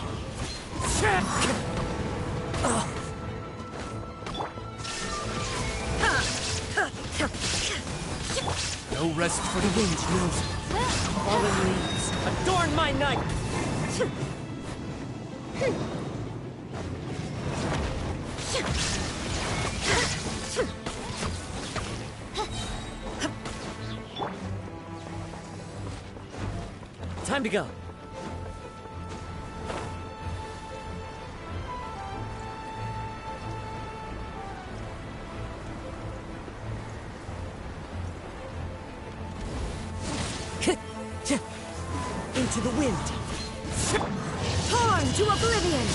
No rest for The wind knows me. Fallen leaves, adorn my night! Time to go. Into the wind. Torn to oblivion!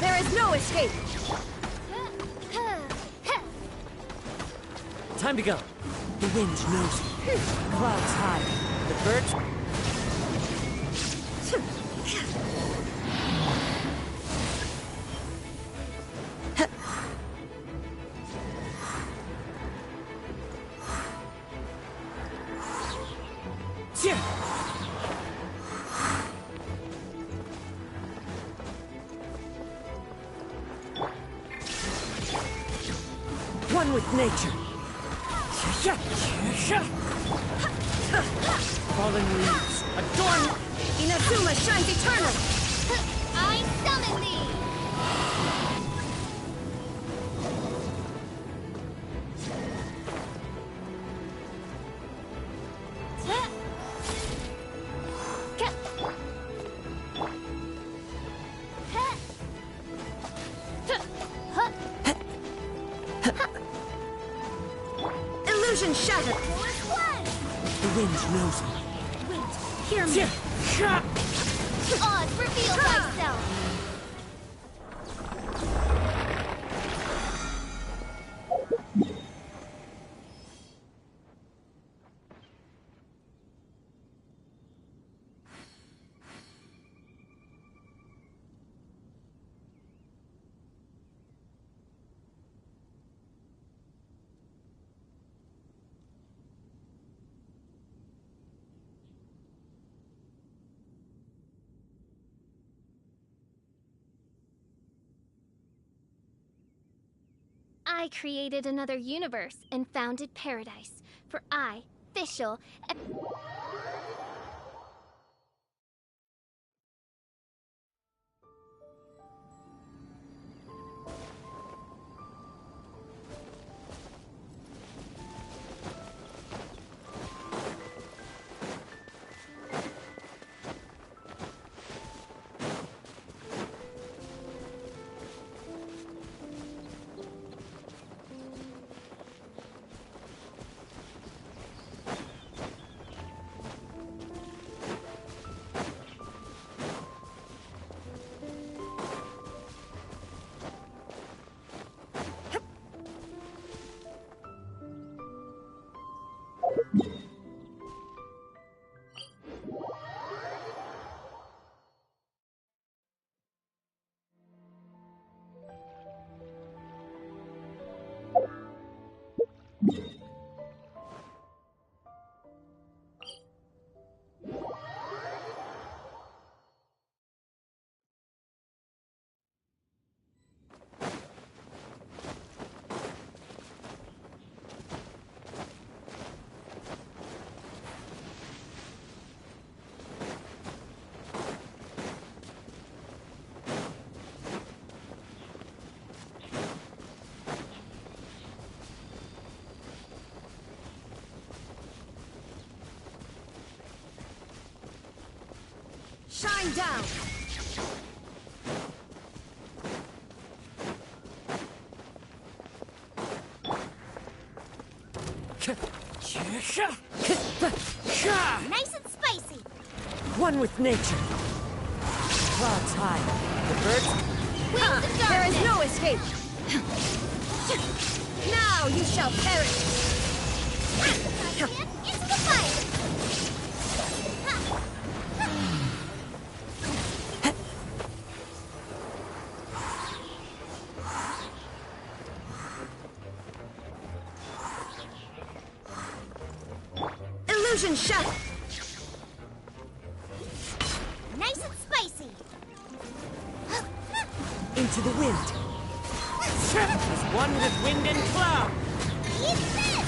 There is no escape! Time to go. The wind knows me. Clouds high. The birds... One with nature. Fallen leaves, adorn... Inazuma shines eternal! I summon thee! Illusion shattered! The wind knows me. Wind, hear me. Oz, reveal thyself! I created another universe and founded paradise, for I, Fischl, Shine down! Nice and spicy! One with nature. Clouds high. The birds... There is no escape! Now you shall perish! Into the fire! Illusion shut! Nice and spicy! Into the wind. As one with wind and cloud. Eat this!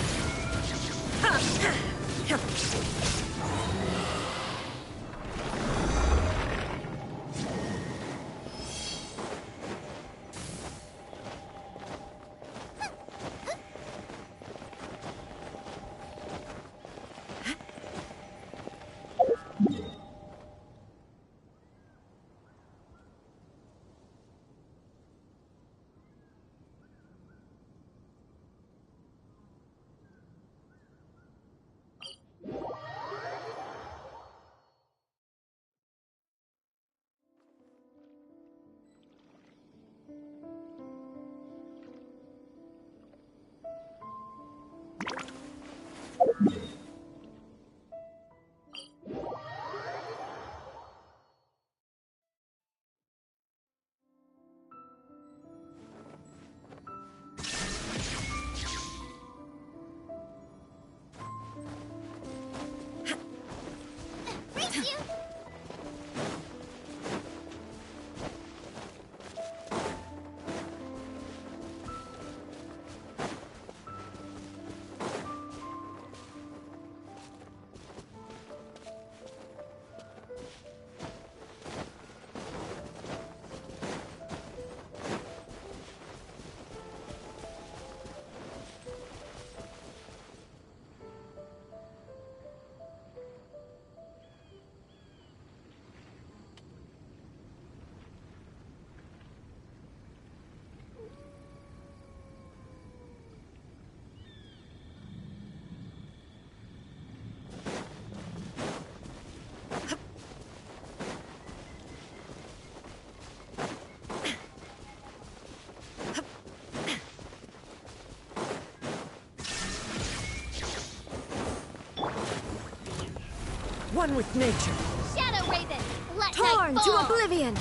One with nature. Shadow Raven! Let Torn night to fall! oblivion!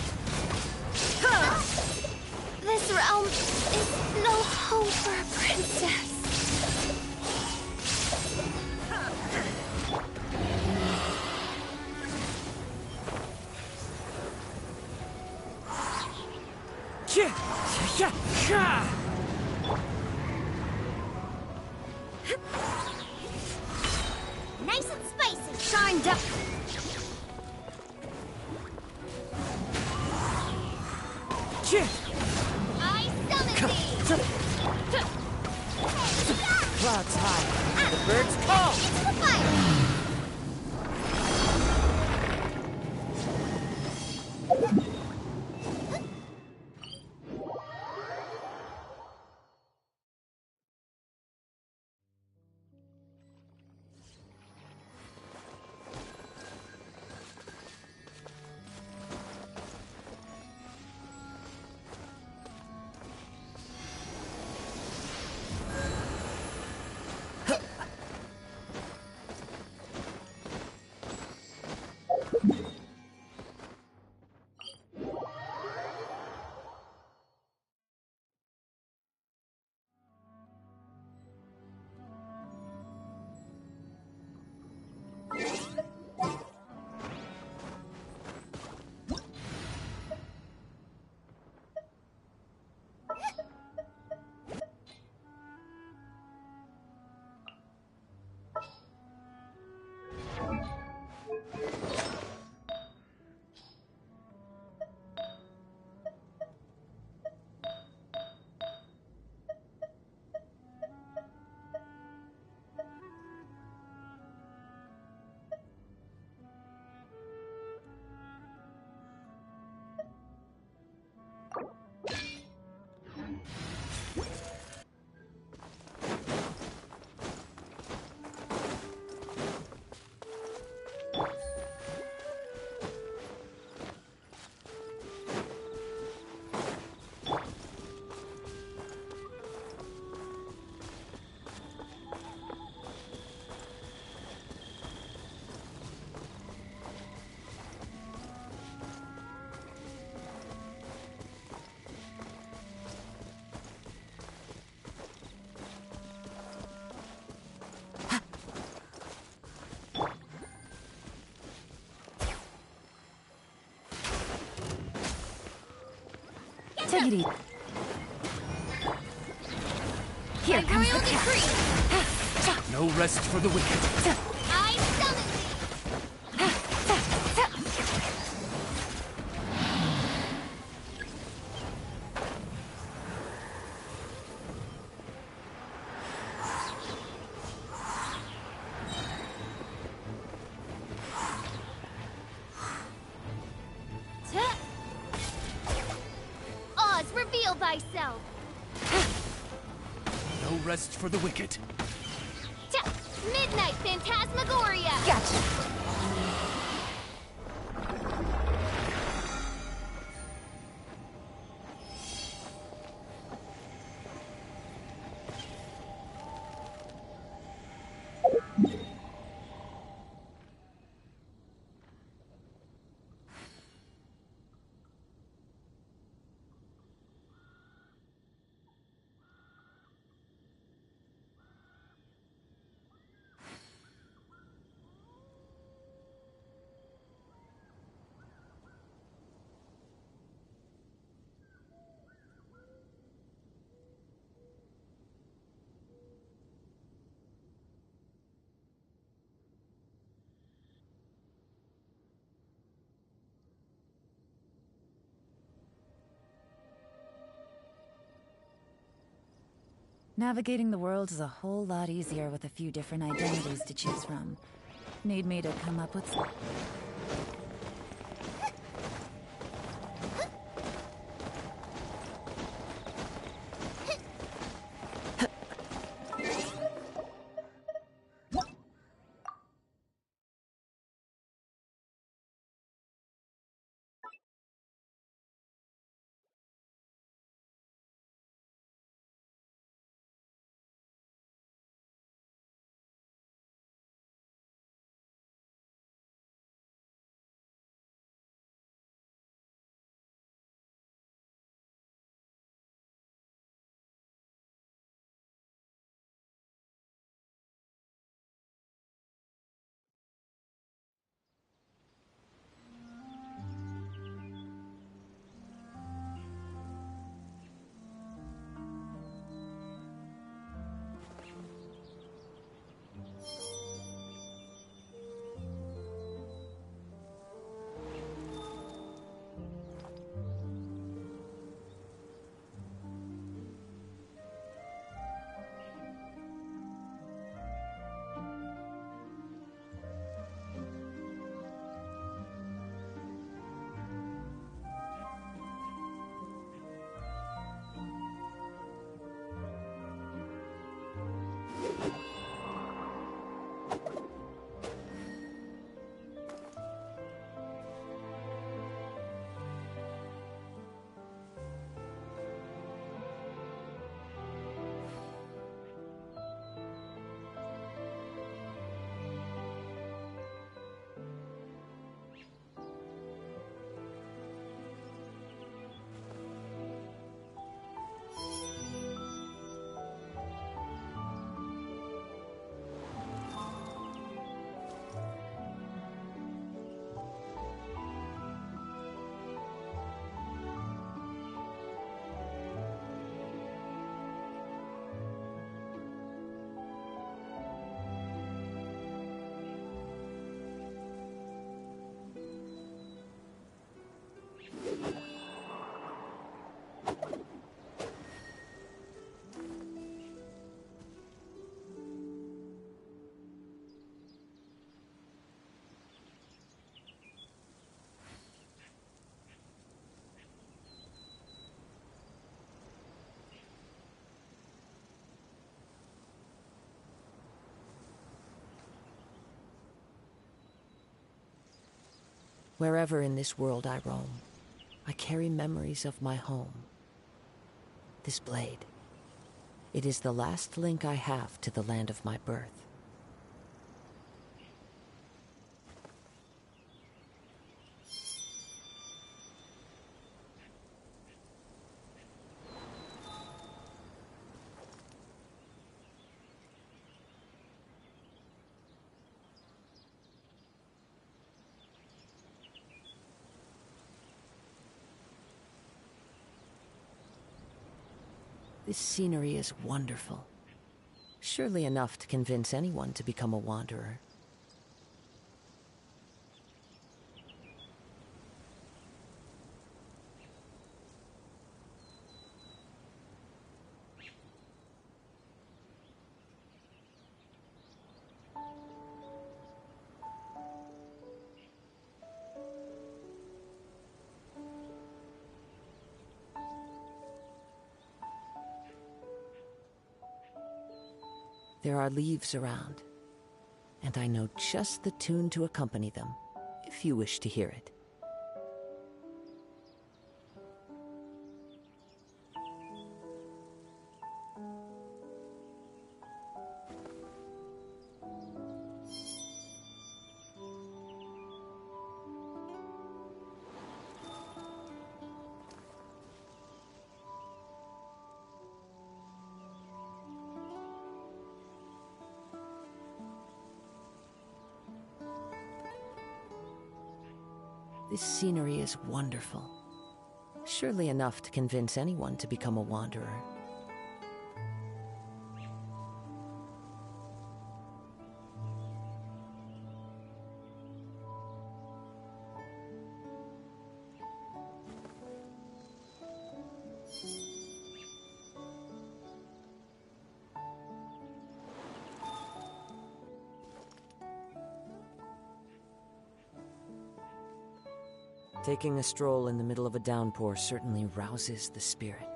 This realm is no home for a princess. Nice and spicy! Shine down! I summon thee! Clouds high. The birds call. Into the fire! Take it easy. Here comes the cat. No rest for the wicked. I summon Oz, reveal thyself. No rest for the wicked. Midnight Phantasmagoria. Gotcha. Navigating the world is a whole lot easier with a few different identities to choose from. Need me to come up with... Wherever in this world I roam, I carry memories of my home. This blade, it is the last link I have to the land of my birth. This scenery is wonderful. Surely enough to convince anyone to become a wanderer. There are leaves around, and I know just the tune to accompany them, if you wish to hear it. This scenery is wonderful. Surely enough to convince anyone to become a wanderer. Taking a stroll in the middle of a downpour certainly rouses the spirit.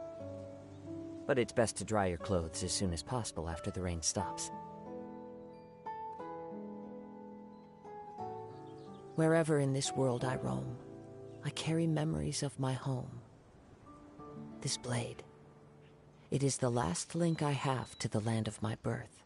But it's best to dry your clothes as soon as possible after the rain stops. Wherever in this world I roam, I carry memories of my home. This blade, it is the last link I have to the land of my birth.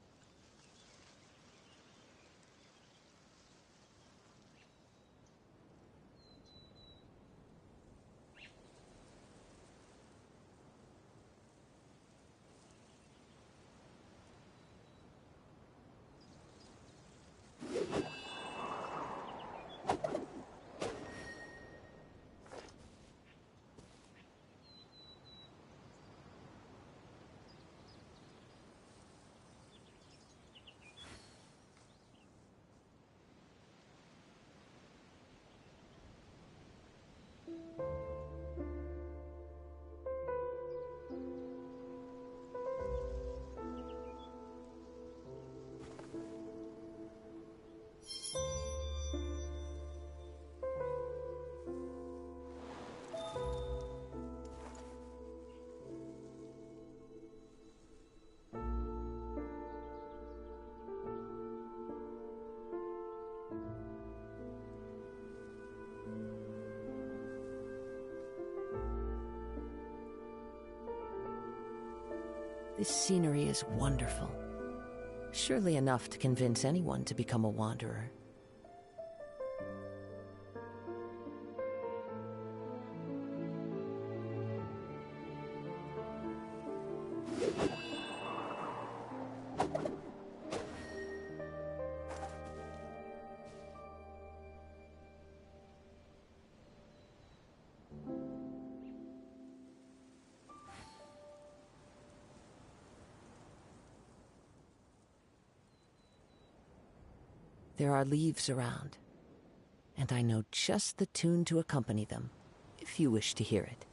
This scenery is wonderful. Surely enough to convince anyone to become a wanderer. There are leaves around, and I know just the tune to accompany them, if you wish to hear it.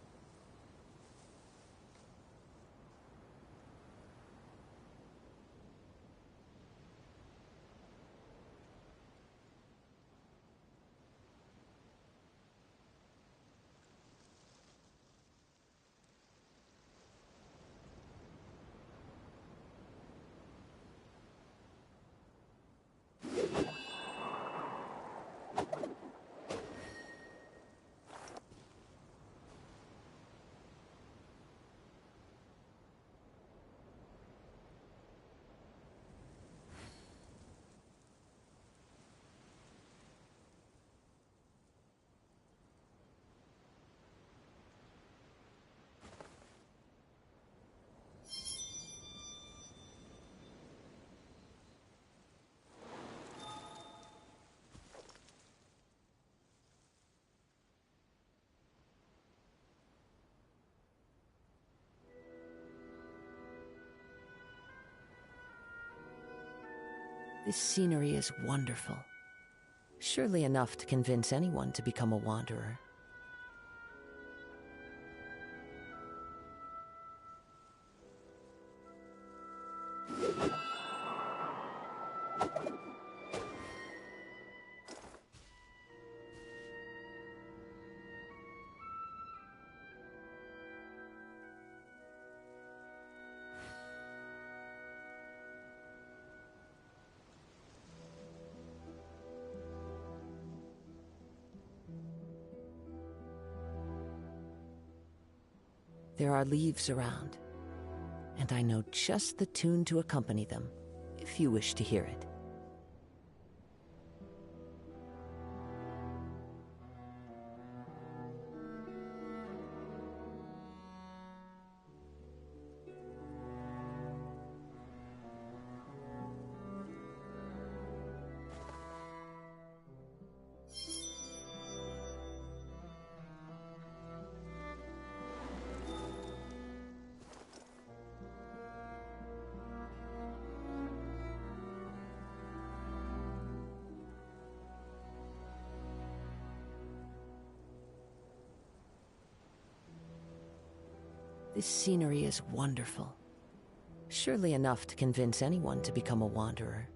This scenery is wonderful. Surely enough to convince anyone to become a wanderer. There are leaves around, and I know just the tune to accompany them, if you wish to hear it. This scenery is wonderful. Surely enough to convince anyone to become a wanderer.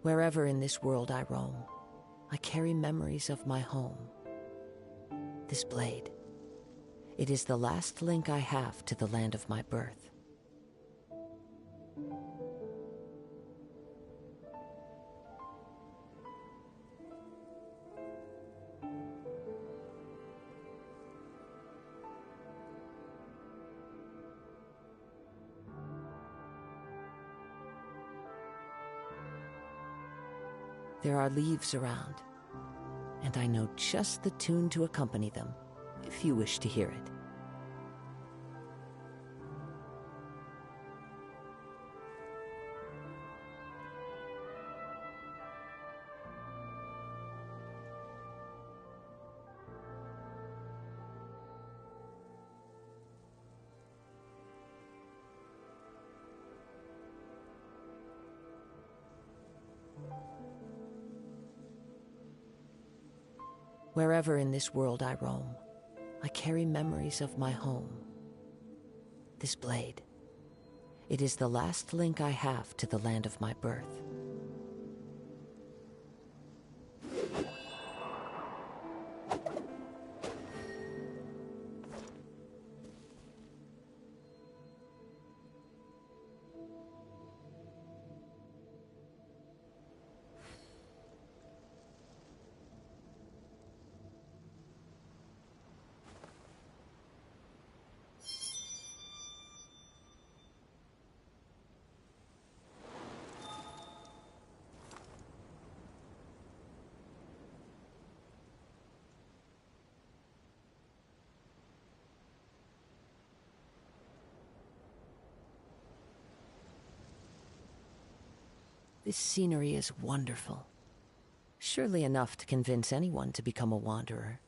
Wherever in this world I roam, I carry memories of my home. This blade, it is the last link I have to the land of my birth. There are leaves around, and I know just the tune to accompany them, if you wish to hear it. Wherever in this world I roam, I carry memories of my home. This blade, it is the last link I have to the land of my birth. This scenery is wonderful. Surely enough to convince anyone to become a wanderer.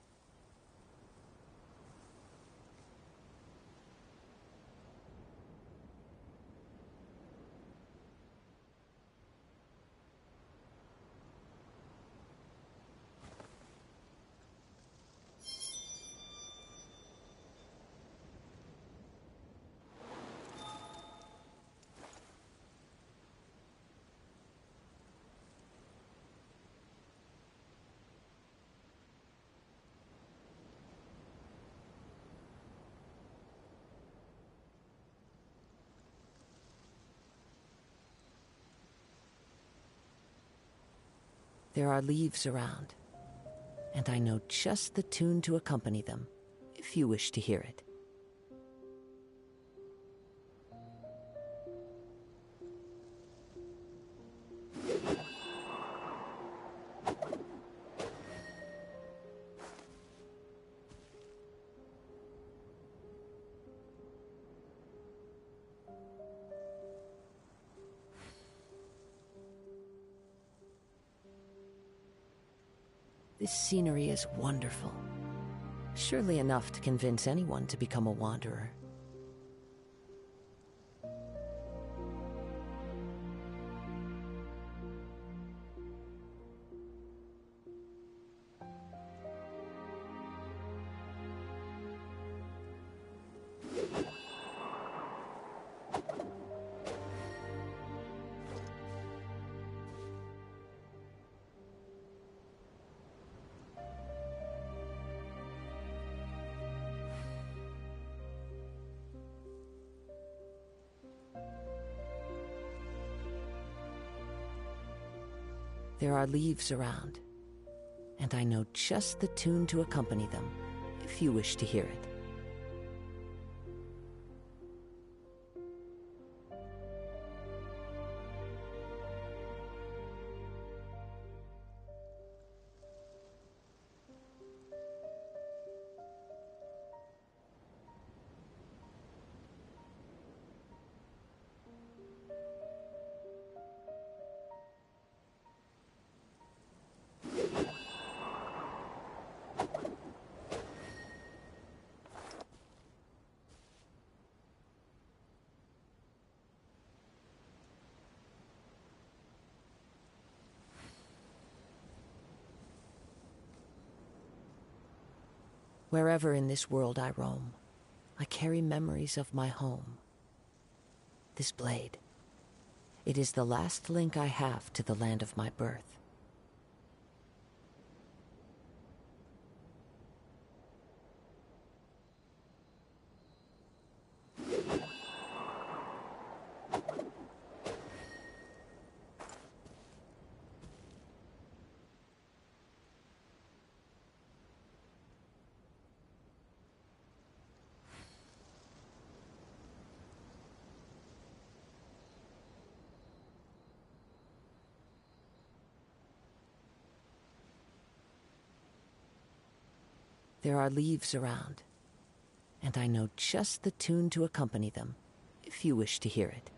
There are leaves around, and I know just the tune to accompany them, if you wish to hear it. This scenery is wonderful. Surely enough to convince anyone to become a wanderer. There are leaves around, and I know just the tune to accompany them, if you wish to hear it. Wherever in this world I roam, I carry memories of my home. This blade, it is the last link I have to the land of my birth. There are leaves around, and I know just the tune to accompany them, if you wish to hear it.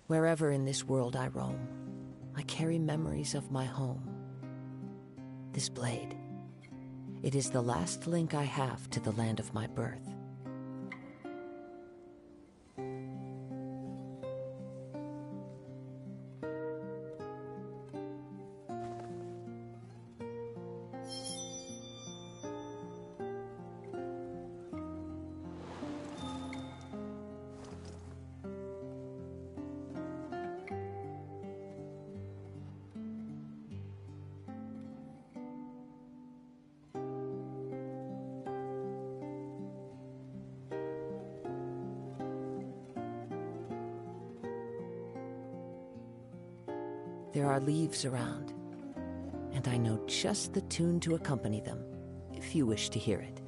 Wherever in this world I roam, I carry memories of my home. This blade, it is the last link I have to the land of my birth. There are leaves around, and I know just the tune to accompany them, if you wish to hear it.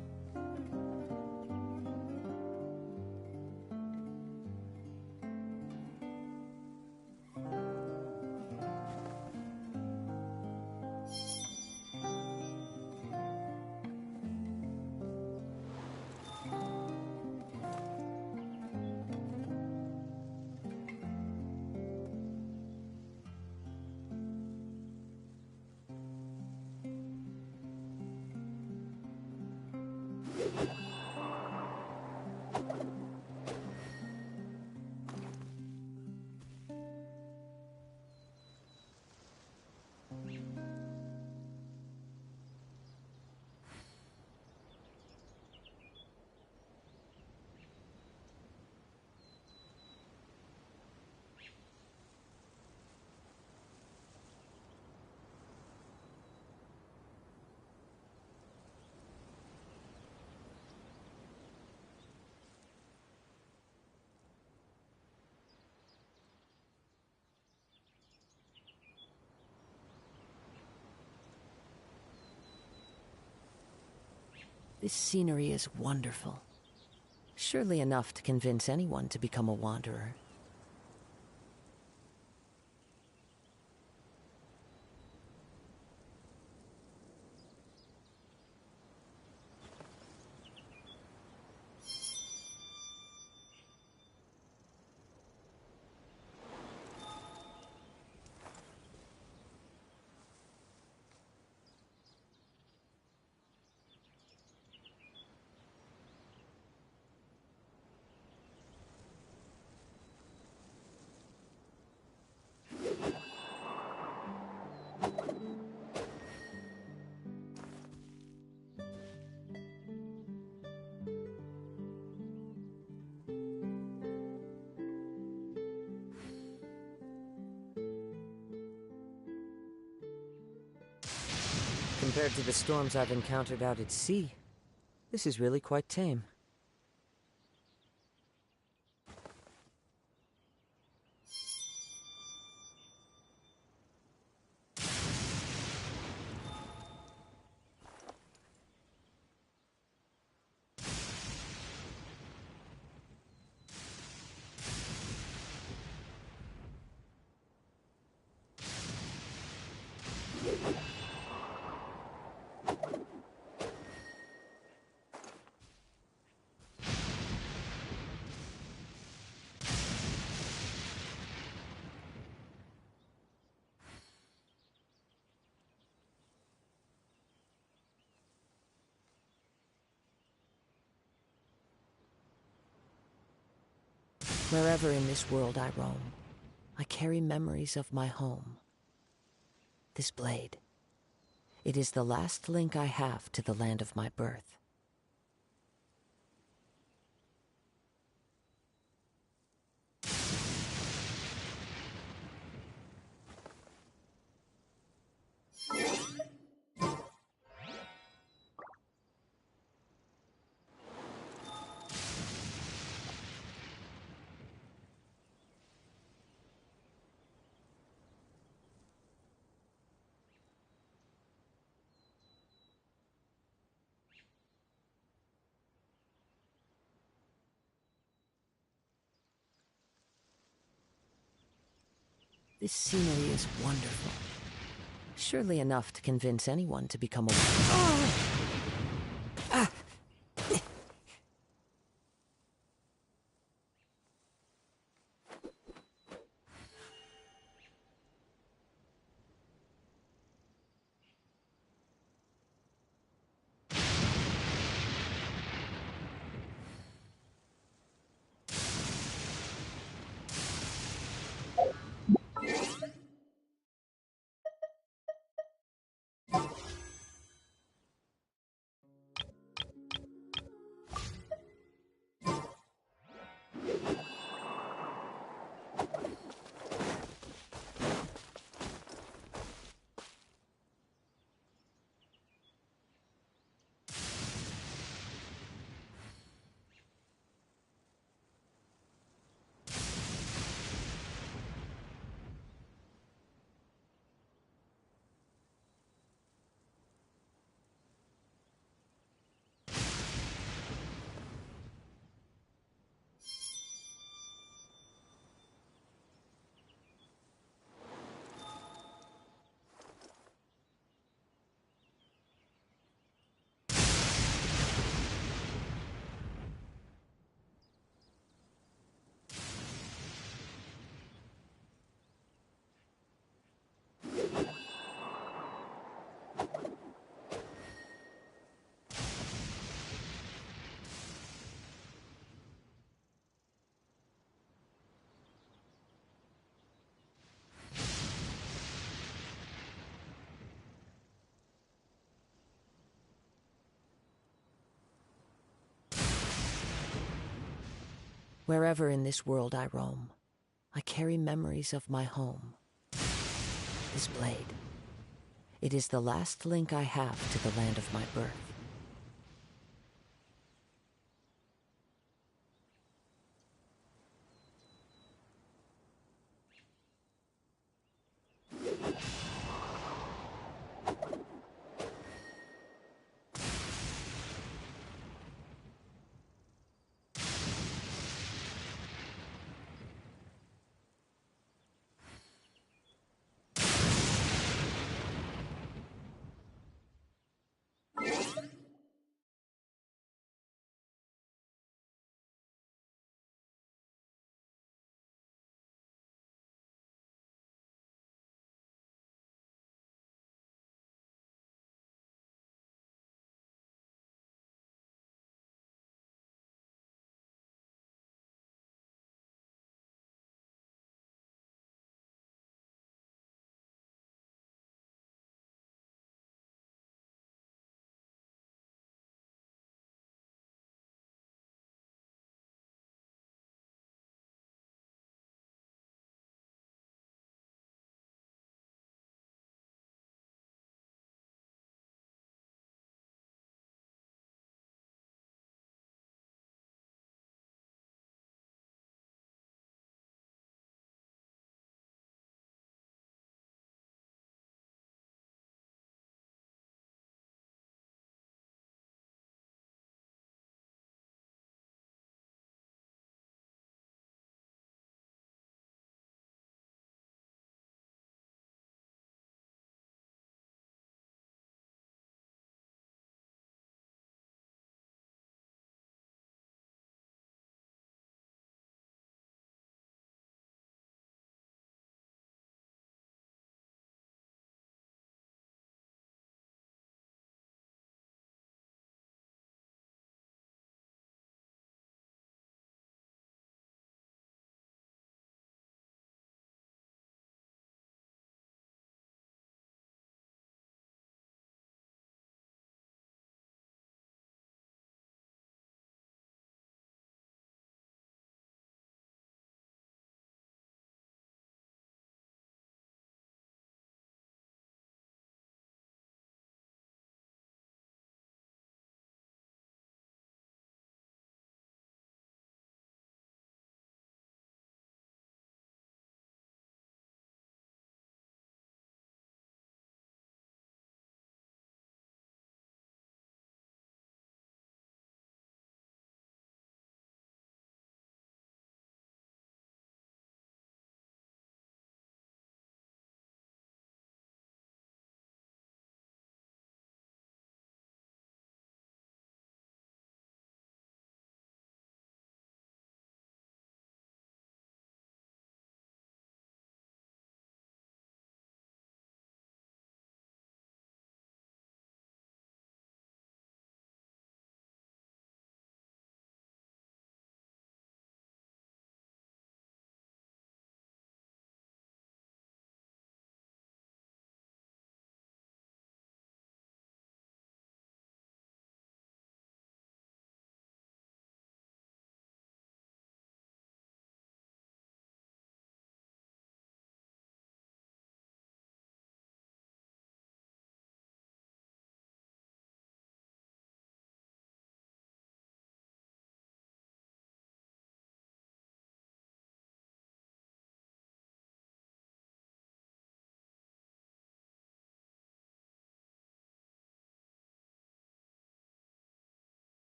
This scenery is wonderful. Surely enough to convince anyone to become a wanderer. Compared to the storms I've encountered out at sea, this is really quite tame. Wherever in this world I roam, I carry memories of my home. This blade, it is the last link I have to the land of my birth. This scenery is wonderful. Surely enough to convince anyone to become a... Wherever in this world I roam, I carry memories of my home. This blade. It is the last link I have to the land of my birth.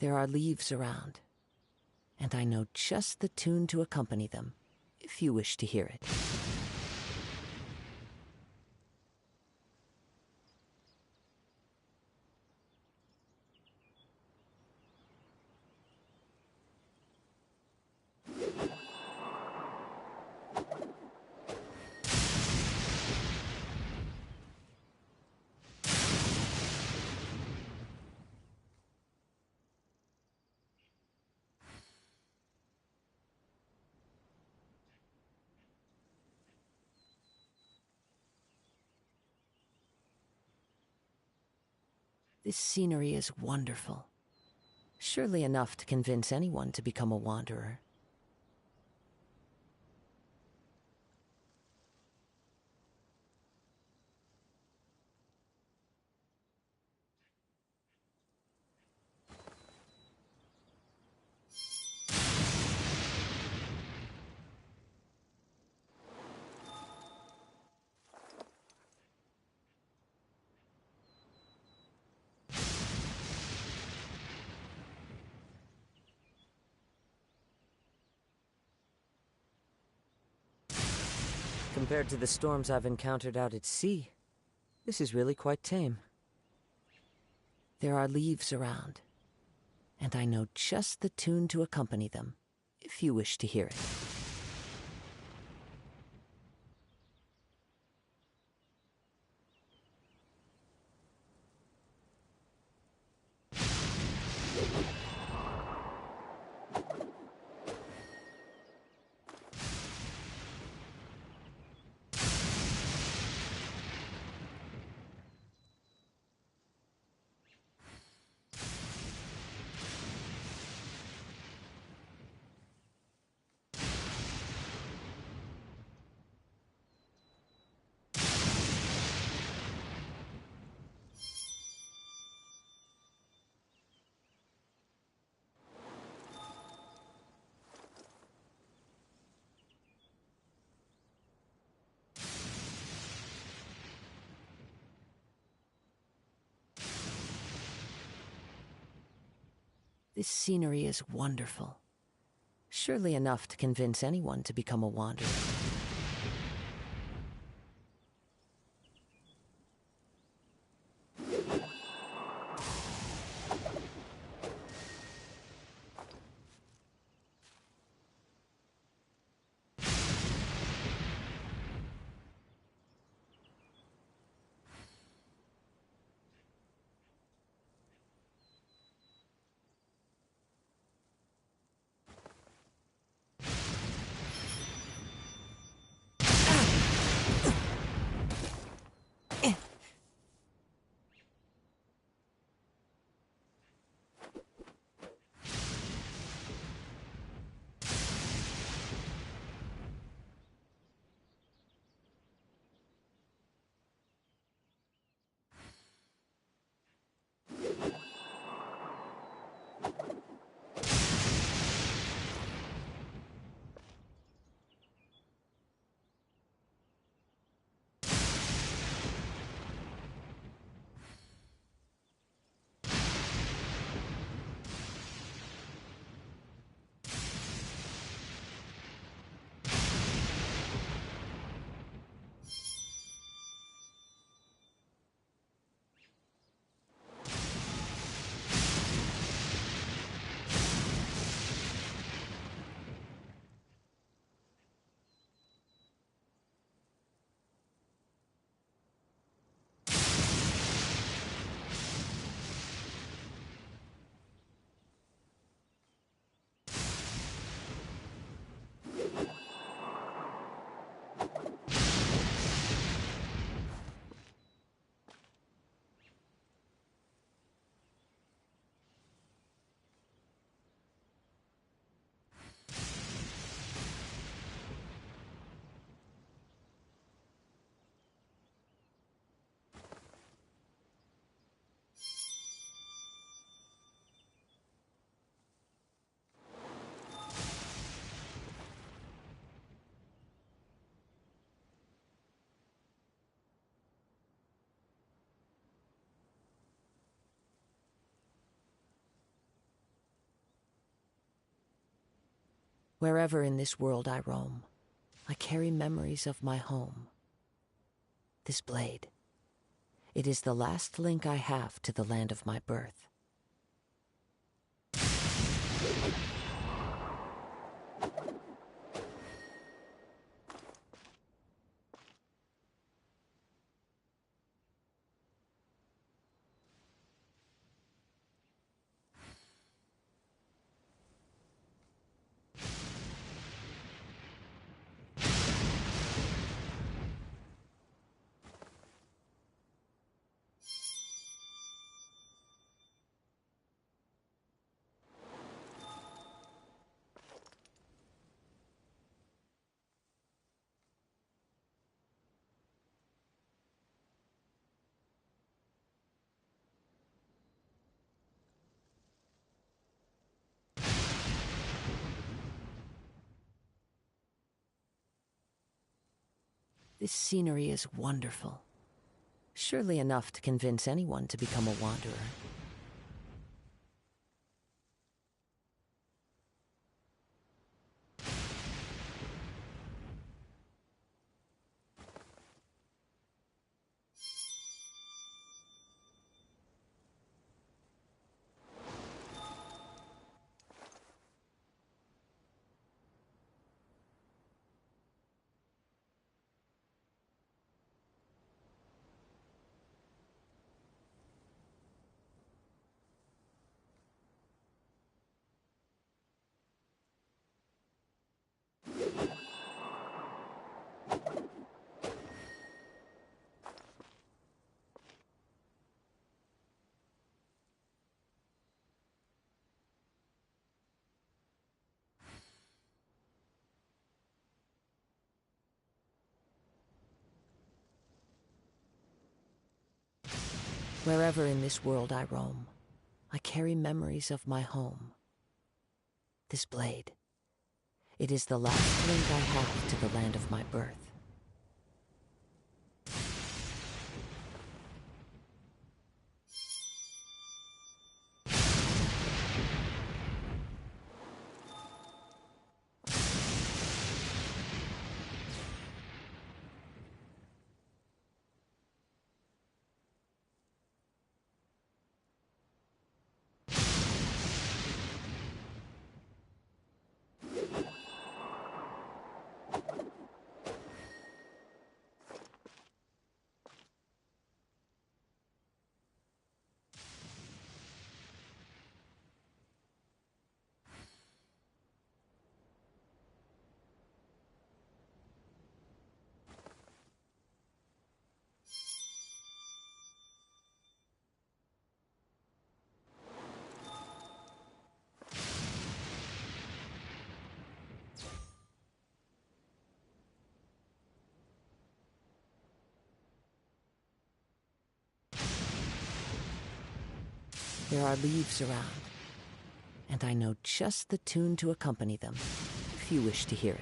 There are leaves around, and I know just the tune to accompany them, if you wish to hear it. This scenery is wonderful. Surely enough to convince anyone to become a wanderer. Compared to the storms I've encountered out at sea, this is really quite tame. There are leaves around, and I know just the tune to accompany them, if you wish to hear it. This scenery is wonderful. Surely enough to convince anyone to become a wanderer. Wherever in this world I roam, I carry memories of my home. This blade, it is the last link I have to the land of my birth. This scenery is wonderful. Surely enough to convince anyone to become a wanderer. Wherever in this world I roam, I carry memories of my home. This blade, it is the last link I have to the land of my birth. There are leaves around, and I know just the tune to accompany them, if you wish to hear it.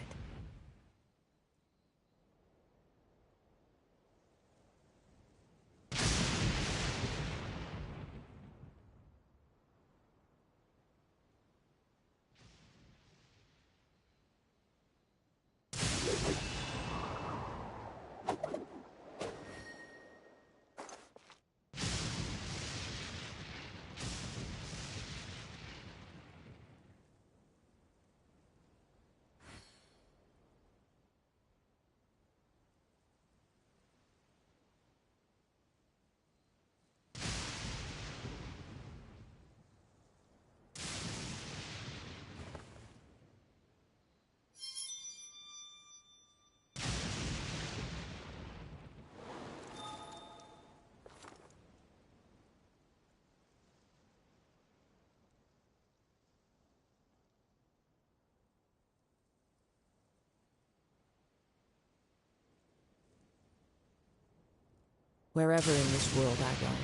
Wherever in this world I roam,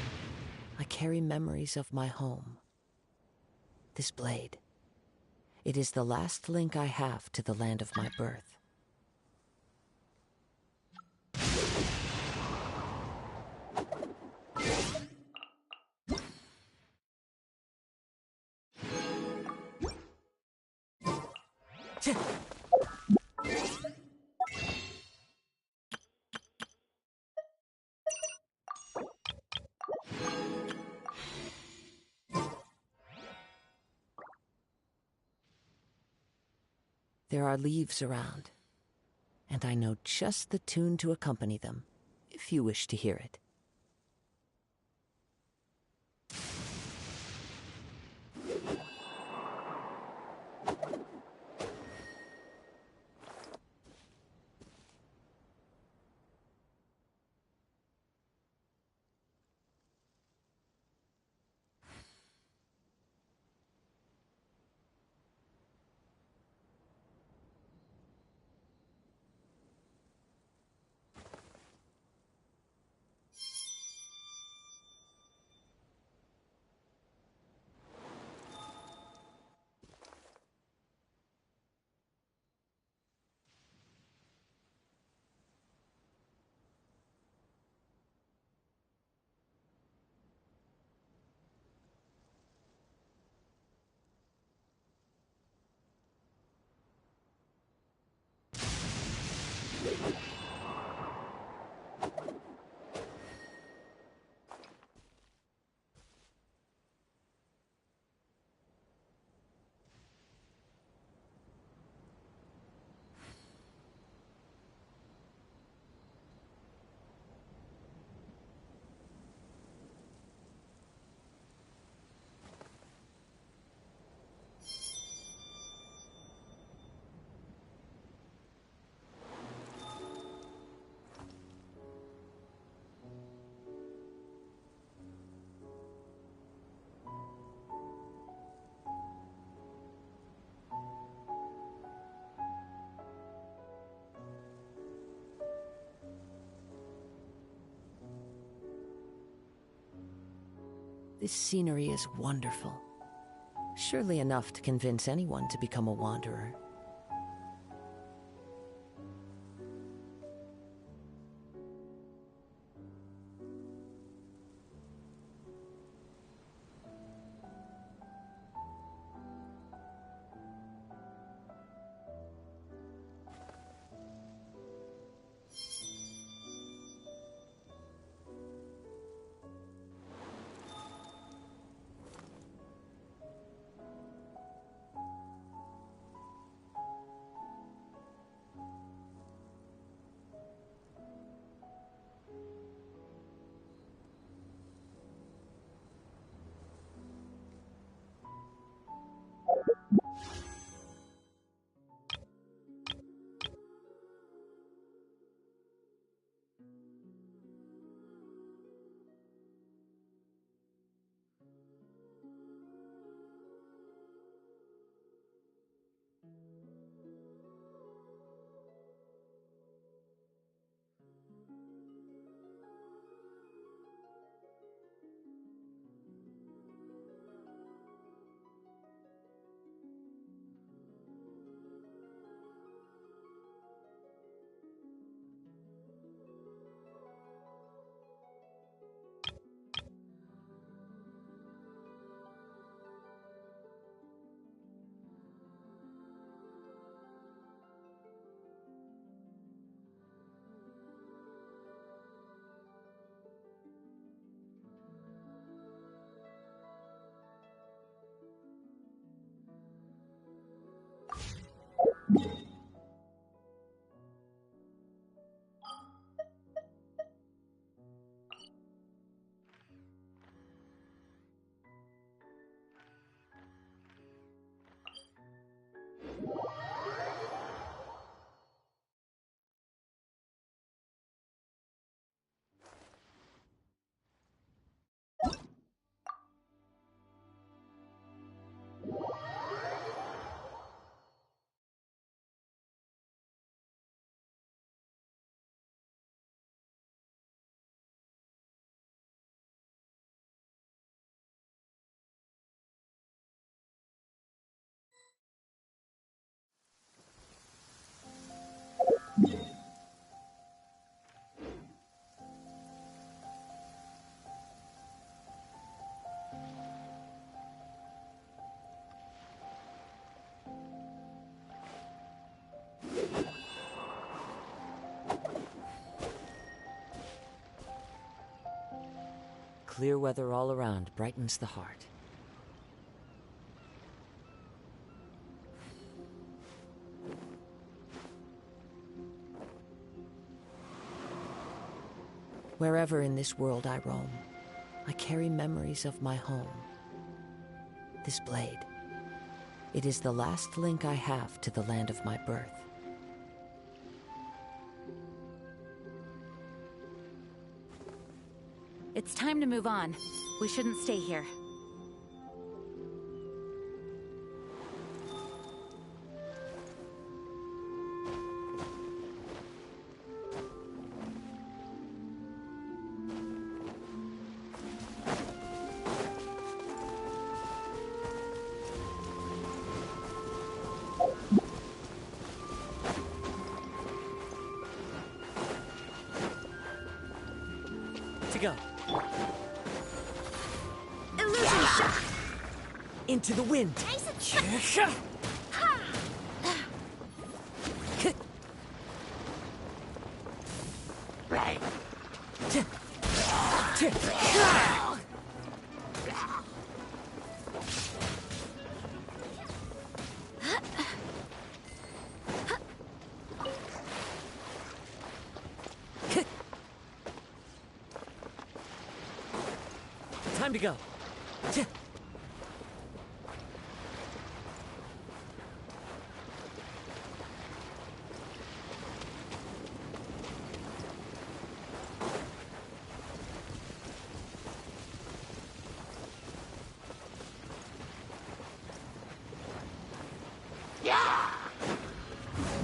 I carry memories of my home. This blade, it is the last link I have to the land of my birth. There are leaves around, and I know just the tune to accompany them, if you wish to hear it. This scenery is wonderful. Surely enough to convince anyone to become a wanderer. clear weather all around brightens the heart. Wherever in this world I roam, I carry memories of my home. This blade, it is the last link I have to the land of my birth. It's time to move on. We shouldn't stay here. To go. Illusion shot! Into the wind. Right. Time to go.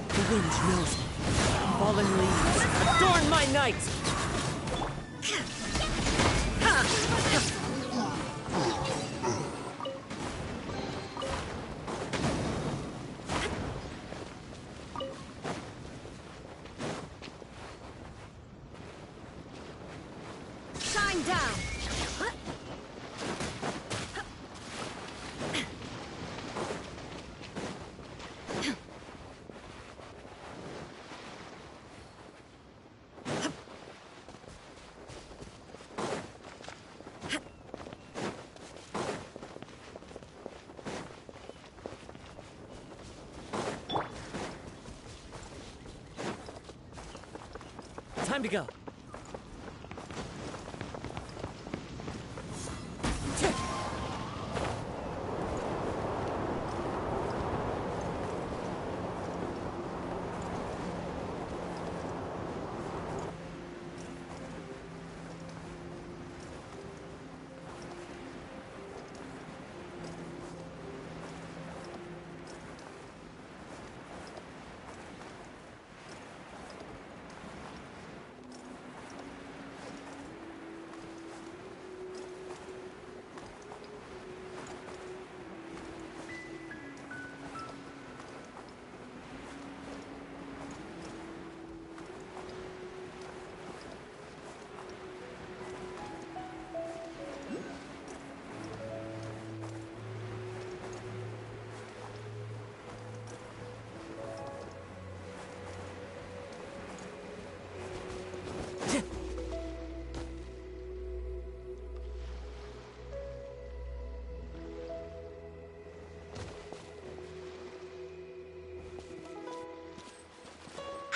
The wind knows me. Fallen leaves adorn my night! Shine down! Time to go.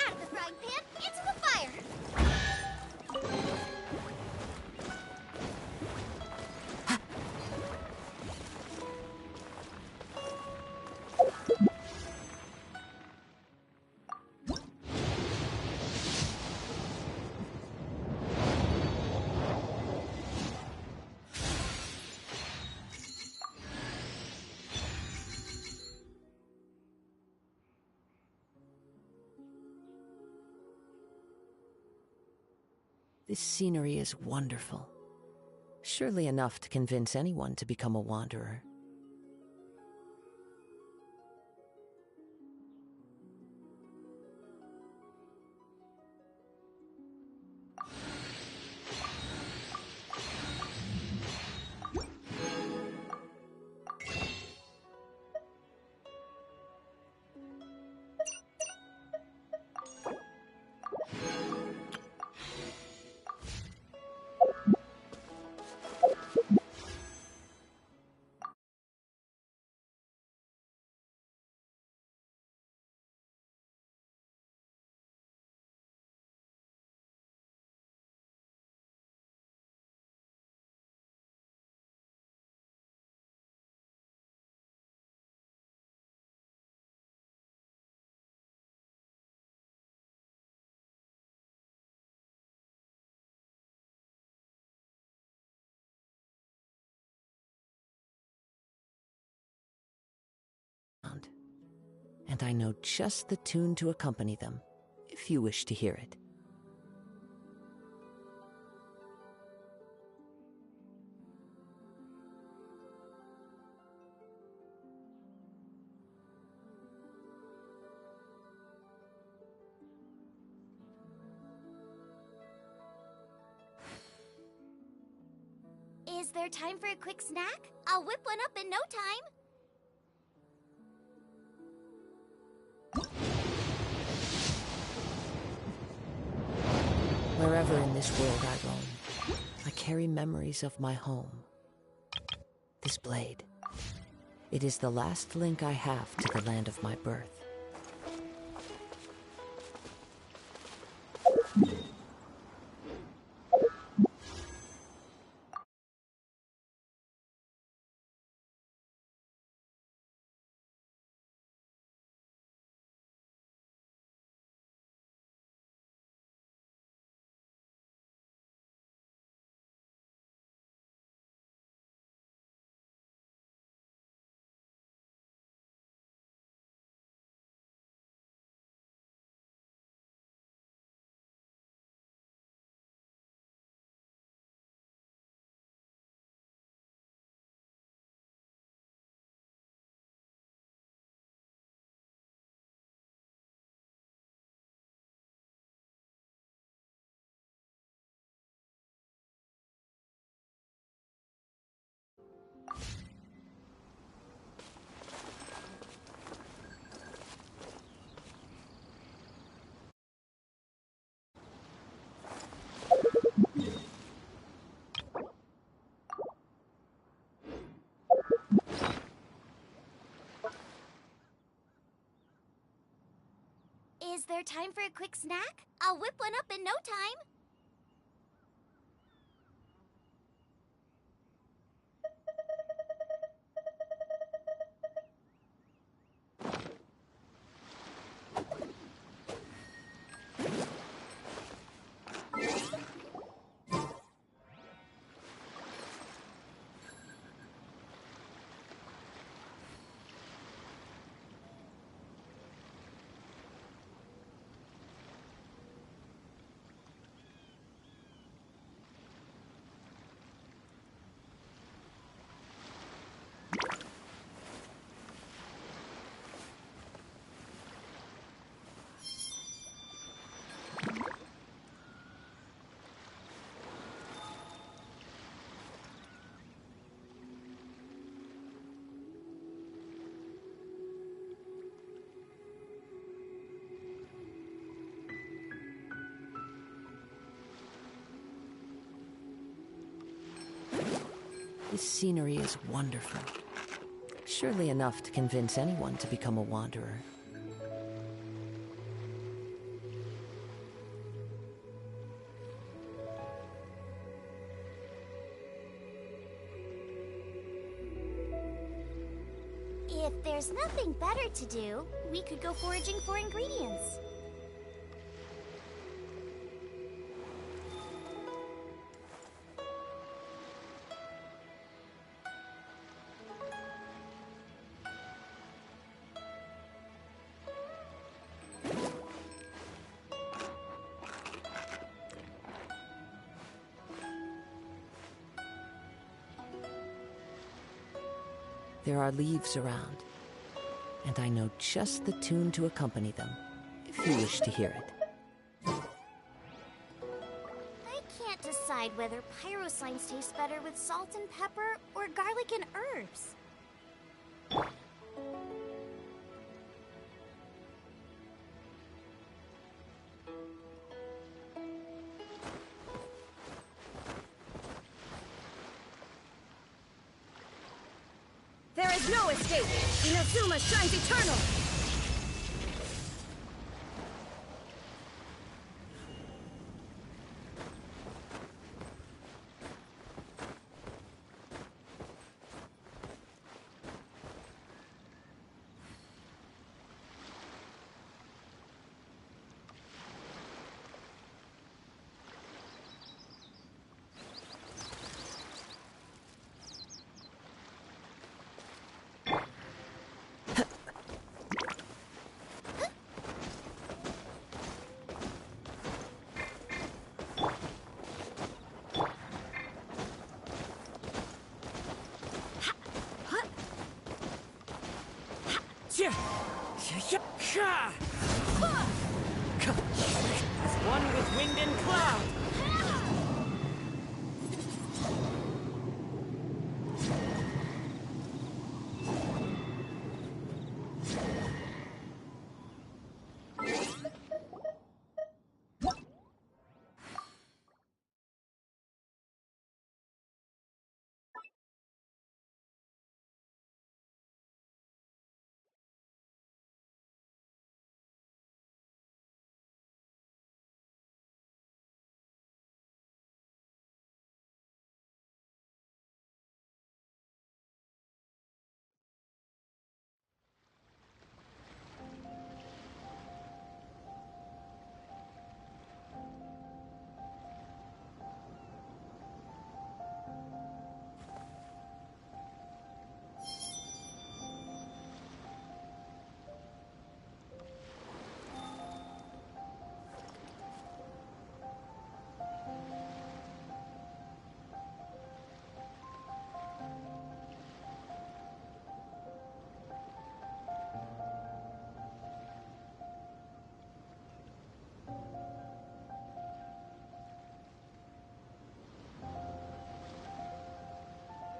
Out of the frying pan, into the fire! This scenery is wonderful. Surely enough to convince anyone to become a wanderer. and I know just the tune to accompany them, if you wish to hear it. Is there time for a quick snack? I'll whip one up in no time. Wherever in this world I roam, I carry memories of my home. This blade. It is the last link I have to the land of my birth. Is there time for a quick snack? I'll whip one up in no time. This scenery is wonderful. Surely enough to convince anyone to become a wanderer. If there's nothing better to do, we could go foraging for ingredients. There are leaves around, and I know just the tune to accompany them, if you wish to hear it. I can't decide whether pyro slimes taste better with salt and pepper or garlic and herbs. There is no escape! Inazuma shines eternal! As one with wind and cloud.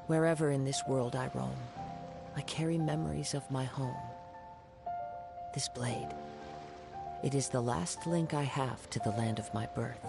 Wherever in this world I roam, I carry memories of my home. This blade, it is the last link I have to the land of my birth.